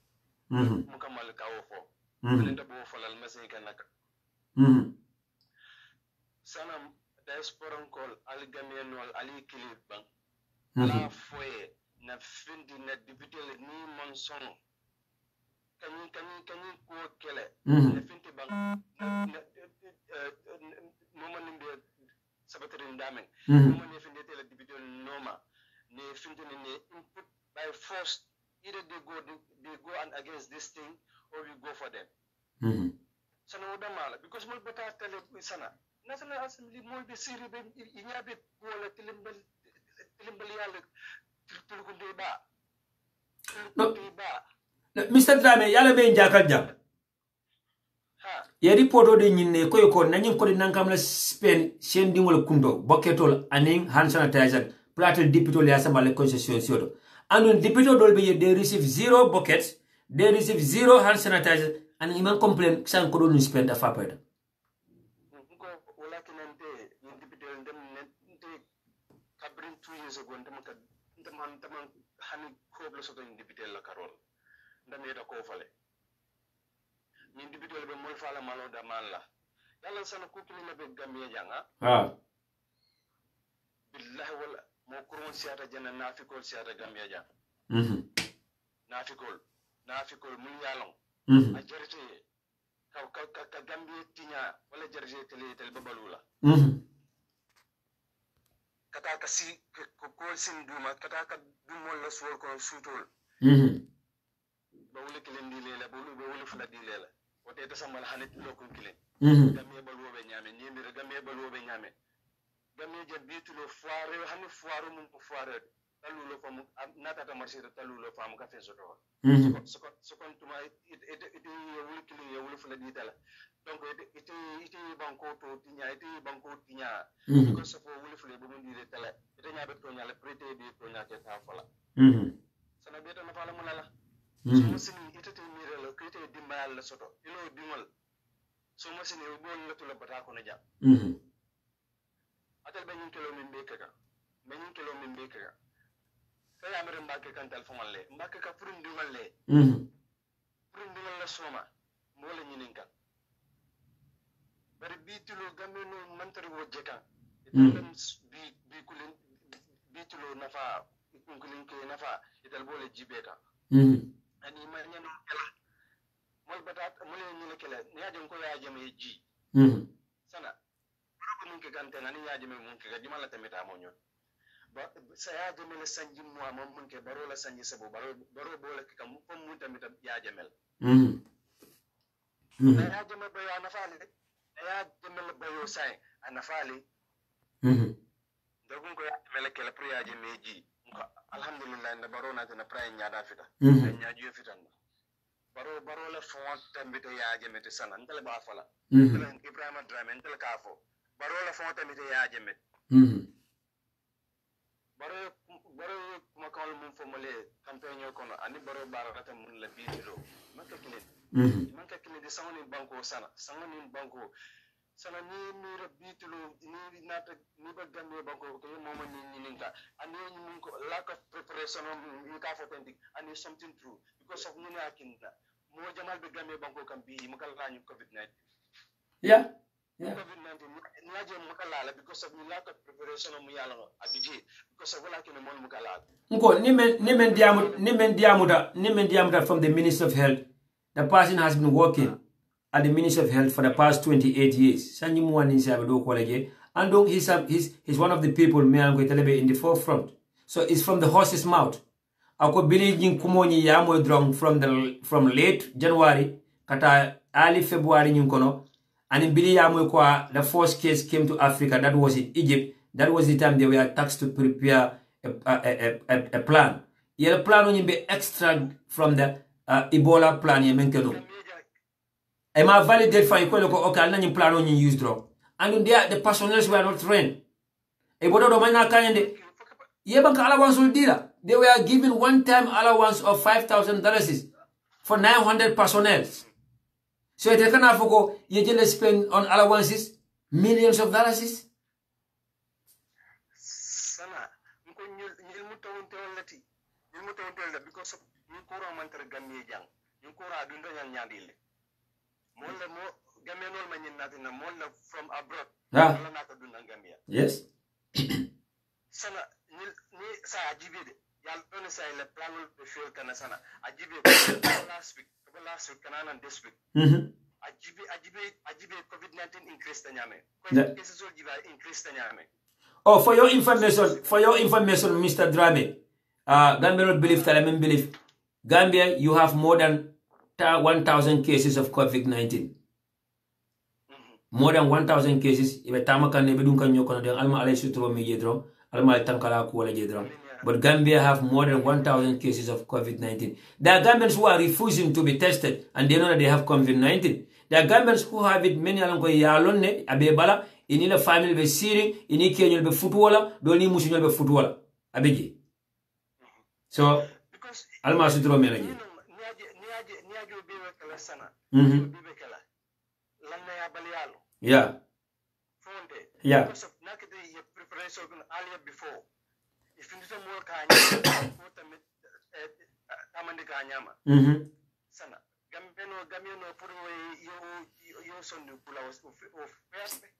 Mukamal kawo fo. Belinda bo folal masay kanaka. Sana diaspora call al gamianol ali kilib bang la foye na findi na député ni monson kani ko kele na findi bang noma nimbe sabatari ndamen noma ne findi tele député noma ne findi ne input by force either they go and against this thing or we go for them sana udamala because mo bata tele sana National Assembly mo be siri be inyabe wala tilimbal yalla tulkunde ba no Mr. Drame yalla be njakal jam yedi poto de nyinne koy ko nanyin ko nankam la Spain sen dingol kundo boketol aning hand sanitizer platel député ya sama le concession siodo andon député dol be they receive 0 buckets, they receive 0 hand sanitizer and iman complain san ko do spend afa payda years ago, Taman Hani Koblo Soto in Dipitel La Carol. ndame da ko fale min dibitol be mol fala malo da malla yalla sana ko kili be gambe janga billahi wala mo kurun siata janna nafikol siata gambe janga nafikol mun yalon a jarite ka gambe tinya wala jarite tel babalula kata ka si ko sin duma kata ka dumol la sol ko sutol ba wala kilen di lela ba wala fula di lela o te tasamal hanit lokon kilen gambe balwobe nyame nyimira gambe balwobe nyame gambe jabitulo foire hani foire mun ko foire talulo fam natata marché talulo fam ka fe soto so kon tuma ite wala kilen ya wala fula di tala donc ite banko to tinya ko so fo wuli fule bu mundi de tele ite nyabe to nyala prete de to nyake ta fala sana beta na fala munala so musini ite te mire lo kite dimbal la soto ilo dimal so musini bo la to la bata ko na ja atal be nyun kilo min be kaka fa ya mere mbake kan telefon le mbake ka purin dimal le purin dimal la soma mo la nyininka bari bitulo gambe no mantari wo jeka itam bi kulin bitulo nafa kulin ke nafa ital bole jibeta ani ma nyano kala mol batat mol nyine kala nyaaje ko yaaje me ji sana ko mun ke gante ngani yaaje me mun ke gadima la tamita mo nyon ba sa yaaje me la sanji mo am mun ke baro la sanji sabo baro bole ke kam ko mun tamita yaaje mel yaaje me ba ya nafa le ya demel bayo sai anafali dogun ko ya mele kala priyaje meji ko alhamdulillah na baro na tana pray nyaada fita nyaaju fitan baro la font tambite yaaje mete sana ndale ba fala ibrahima drame ndale ka fo baro la font tambite yaaje met baro kuma kawal mum fo mole campagne ko no ani baro barata mun la bitiro manka kile de sangani banko sana ni mira bitulo ni nata ni ba gambe banko ko moma ni ninka ani mun ko lack of preparation you ka authentic and is something true because of ni akinda mo jamal be gambe banko kam bi makal lañu covid-19 covid-19 ni aje makala because of ni lack of preparation mu yalla abiji because of wala kene mon makala nko ni men diamuda from the Minister of Health. The person has been working at the Ministry of Health for the past 28 years. And he's one of the people in the forefront. So it's from the horse's mouth. Ako believe kumoni yamo drong from late January kata early February nyunkono. And in Billy yamo kwa the first case came to Africa. That was in Egypt. That was the time they were tasked to prepare a plan. Yeah, the plan will be extract from the Ebola plan ye menkeno. I ma validate for you okay na plan on you use drug. And the personnel were not trained. Ebola do mana kayende. Ye bank allowance will dira. They were given one-time allowance of $5,000 for 900 personnel. So it can afford ye just spend on allowances millions of dollars. Sana nko nyil mutawonte wallati. Nyil mutawonte wallati because of kora mantar gamye jang ñu kora dunda ñal ñandile molla mo gamye nol ma ñinati na molla from abroad wala naka dunda gambia yes sana ni sa ajibe de yalla don sa le planul de fuel kana sana ajibe last week kana this week ajibe covid-19 increase ta ñame ko cases will give increase ta ñame. Oh, for your information Mr. Drame, Gambia don't believe that I mean believe Gambia, you have more than 1,000 cases of COVID-19. More than 1,000 cases. But Gambia have more than 1,000 cases of COVID-19. There are Gambians who are refusing to be tested and they know that they have COVID-19. There are Gambians who have it many along yalone abebala inila family be siri ini kenyo be footballer doni musunya be footballer abeji. So alma sutro menaji. Yeah. Yeah. Gamio no put away your son to pull out of fairly.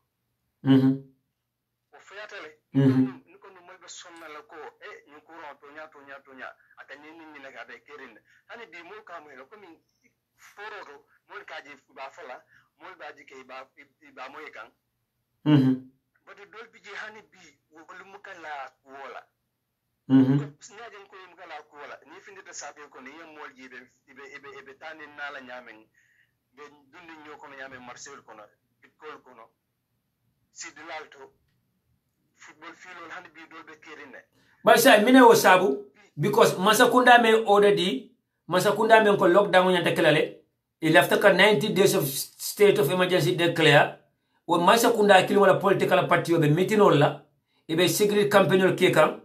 Of fairly. You can move a son loco, you go on Tonya, at the name in the Kerin. And it be more coming, coming photo, Molkaji Bafala, Molbaji Bamoyakan. But the Dolby Honey bee will look at la Walla. Snagin Kuimkala Kuala, and if in the Sabio Konia more given, if a tan in Nala Yamming, then doing your Konayam Marcel Kono, Pitcol Kono, Sidalto, football field, honeybee Dolby Kirin. But say, Mina was Sabu, because Masakunda may already, Masakunda may lockdown and Tekalale, he left 90 days of state of emergency declare, when Masakunda kill a political party of the meeting olla, if a secret campaign or kekam.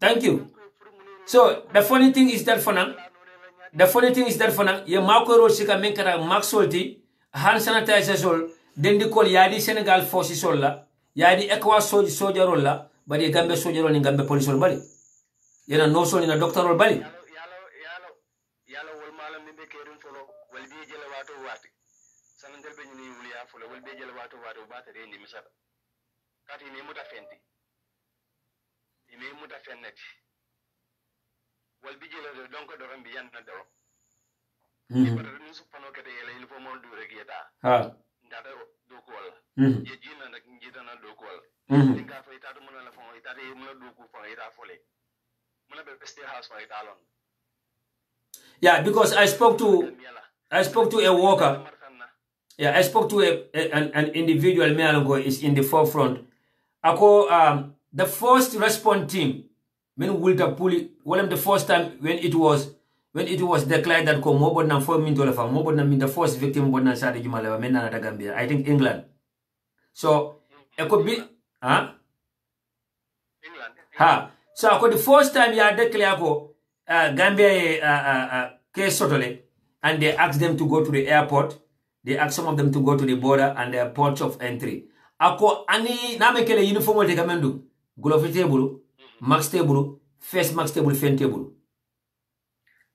Thank you. So the funny thing is that for now, ye Marco Rosika Menkara Max Solti, hand sanitizer sol, then they call Yadi Senegal forces sola, Yadi Equa soldier rolla, but the Gambia soldier in Gambia police or body. Yena no soul in a doctoral body. Yellow will malam in the caring follow, will be Jelawato Wati. Sanandel Benini will be Jelawato Water in the Misada. Cut in a muta fenti. He may muta fenet. Will be Jela Donko Doran beyond the door. But the news of Panoka informal do regata. That do call. Yejin and the Gitana do call. Think of it at Munala for it at a Mudu for it fully. Munabe Peste House for it alone. Yeah, because I spoke to a worker. Yeah, I spoke to an individual Mealongo is in the forefront. Ako the first response team, when Wilta Puli, well the first time when it was declared that ko mobile na 4 minutes of mobile na the first victim born na Sadi Jumala Mena na Gambia. I think England. So it could be England. So ako the first time you declare ko Gambia case totally, and they asked them to go to the airport. They asked some of them to go to the border and their ports of entry. Ako ani namekele uniform te kamendu. Glove table, max table, face max table, fen table.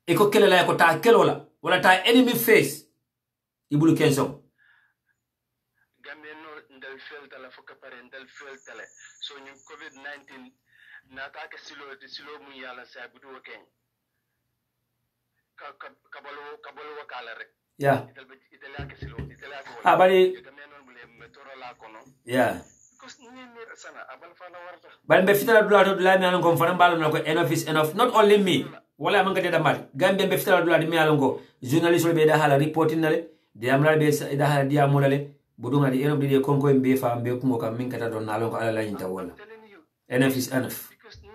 Eko kele la eko ta kelola, wala ta enemy face. Ibulu kenso. Gambia no ndal feltala foka parental feltala. So ñu COVID-19 nata ka silo mu yalla sa budu ken. Kabalo wakala rek. Yeah. Yeah. But be fitala dula to dula mi alon ko fana balon ko enough is enough. Not only me. Wala man gade da mal. Gambia be fitala dula mi alon ko journalist be da hala reporting nale. De amra be da hala dia modale. Budunga di enough di konko mbe fa mbe ko kam min kata don nalon ko ala la nyinta wala. Enough is enough. Because ni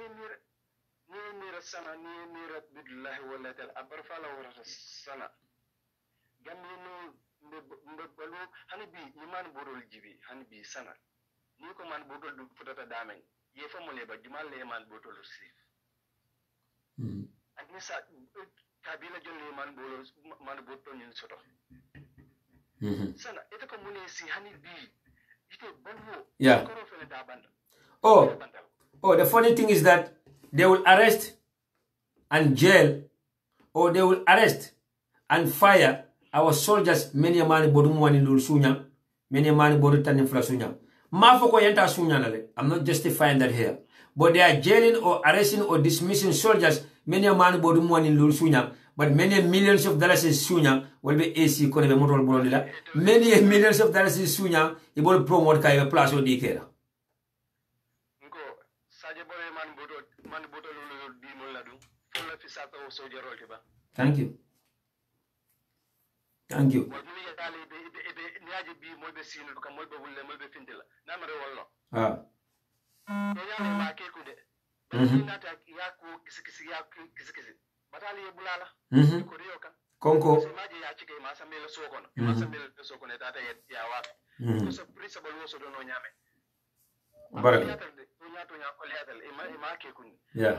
sana ni billahi wala tal abarfala wala sana. Gambia no mbalu hani bi man bodol jibi hani bi sana ni ko man bodol du futata damen ye famole ba jumal le man bodol sif ak ni sa kabila jolle man bodol ñun soto sana ete ko mune si hani bi ite bonho yeah. ko fele da banda oh the funny thing is that they will arrest and jail, or they will arrest and fire our soldiers. Many a man bodu mwani lul sunya, many a man bodu tanin fla sunya. Mafoko yenta sunya nale. I'm not justifying that here, but they are jailing or arresting or dismissing soldiers. Many a man bodu mwani lul sunya, but many millions of dollars in sunya will be AC kone be motor bolila. Many millions of dollars in sunya, you will promote kaya plus or dikera. Thank you. Thank you. Konko. Yeah.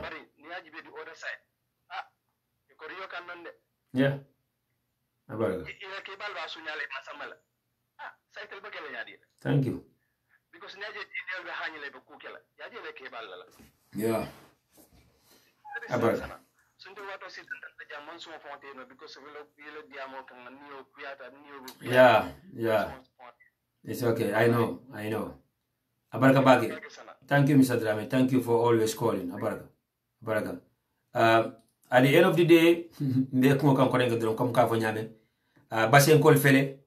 Yeah. Thank you. Yeah. Abaraka. Sunday wato si the German so fontaine because we look the amount of new creator new. Yeah. It's okay. I know. Abaraka Bagi. Thank you, Mr. Drame. Thank you for always calling. Abaraka. At the end of the day, me ko kan connect drum comme ka fo nyame. Basen kol fele.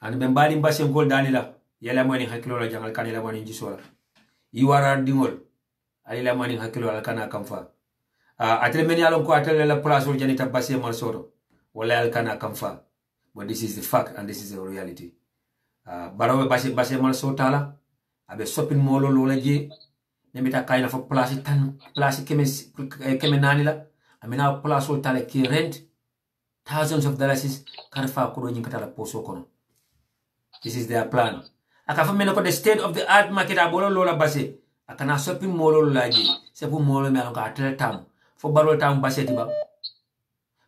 And me mbadi basen kol danila. Yala mani hakilo la jangal kanila mani jisola. Iwara dingol. Alila mani hakilo la kana kamfa. Atle meni alon ko atle la place wol janita basen mal soto. Wala al kana kamfa. But this is the fact and this is the reality. Barawe basen mal sotala. Abe shopping mall lola je. Nemita kaina fo place tan place keme nanila. Amina place wol tale ki rent thousands of dollars karfa ko do nyinkata poso kono. This is their plan. Akafa meno ko the state of the art market abolo lola base. Akana shopping mall lola je. Sepu mall me alon ka atle tam. Fo barol tam base tiba.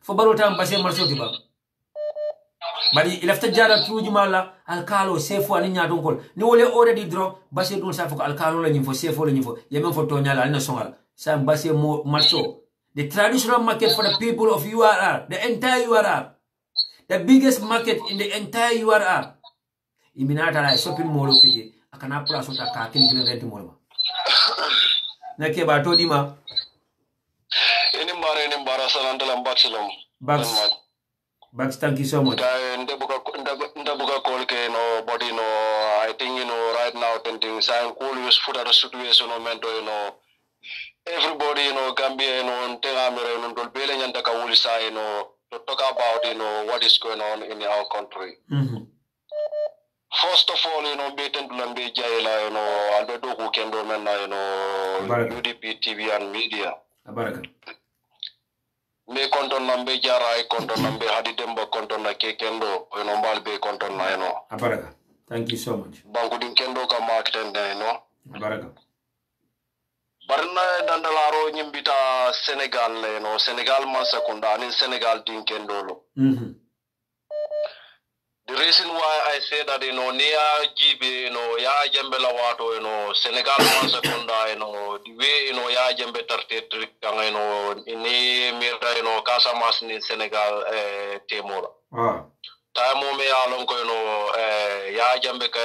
Fo barol tam base marso tiba. Bari ilafta jara tuji mala alkalo sefo ani nya donkol. Ni wole already draw base dun sa fo alkalo la nyimfo sefo la nyimfo. Yemen fo to nyala alina songal. Sa base mo marso. The traditional market for the people of URR, the entire URR, the biggest market in the entire URR. Iminata la shopping mall keje akana pula sota ka kin rent mall. Na ke ba to dima. Ini mbara salantala mbaxilom. Bax, thank you so much. Ndabuka call ke no body no. I think right now tending sign cool use food at a situation momento everybody Gambia Tengamere Dolbele Nyanta Kawulisa to talk about what is going on in our country. First of all, Beten Lambe Jaila, Albedo who can do UDP TV and media. Abaraka. Me konton nambe jara konton nambe hadi demba konton na kekendo balbe konton na Abaraka. Thank you so much. Banku din kendo ka market Abaraka. Barna dandalaro nyimbita Senegal Senegal masakunda anin Senegal din kendo The reason why I say that near Jibe ya jembela wato Senegal masakunda the way ya jembe tarte kang ini mira Casamas ni Senegal temora Tamo me alon ko ya jambe ka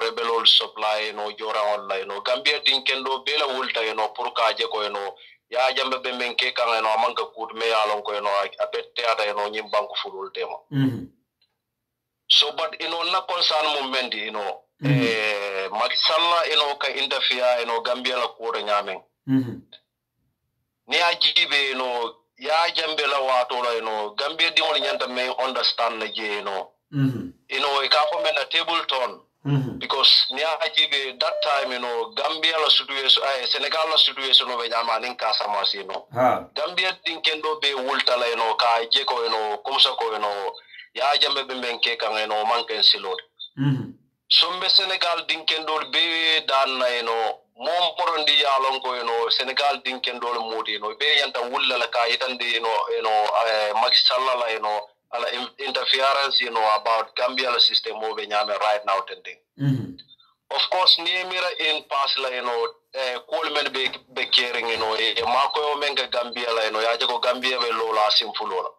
rebelol supply jora online Gambia din kendo bela wulta pour ka je ko ya jambe be men ke kan amanka kut me alon ko abette ata nyim banku fulul tema So but na concern moment Makisalla ka interfere Gambia la ko nyamen ni ajibe ya jambe la wato la Gambia di won nyanta me understand na je e ka fo men na table turn because ni ajibe that time Gambia la situation Senegal la situation no be nyama nin ka sama Gambia din kendo be wulta la ka je ko komsa ko ya jambe be men ke kan manken silod sombe Senegal din kendo be dan na mom porondi yalon ko Senegal din kendo modi be yanta wulla la ka yitande Makisalla la ala interference about Gambia system mo be nyame right now tending of course ni mira in pass la call men be caring mako men ga Gambia la ya jago Gambia be lola simfulola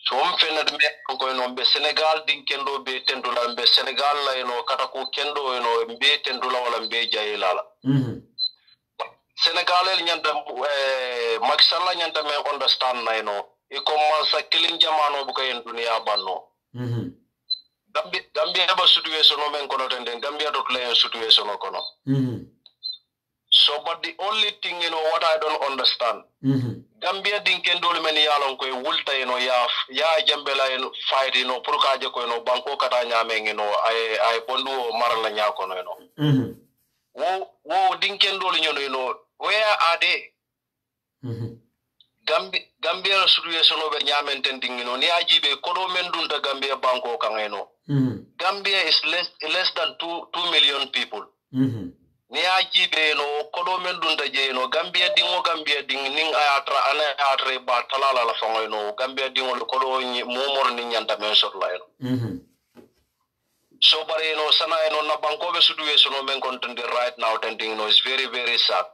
so fenat me ko be Senegal din kendo be tendula be Senegal la kata ko kendo be tendula wala be jayilala Senegal nyanta Makisalla nyanta me understand na e commence killing jamano bu ko en dunia banno Gambia ba situation men kono tenden Gambia dot la situation kono so but the only thing what I don't understand Gambia din kendol men yalon ko wulta ya jambela fight pour ka je ko banko kata nyame ay pondu marala nya kono wo din kendol where are they Gambia situation over nyamen tending ni ajibe kodo men dunta Gambia banko kan Gambia is less than 2 million people ni ajibe kodo men dunta je Gambia ding ning ayatra ana atre ba talala la fango Gambia dingo kodo momor ni nyanta men sotla so bare sana na banko be situation men contend right now tending is very very sad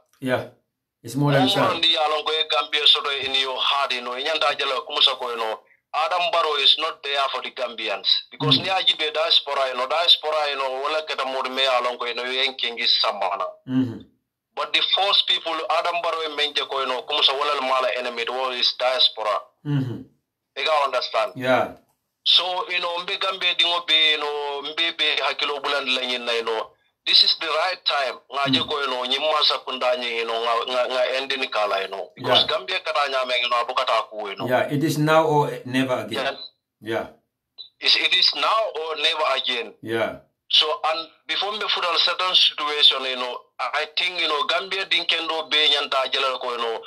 It's more than sad. Gambia sort of in your heart, Adam Barrow is not there for the Gambians because Niajibe diaspora, wala keta murme along yanking is samana. But the first people Adam Barrow menje kumusa wala mala enemy is diaspora. You understand? Yeah. So mbe Gambia dingo be mbebe hakilo bulan lanyin this is the right time. Ngaje ko nyimasa kundanye nga ending kala because Gambia katanya meng abukata ku Yeah, it is now or never again. Yeah. It is now or never again. Yeah. So and before me for a certain situation, I think Gambia dinkendo be nyanta jela ko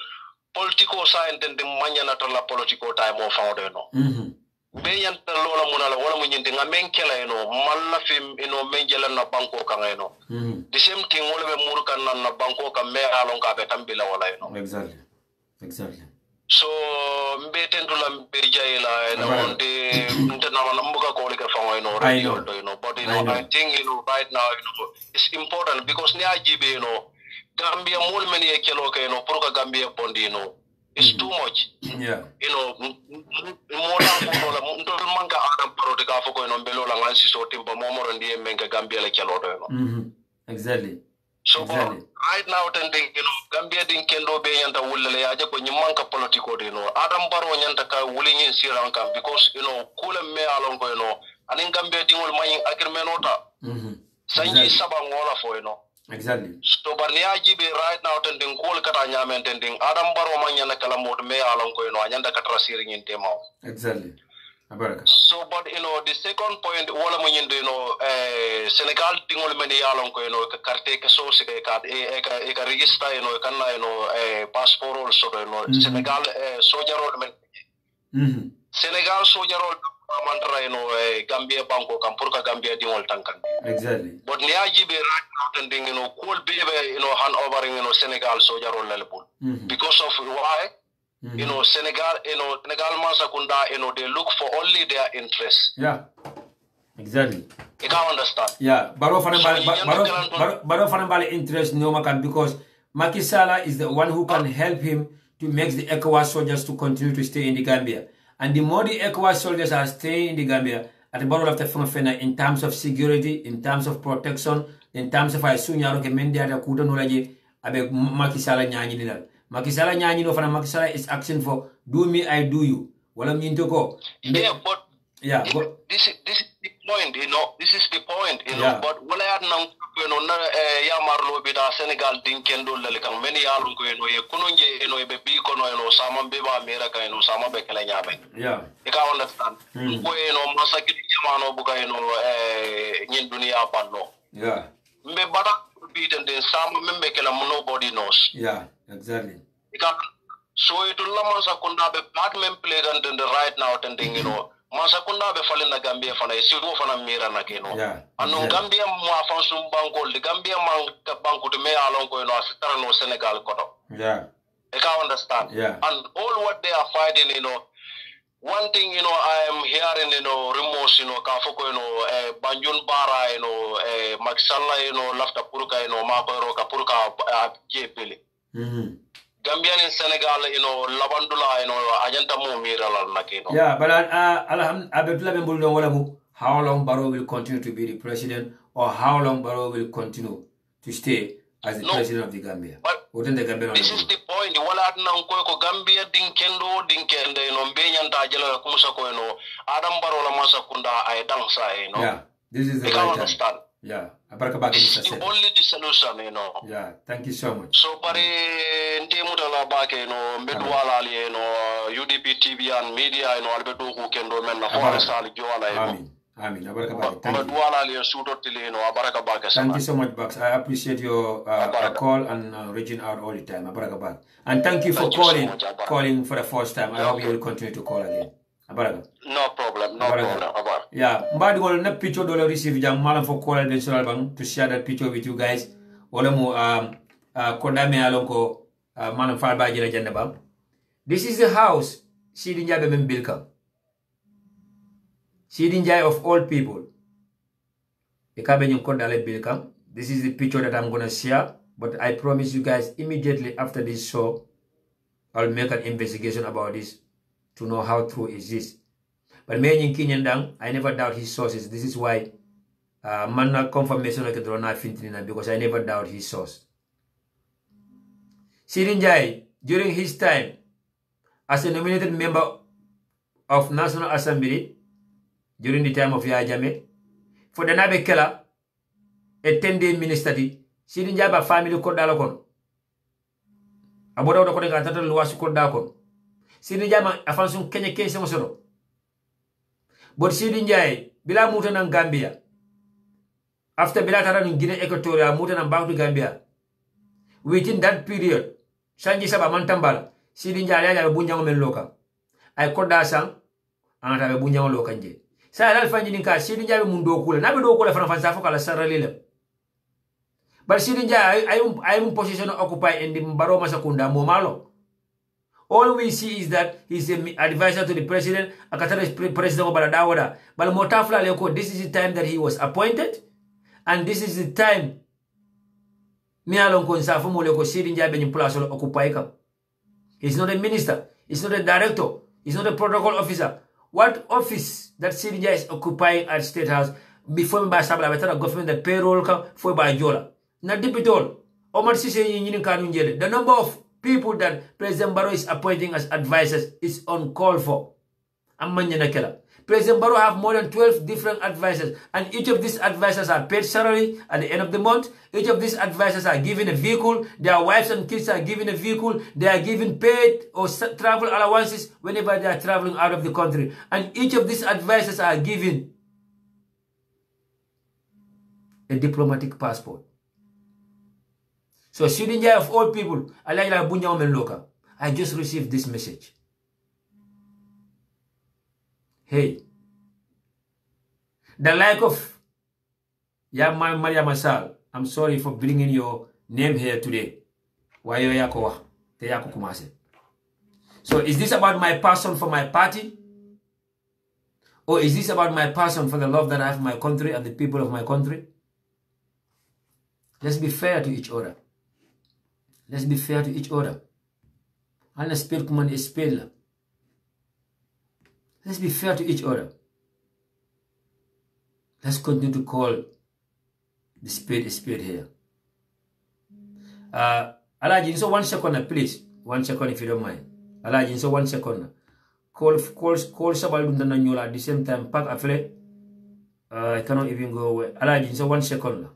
political science and the manyana tala political time of found be nyanta lola munala wala munyinte nga menkela malla fim menjela na banko kan the same thing wala be murkan na banko kan me alon ka be tambila wala Exactly. So mbe tendula mbe jaila wonde internal mbuka ko lika fango radio but I think right now it's important because ni ajibe Gambia mul many kelo ke pour ka Gambia bondi it's too much. Yeah. More than manga Adam Barrow ka foko mbelo la ngansi so timba momoro ndiye menga Gambia le kelo Exactly. So right now tending Gambia din kendo be yanta wulle ya ko nyimanka politiko Adam Barrow nyanta ka wuli nyin siranka because kula me alon ko anin Gambia dingol mayin agreementota sanji saba ngola fo Exactly. So barniaji be right now tending kul kata nyamen tending Adam Barrow manyana kala mod me alon ko anyanda katra siring in tema. Exactly. So but the second point wala mo nyindo Senegal dingol meni alon ko carte ka so se ka ka register kana passport also Senegal sojarol men Senegal sojarol mantra Gambia banko kam pour ka Gambia dingol tankan. Exactly. But niaji be right now tending cool be hand overing Senegal sojarol lelbul because of why Senegal, Senegal Masakunda, they look for only their interests. Yeah, exactly. You can't understand. Yeah, Barrow Fanambali interest no makan because Macky Sall is the one who can help him to make the ECOWAS soldiers to continue to stay in the Gambia. And the more the ECOWAS soldiers are staying in the Gambia, at the bottom of the phenomenon in terms of security, in terms of protection, in terms of Isunya Rokemendia, the Kuda Nulaji, Abe Macky Sall Nyanyi. Macky Sall Macky Sall is asking for do me, I do you. Well, I'm into go. Yeah, but this is the point, This is the point, But when I had Yamarlo bida Senegal dinkendo lelikan many alum kununje be biko sama beba America sama bekele nyame. Yeah. You can understand. Masakiti jamano buka nyin dunia panno. Yeah. Me bada beaten then some membekela nobody knows. Yeah, exactly. So it will Masakunda be Batman played in the right now tending, Masakunda be falling the Gambia for a silver for a mirror nakino. Yeah. And no Gambia Mafonsum Banko, the Gambia Banko to me along going no Senegal Koto. Yeah. I can't understand. Yeah. And all what they are fighting, one thing, I am hearing, remorse, Kafoko, Banjun Bara, Maxala, Lafta Purka, Mako Kapurka, Jepili. Gambian in Senegal, Lavandula, Ajanta Mumira, Nakino. Yeah, but how long Barrow will continue to be the president, or how long Barrow will continue to stay as the president of the Gambia? But this is the point. Gambia dinkendo, Benyanta Jala Kumusako, Adam Barrow la Masakunda, I dance, Yeah, this is the right understand. Yeah, this is the only the solution, Yeah, thank you so much. So, Pari Ntemutala Bake, Medwala, UDP TV and media, Alberto who can do men of Forestali Joala. Amin. Thank you so much, Bax. I appreciate your call and reaching out all the time. And thank you for calling for the first time. I hope you will continue to call again. No problem. Yeah, mbadi wala na picture do receive jam malam for call additional bang to share that picture with you guys. Wala mo kondame alon ko malam fal baji la janda bang. This is the house Sidi Njabe Membilka. Sidi Njai of all people. Ikabe nyum kondale Bilka. This is the picture that I'm gonna share But I promise you guys, immediately after this show, I'll make an investigation about this to know how true is this. But me in Kenyan, I never doubt his sources. This is why man confirmation because I never doubt his source. Sirinjai, during his time as a nominated member of National Assembly, during the time of Yahya Jammeh, for the Nabe Kela, a 10-day minister, Sirinjai ba family ko dalakon. Aboda ko de gatata luwasu ko dakon. Sirinjai ma afansun Kenya kense mosoro. But Sirinjai bila muta nan Gambia. After bila tara in Guinea Equatorial muta nan back to Gambia. Within that period, Sanji Saba Mantambala, Sirinjai ya bunjango men loka. Ay koda sang anata be bunjango loka nje. Sa dal fanji ninka Sirinjai mundo kula. Na be do kula fana fansa kala saralile. But Sirinjai I position occupy in the Mbaro Masakunda Momalo. All we see is that he's an advisor to the president, President Obaladawada. But Motafla Leko, this is the time that he was appointed, and this is the time he's not a minister, he's not a director, he's not a protocol officer. What office that Sirinjai is occupying at State House before me by Sabla Betana government the payroll for by Jola? Not deep at all. The number of people that President Barrow is appointing as advisors is uncalled for. President Barrow have more than 12 different advisors, and each of these advisors are paid salary at the end of the month. Each of these advisors are given a vehicle. Their wives and kids are given a vehicle. They are given paid or travel allowances whenever they are traveling out of the country. And each of these advisors are given a diplomatic passport. So Sirinjai of all people, I just received this message. Hey, the like of Maria Masal, I'm sorry for bringing your name here today. So is this about my passion for my party? Or is this about my passion for the love that I have for my country and the people of my country? Let's be fair to each other. Let's be fair to each other. And let's be fair to each other. Let's continue to call the spade a spade here. Alaji, so 1 second, please. 1 second if you don't mind. Alaji, so 1 second. Call Sabal Nyola at the same time. Pack afle. I cannot even go away. Alaji, so 1 second.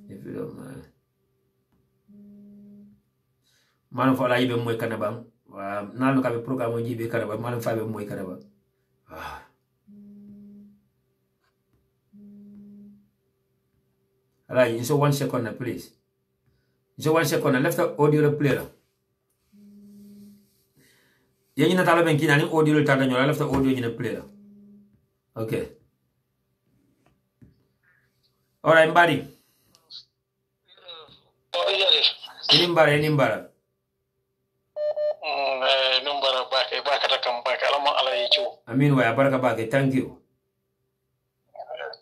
If you don't mind. Manum fa Alaji be moy kanabam. Nanu ka be programme jibe kanaba. Manum fa be moy kanaba. Alaji, so 1 second, please. So 1 second. Left the audio player. Yengi na tala benki na ni audio tata nyola left the audio in the player. Okay. All right, buddy. Inimbara. Numbara bakata kambaka alama ala yichu. Amin wa baraka bake. Thank you.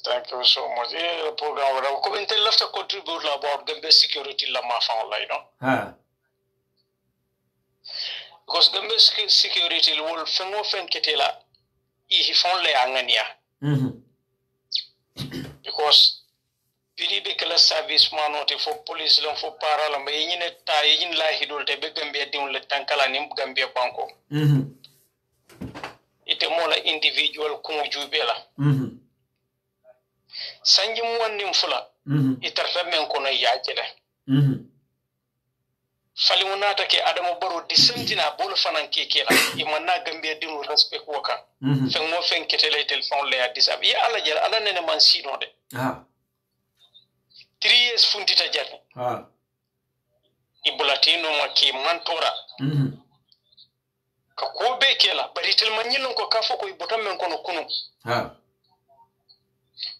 Thank you so much. The program wala ko intel left to contribute about Gambia security la ma fa online, no? Ha. Because Gambia security will fengo fen ketela I fon le angania. Because Pilibe kala service manoti for police long for para la may yin ta yin la hidul te be Gambia diun le tankala nim Gambia banko. Ite mola individual kumu jubela. Sanji mwandim fula itarta men kono yajele. Fali munata ke Adamu Barrow disentina bolo fanan kekela imanna Gambia diun respect waka. Fen mo fen ketele telephone le adisab ya ala jara ala nene man sino de. 3 years funtita jani. Ibulatino maki mantora. Ka ko be kela bari tel manyilon ko kafo ko ibotam men kono kunu.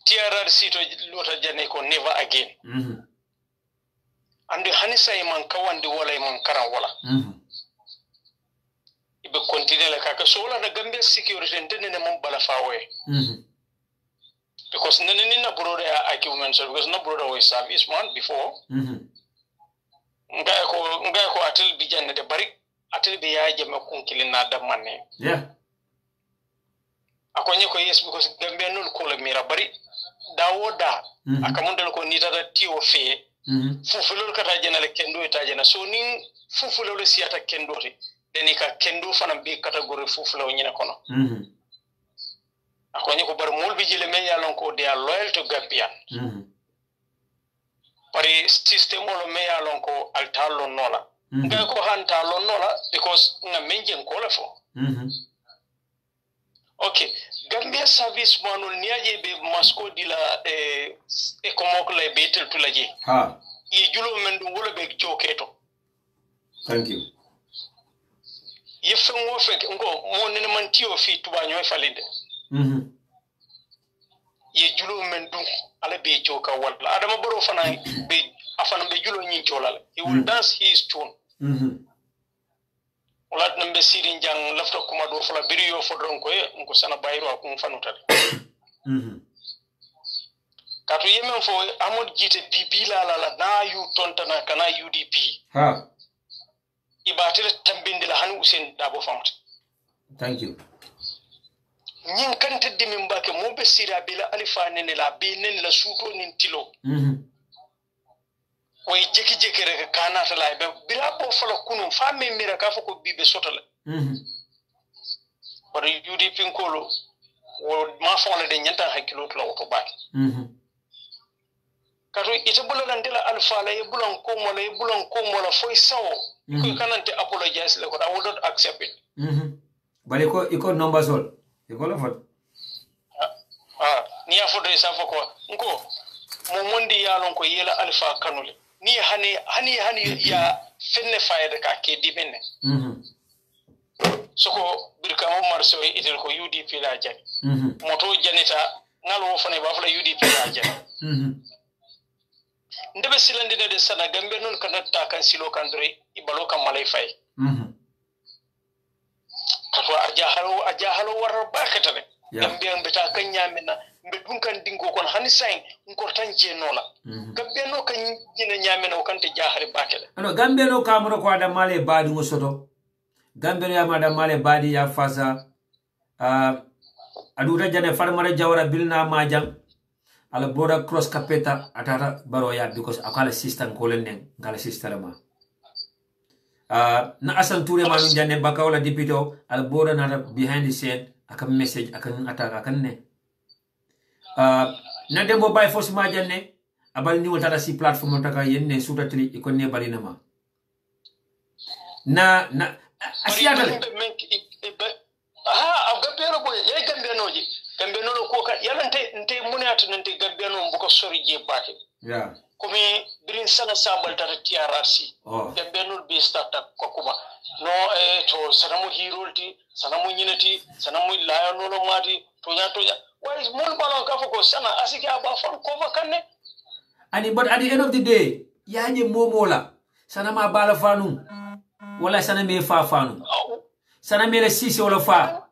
TRRC to lota jani ko never again. Andi hanisa iman kawandi wala iman karan wala. Ibe continue la kaka so wala na Gambia security ndene mum bala fawe. Because none na brother arguments because no brother was service man before. ngai ko atel bi janne de bari atel be yaaje ma kunkilin na da manne yeah akonye ko yes because gambe non ko la mira bari dawoda akamundel ko nitata tiwo fe fufulol kata jenale kendo eta jena so nin fufulol siyata kendo te deni ka kendo fana be category fufulo nyina kono akonye ko bar mulbi jile men yalon ko they are loyal to Gambian pari system olo me yalon ko altalo nola ngai ko hantalo nola because nga menjen ko la fo okay Gambia service manul niaje be masko dila e komok le betel tulaje ha e julo mendu wala be joketo thank you yefen wo fe ngo mo ne man tiyo fi tuba nyoy falinde ye julo mendu ala be joka wala adama baro fana be afana be julo nyi jolal he will dance his tune wala nambe sirin jang lafta kuma do fala biriyo fodron ko e ko sana bayro akun fanuta katu yemen fo amod jite bibila la na yu tontana kana UDP ha ibatel tambindila han Usain Dabo famta thank you nyin kan teddi min bake mo be sira bila alifa nene la be nen la suto nin tilo way jeki jeki rek kana ta lay be bira bo fala kunu fa me mira ka fa ko bibe sotala par UDP ko wo ma fon la de nyanta hakilo to la auto bake kato ite bulan dela alfa la bulan ko mo la foy sawo ko kanante apologize le ko I would not accept it bale ko iko number sol iko la fot ni afodo isa foko nko mo mondi yalon ko yela alfa kanule ni hani ya fenne fayda ka ke dibenne soko birka mo marso itel ko UDP la jani moto janita ngalo fane ba fala UDP la jani ndebe silandi de sana Gambe non kanata kan silo kandre ibalo kan malay fay kato ajahalo war bakata be Gambe mbeta kan nyamena mbe dun kan dingo kon hani sain ngortan jenola Gambe no kan dina nyamena o kante jahare bakata ano Gambe no kamro ko ada male badi ngosoto Gambe no yamada male badi ya fasa aduta jane farmara jawra bilna majang ala border cross kapeta atata baroya because akala system ko len ngala system ma na asan touré ma min janne baka wala député ala border na behind the scene aka message aka attack aka ne na dembo bay force ma janne abal ni wala si platform taka yenne sutatri iko ne balina ma na asiata le Gambe boy ye Gambe noji Gambe no ko ka yalante nte munata nte Gambe no mbuko sori je bake yeah komi birin sana sabal tata TRRC Gambe no be starta ko kuma no to sanamu hirolti sanamu nyinati sanamu layo no mati to nya why mun balon ka foko sana asiki aba fan ko vakanne ani but at the end of the day yaje momola sanama bala fanu wala sana me fa fanu sana me le sisi wala fa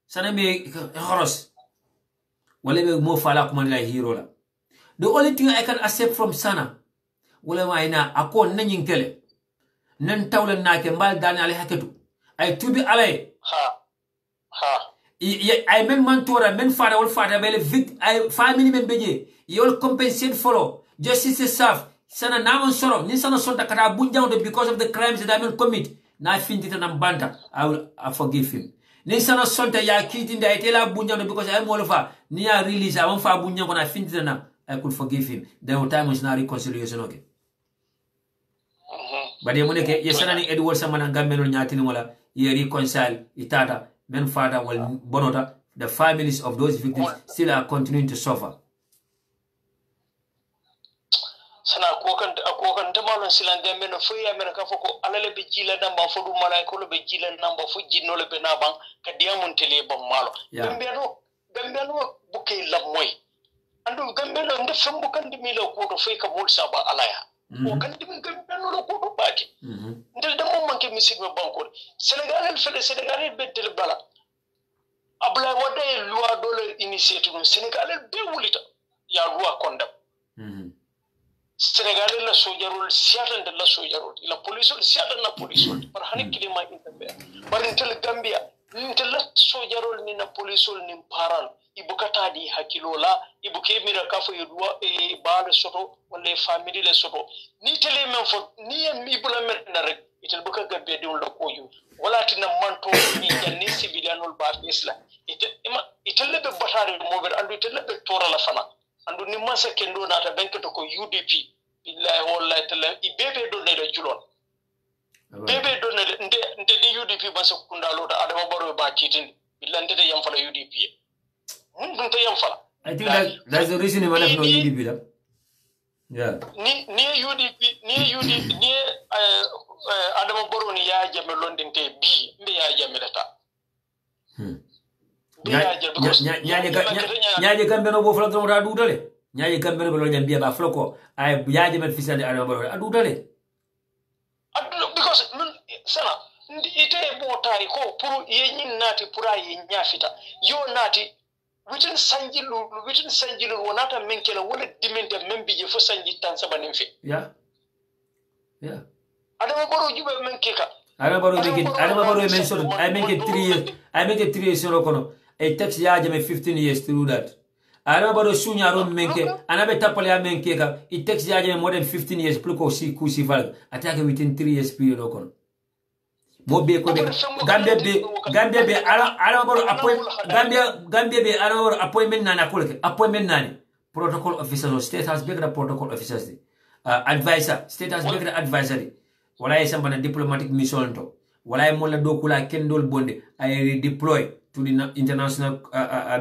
sana me horos wala me mo fala kuma la hero la the only thing I can accept from sana wala ma ina akon nanyin tele nan tawla nake mbal dani ala haketu ay tubi alay I men mantora men fada wal fada bele vict ay family men beje yol compensate follow justice serve sana namon soro ni sana sonta kata bunjawdo because of the crimes that I men commit na findita nam banta I forgive him ni sana sonta ya kiti nda itela bunjawdo because I molofa ni ya release am fa bunjawdo na findita nam I could forgive him the time is not reconciliation okay but ye moneke yesana ni Edward samana gamelo nyatini wala ye reconcile itata men father will bonota the families of those victims still are continuing to suffer sana akokan tamalon silan Gambe no fu ya men ka foko alale be jila namba fo dum malaiko le be jila namba fo jinno le be naban ka diamon tele bam malo Gambe no bukay la moy andu Gambe no nde fembu kandi mi lo ko to fay ka mul saba alaya o kandi min Gambe no ko to baki ndel de mom manke misigbe banko Senegal fele Senegal be tel bala abla wade loi dole initiative Senegal be wulita ya loi condam Senegal la sojarol siatan de la sojarol la police siatan na police par hani kilima interbe bar intel Gambia intel la sojarol ni na police ni paral ibukata di hakilola ibuke mira kafo yudwa e baale soto wala family le soto ni tele men fo ni en ibula men na rek itel buka Gambia de wala koyu wala tina manto ni janni civilianol ba isla itel le be batare mo ber andu itel le be tora la fana andu ni masa kendo nata benketo ko UDP billahi wallahi tala ibebe do ne julon bebe do ne nde di UDP basa kunda lota adama baro ba kitin billahi nde yam fala UDP mun dun te yam fala I think that's the reason why no UDP da yeah ni UDP ni adama baro ni ya jame londin te bi mbe ya jame lata nyaaje kambe no bo fala do da dudale nyaaje kambe no bo jam biya ba floko ay yaaje met fisande adama baro adudale because sana ite botari ko pour yenyin nati pura yenya fita yo nati witin sanjilu wonata menkela wala dimente membije fo sanji tan sabanin fi yeah adama baro jube menkeka adama baro men so I make it 3 years so kono a tax yaaje me 15 years through that adama baro sunya ron menke anabe tapale ya menke ka it takes yaaje me more than 15 years plus ko si kusi fal attack within 3 years period kono mo be ko Gambia be adama baro Gambia be adama baro appointment nani akolke appointment nani protocol officers or state house be protocol officers advisor state house be advisory wala ay sambana diplomatic mission to wala ay mola dokula kendol bonde ay deploy to the international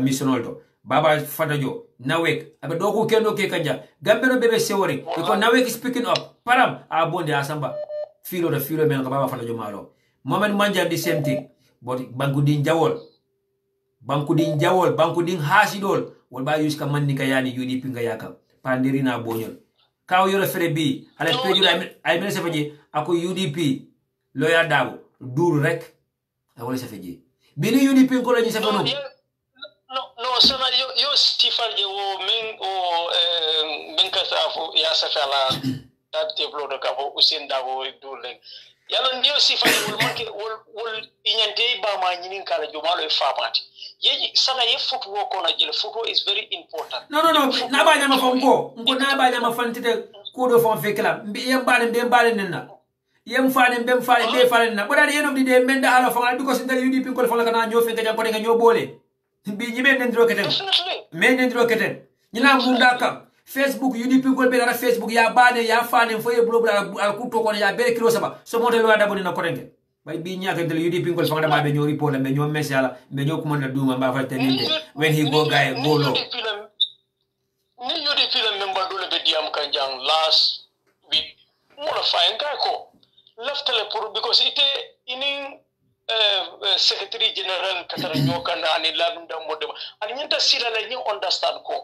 mission to baba fadajo nawek abe doku kendo ke kanja gambero bebe sewori because nawek is picking up param a bonde asamba filo men ko baba fadajo malo moment manja the same thing but bankudin hasidol wal ba yus ka manni ka yani UDP nga yaka pandirina bonyol kaw yoro fere bi ala peju ay mele sefaji ako UDP loya dabo dur rek wala sefaji bini UDP ko lañu sefano no sana yo stifarje wo men o men ka safo ya safala dat deblo ka fo usen dabo dur rek yalla ndiyo sifarje wol manke wol inyante ba ma nyinin kala jomalo e famati yeji sana ye football ko na jele football is very important no na ba nyama fonko ngo na ba nyama fantite ko do fon fekla mbi yembale nenna yem faale be faale na bodade yeno di de menda hala fon because inter UDP ko fon kana nyo fenga jam ko nga nyo bole bi nyibe ndendro keten men ndendro keten nyina munda kam Facebook UDP ko be na Facebook ya bane ya faale fo ye blog al ku to ko ya be kilo saba so model wa daboni na ko renke bay bi nyaaka del UDP ko fon da be nyo report be nyo message be nyo ko mon na duma ba fa teninde when he go guy go low ni UDP la member dole be diam kanjang last week mo fa en ka ko leftale pour because ite ini secretary general katara nyokanda ani labum da modde ani nyanta sila la ni understand ko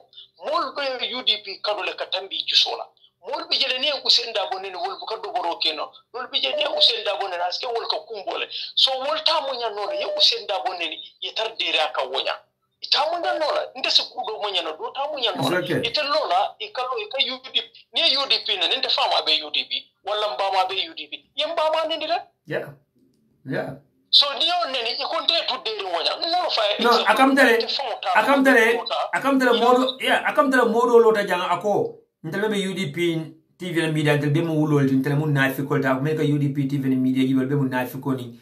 mol be UDP kadole katambi jusola mol be jele ne usenda bonene wol buka do boro keno dol be jele ne usenda bonene aske wol ka kumbole so wol ta munya no ye usenda bonene ye tardere aka wonya itamunya nola ndese kudo munya no do tamunya nola ite lola ikalo ika UDP ni UDP na nende fama be UDP wala mbama be UDP yembama nindira yeah so niyo neni ikonde tudere wonya no fa no akamtele modo lota janga ako ntele be UDP TV and media ntele be mu wulol ntele mu nafi kolta meka UDP TV and media yibel be mu nafi koni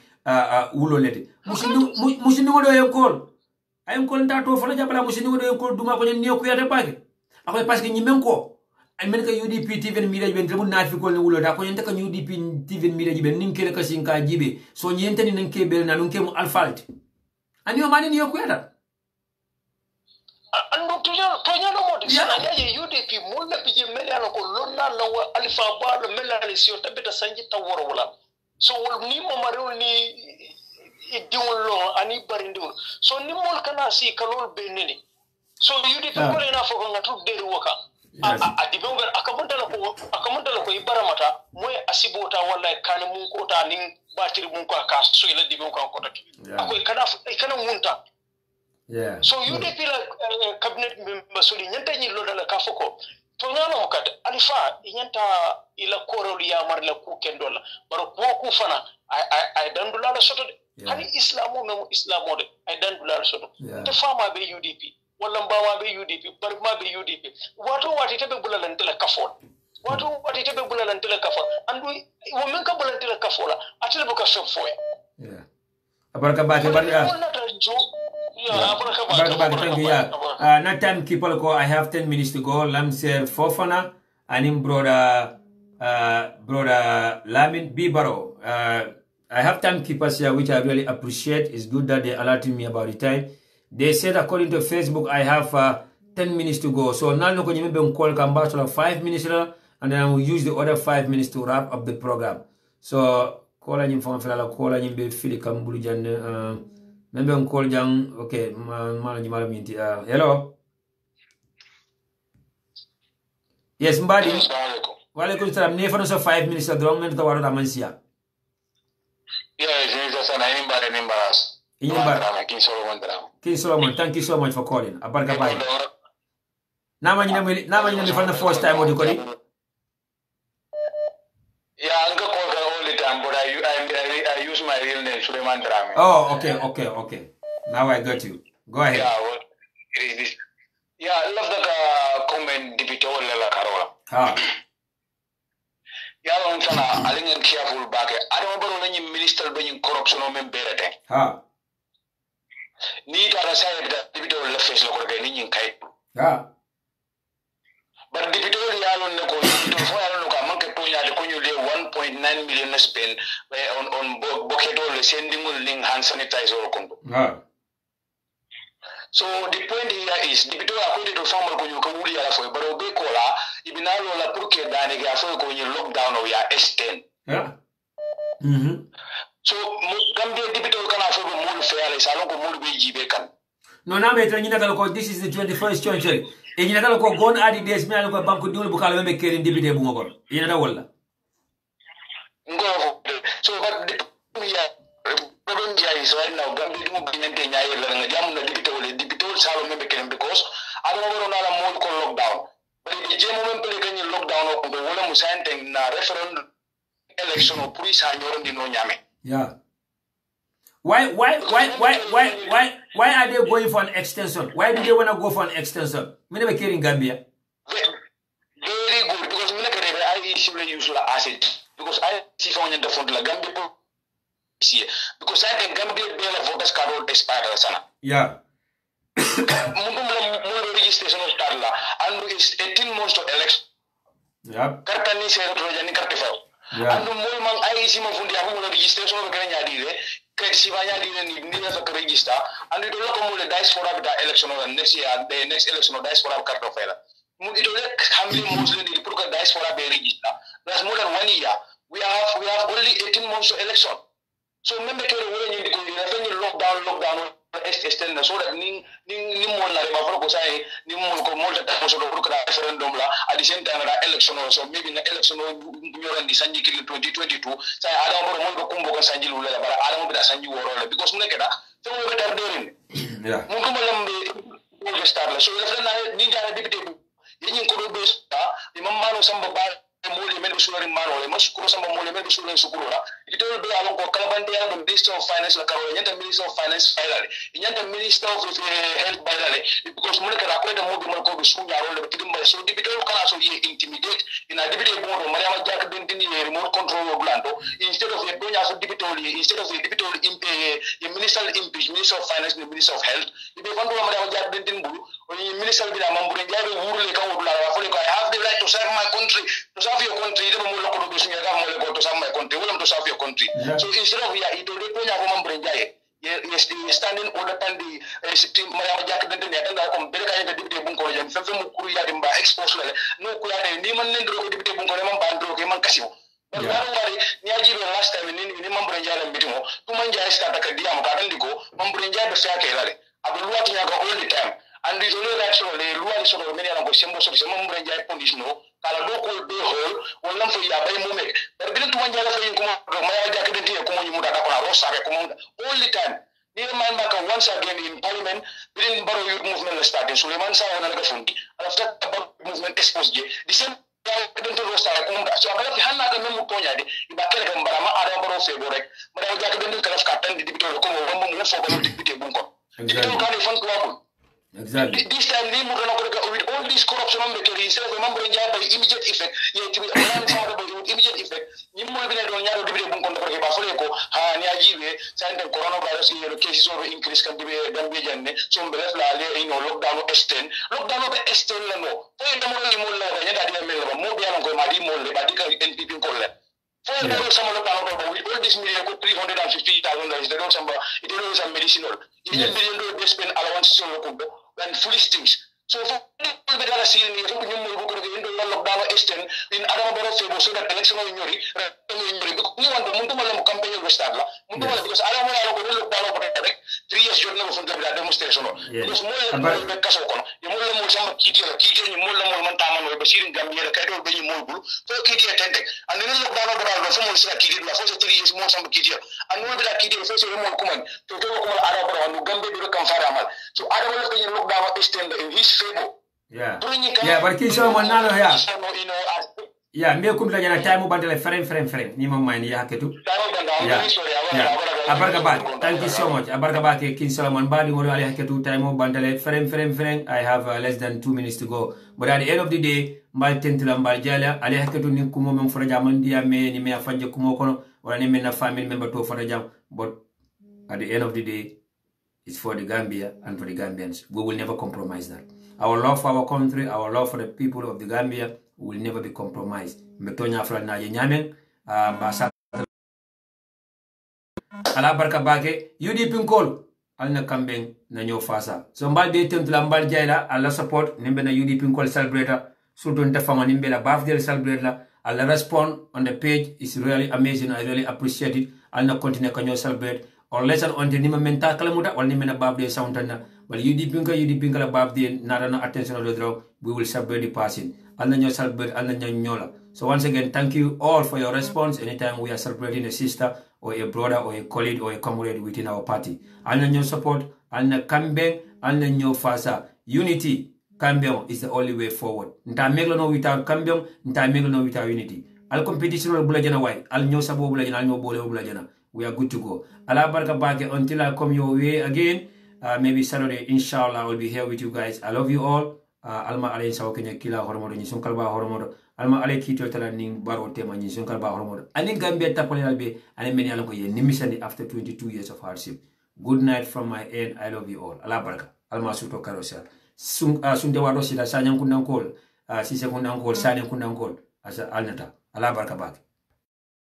wulolete musindi wodo yekol ayam ko nda to fala jabala musindi wodo ko duma ko ni ko yata bage akoy parce que nyimen ko ay men ka UDP TV and media ben mun nafi ko ni wulo da ko nyenta ka UDP TV and media ben nin kele ka sinka jibe so nyenta ni nan ke bel na nun ke mu alfalt ani o mani ni ko yata ando to ya no modi sana ya UDP mun la bije melano ko lonna lawa alfa ba lo melani sio tabeta sanji taworo wala so wol ni mo marul ni idiwolo ani barindiwol so ni mol kana si kalol beneni so UDP ko le na fo ko ngatu deri woka adibe ngal akamundala ko ibaramata moy asibota walla kan mun ko ta nin batir mun ko ka so ila dibe ko ko taki akoy kana munta so UDP la cabinet masuli nyanta nyi lo dala ka foko to nyano kat alifa inyanta ila korol ya mar la ku kendola baro ko ku fana ay dandula la soto de hani islamo memo islamo de ay dandula la soto te fama be UDP wala mbawa be UDP bar ma be UDP wato wati tebe bulalan tele kafol wato wati tebe bulalan tele kafol andu wo men ka bulalan tele kafola atele buka fofoya abarka bake bar not time people go. I have 10 minutes to go. Lamser Fofana and him brother Lamin Bibaro. I have timekeepers here, which I really appreciate. It's good that they're alerting me about the time. They said according to Facebook, I have 10 minutes to go. So now look, you may call Kambasula 5 minutes, and then I will use the other 5 minutes to wrap up the program. So call him from Fela, call him be Philip Kambulujan. Maybe on call jang. Okay, hello. Yes, Mbadi. Walaikum salam. Never so 5 minutes. Drong men to waro tamansia. King Solomon, thank you so much for calling. Abarka bye. Nama nyina for the first time what you call it? Yeah, I'm gonna call her all the time, but I use my real name, Suleiman Drame. Oh, okay. Now I got you. Go ahead. Yeah, well, it is this. Yeah, I love the comment debate all la Carola. Yeah, I'm sana aling careful back. I don't know any minister being corruption or memberate. Need to say that debate all the face local getting kai. But debate all the island no go market ponya the konyu 1.9 million spend on bucket all the sending link hand sanitizer or combo. So the point here is debate all according to farmer konyu kamuli ala for but obe kola ibinalo la purke dani ga for konyu lockdown or ya S10. So Gambia debate all kana for more fair salon ko more be jibe kan. No, now this is the 21st century. And you know, go on at days, me I look at Banco Dul Bucal make carrying debate bungo. You know what? So but the problem here is right now Gambia do be maintain the jam na debate salo me because I don't know na more lockdown. But the jam moment pele kan lockdown o ko wala musante na referendum election o police hanyoron di no nyame. Yeah. Why are they going for an extension? Why do they want to go for an extension? Me never care in Gambia. Very good because me never I simply use the asset because I see from the front la Gambia because I think Gambia the voters card expired sana. Yeah. More registration of Tarla and it's 18 months to election. Yeah. Kartani say to jani kartifa. Yeah. And more man I see my fundi amu registration of Kenya dire. Sivanya didn't need to register, and it will come with the diaspora with the election of the next year, the next election of diaspora card of It will let family Muslim put a diaspora be register. That's more than 1 year. We have only 18 months to election. So remember when you lockdown extend so that ni mo na ba for ko sai ni mo ko mo ta so do ko referendum la at the same time election so maybe na election nyoran di sanji kili 2022 sai adam mo ko kumbo ko sanji lu la bara adam da sanji woro la because mu nekeda to mo be dar dorin mo ko mo lambe mo start la so la ni dara député yi ko do be sta imam manu samba ba mole men sura mano le masukuro samba mole men sura sukuro la ito be alon ko kalabande ya do minister of finance la karo nyanta minister of finance finally nyanta minister of health finally because mun ka ko da mo be ko be sunya ro le tidim ba so dibito kana so ye intimidate ina dibite bo do mariama jak den tin ye remote control of lando instead of ye donya so dibito impe ye minister minister of finance ni minister of health ibe bando mariama jak den tin bulu minister bi da mambure jabe wurule kan wudula wa fole ko I have the right to serve my country to serve your country de mo lokko do sunya ga mo le ko to serve my country wala to serve your country so instead of ya ito de tonya ko mambure jaye yes standing order tan di system mariama jak den tin ya tan ko be ka yebe dibite bun ko jam fe mu kuru ya dimba expose la no ko ya ni man nen do ko dibite bun ko man bandro ke man kasimo but daru wari ni ajibe last time ni mambure jaye mbitimo to man jaye start ka diam ka dan diko mambure jaye be fa ke lale abu luati nya ko all the time and we don't know so le loi so do meni ala ko sembo so mambure jaye condition kala do ko be hol wala fo ya bay mume but bin to manja la fay ko ma ya jakk den tie ko mo mu da ko la rosa ko mo all the time Near mind back once again in Parliament, within Borough Youth Movement started. Suleiman Sawa na nagafundi, and after the Borough Movement exposed the same didn't roast so I have Hana the Memu Ponya, Ibaka Barama, Adam Borough Favorite, but I was like the kind of captain, the deputy for the Bunko. Exactly. This time, with all this corruption on the carry, instead of remembering by immediate effect, yet to be with immediate effect, you will be on Yaro Bunko, Bafreco, Niajive, sign the coronavirus cases over increase can be done again, so left lockdown of Esten, lockdown of Esten Lano, more than Madi Mole, Badica and people call them. With all this media, $350,000, they don't some, it is a medicinal. $1 million they spend allowance and foolish things. So for people that are seeing the lockdown extend in Adamaboro favor so that election in Yuri, because you want the Muntumalam campaign of Westadla, because I don't want to look down over 3 years journal from the demonstration. Because more than Casocon, you more than some Kitty, you more than Montana, Bashir, Gambia, Cato, Benny Mobu, so Kitty attended. And then look down over the someone said Kitty, for 3 years more some Kitty. And we will Kitty, first of all, come to go Arab and Gambia to come Faramal. So I don't want to look down extend in his favor. Yeah, but Kinshaw Manano here. Yeah, me come to your time about the frame. Nima mine yaketu. Yeah. Abargabak. Thank you so much. Abargabak Kinshaw Manbadi or Yaketu time bandale frame. I have less than 2 minutes to go. But at the end of the day, Mal Tentilam Baljala, Ali Haketu Nikumum for a Jamandia me, ni me a Fanja Kumokono, or any men a family member to for a jam. But at the end of the day, it's for the Gambia and for the Gambians. We will never compromise that. Our love for our country, our love for the people of the Gambia will never be compromised. Metonya Frana Yamen, Basa Alabarka Bake, UDP Call, Alna Kambeng, Nanyo Fasa. So Mbalde Templambal Jaila, Allah support, Nimbena UDP Call celebrator, Sultan Tafama Nimbela birthday celebrator. I'll respond on the page. It's really amazing. I really appreciate it. I'll not continue to celebrate. Or less than on the Nimenta Kalamuta or Nimena birthday sound. But UDP la birthday, not attention of the draw. We will celebrate the passing. I'll not celebrate, I'll not nyola. So once again, thank you all for your response. Anytime we are celebrating a sister or a brother or a colleague or a comrade within our party. I'll not support, I'll not Kambeng, I'll not fasa. Unity. Cambion is the only way forward. Nta meglo no without Cambion, nta meglo no without unity. Al competition will bulajana way. Al nyo sabo bulajana, al nyo bole bulajana. We are good to go. Allah barka bake until I come your way again. Maybe Saturday, inshallah, I will be here with you guys. I love you all. Alma ale sawo kenya kila hormodo ni sun kalba hormodo. Alma ale kito tala ning baro tema ni sun kalba hormodo. Ani Gambia tapole albe ani meni alanko ye nimisandi after 22 years of hardship. Good night from my end. I love you all. Allah barka. Alma suto karosel. Sunde wado sila sanyang kundankol. Sise kundankol, sanyang kundankol. Asa alnata. Allah barka bake.